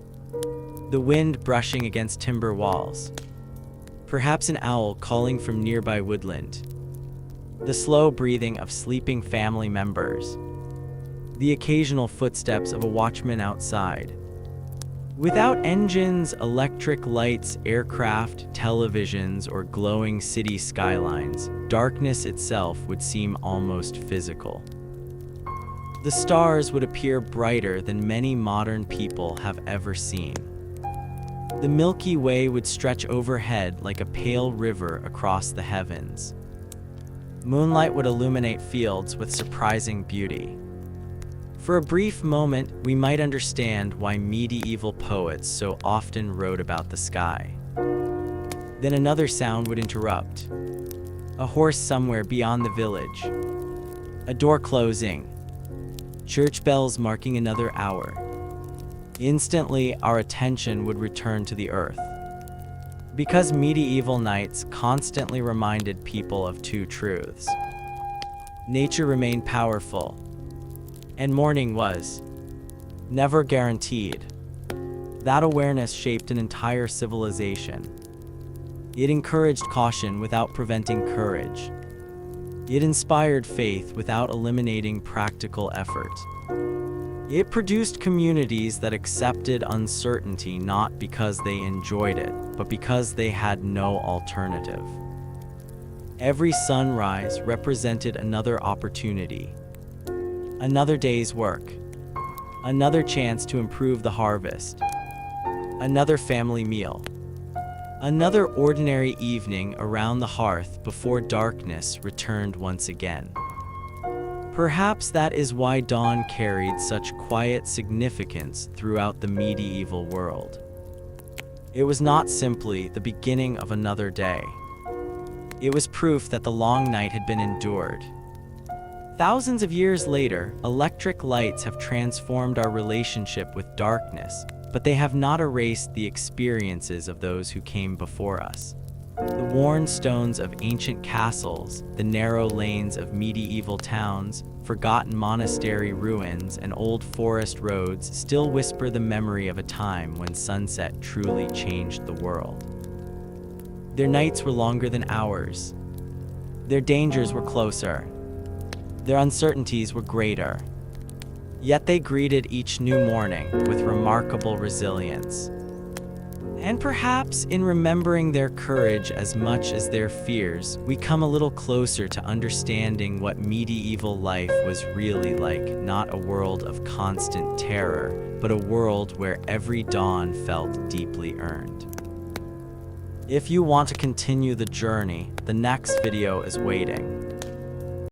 the wind brushing against timber walls, perhaps an owl calling from nearby woodland, the slow breathing of sleeping family members, the occasional footsteps of a watchman outside. Without engines, electric lights, aircraft, televisions, or glowing city skylines, darkness itself would seem almost physical. The stars would appear brighter than many modern people have ever seen. The Milky Way would stretch overhead like a pale river across the heavens. Moonlight would illuminate fields with surprising beauty. For a brief moment, we might understand why medieval poets so often wrote about the sky. Then another sound would interrupt. A horse somewhere beyond the village. A door closing. Church bells marking another hour. Instantly, our attention would return to the earth. Because medieval nights constantly reminded people of two truths. Nature remained powerful, and morning was never guaranteed. That awareness shaped an entire civilization. It encouraged caution without preventing courage. It inspired faith without eliminating practical effort. It produced communities that accepted uncertainty not because they enjoyed it, but because they had no alternative. Every sunrise represented another opportunity, another day's work, another chance to improve the harvest, another family meal, another ordinary evening around the hearth before darkness returned once again. Perhaps that is why dawn carried such quiet significance throughout the medieval world. It was not simply the beginning of another day. It was proof that the long night had been endured. Thousands of years later, electric lights have transformed our relationship with darkness, but they have not erased the experiences of those who came before us. The worn stones of ancient castles, the narrow lanes of medieval towns, forgotten monastery ruins, and old forest roads still whisper the memory of a time when sunset truly changed the world. Their nights were longer than ours. Their dangers were closer. Their uncertainties were greater. Yet they greeted each new morning with remarkable resilience. And perhaps in remembering their courage as much as their fears, we come a little closer to understanding what medieval life was really like, not a world of constant terror, but a world where every dawn felt deeply earned. If you want to continue the journey, the next video is waiting.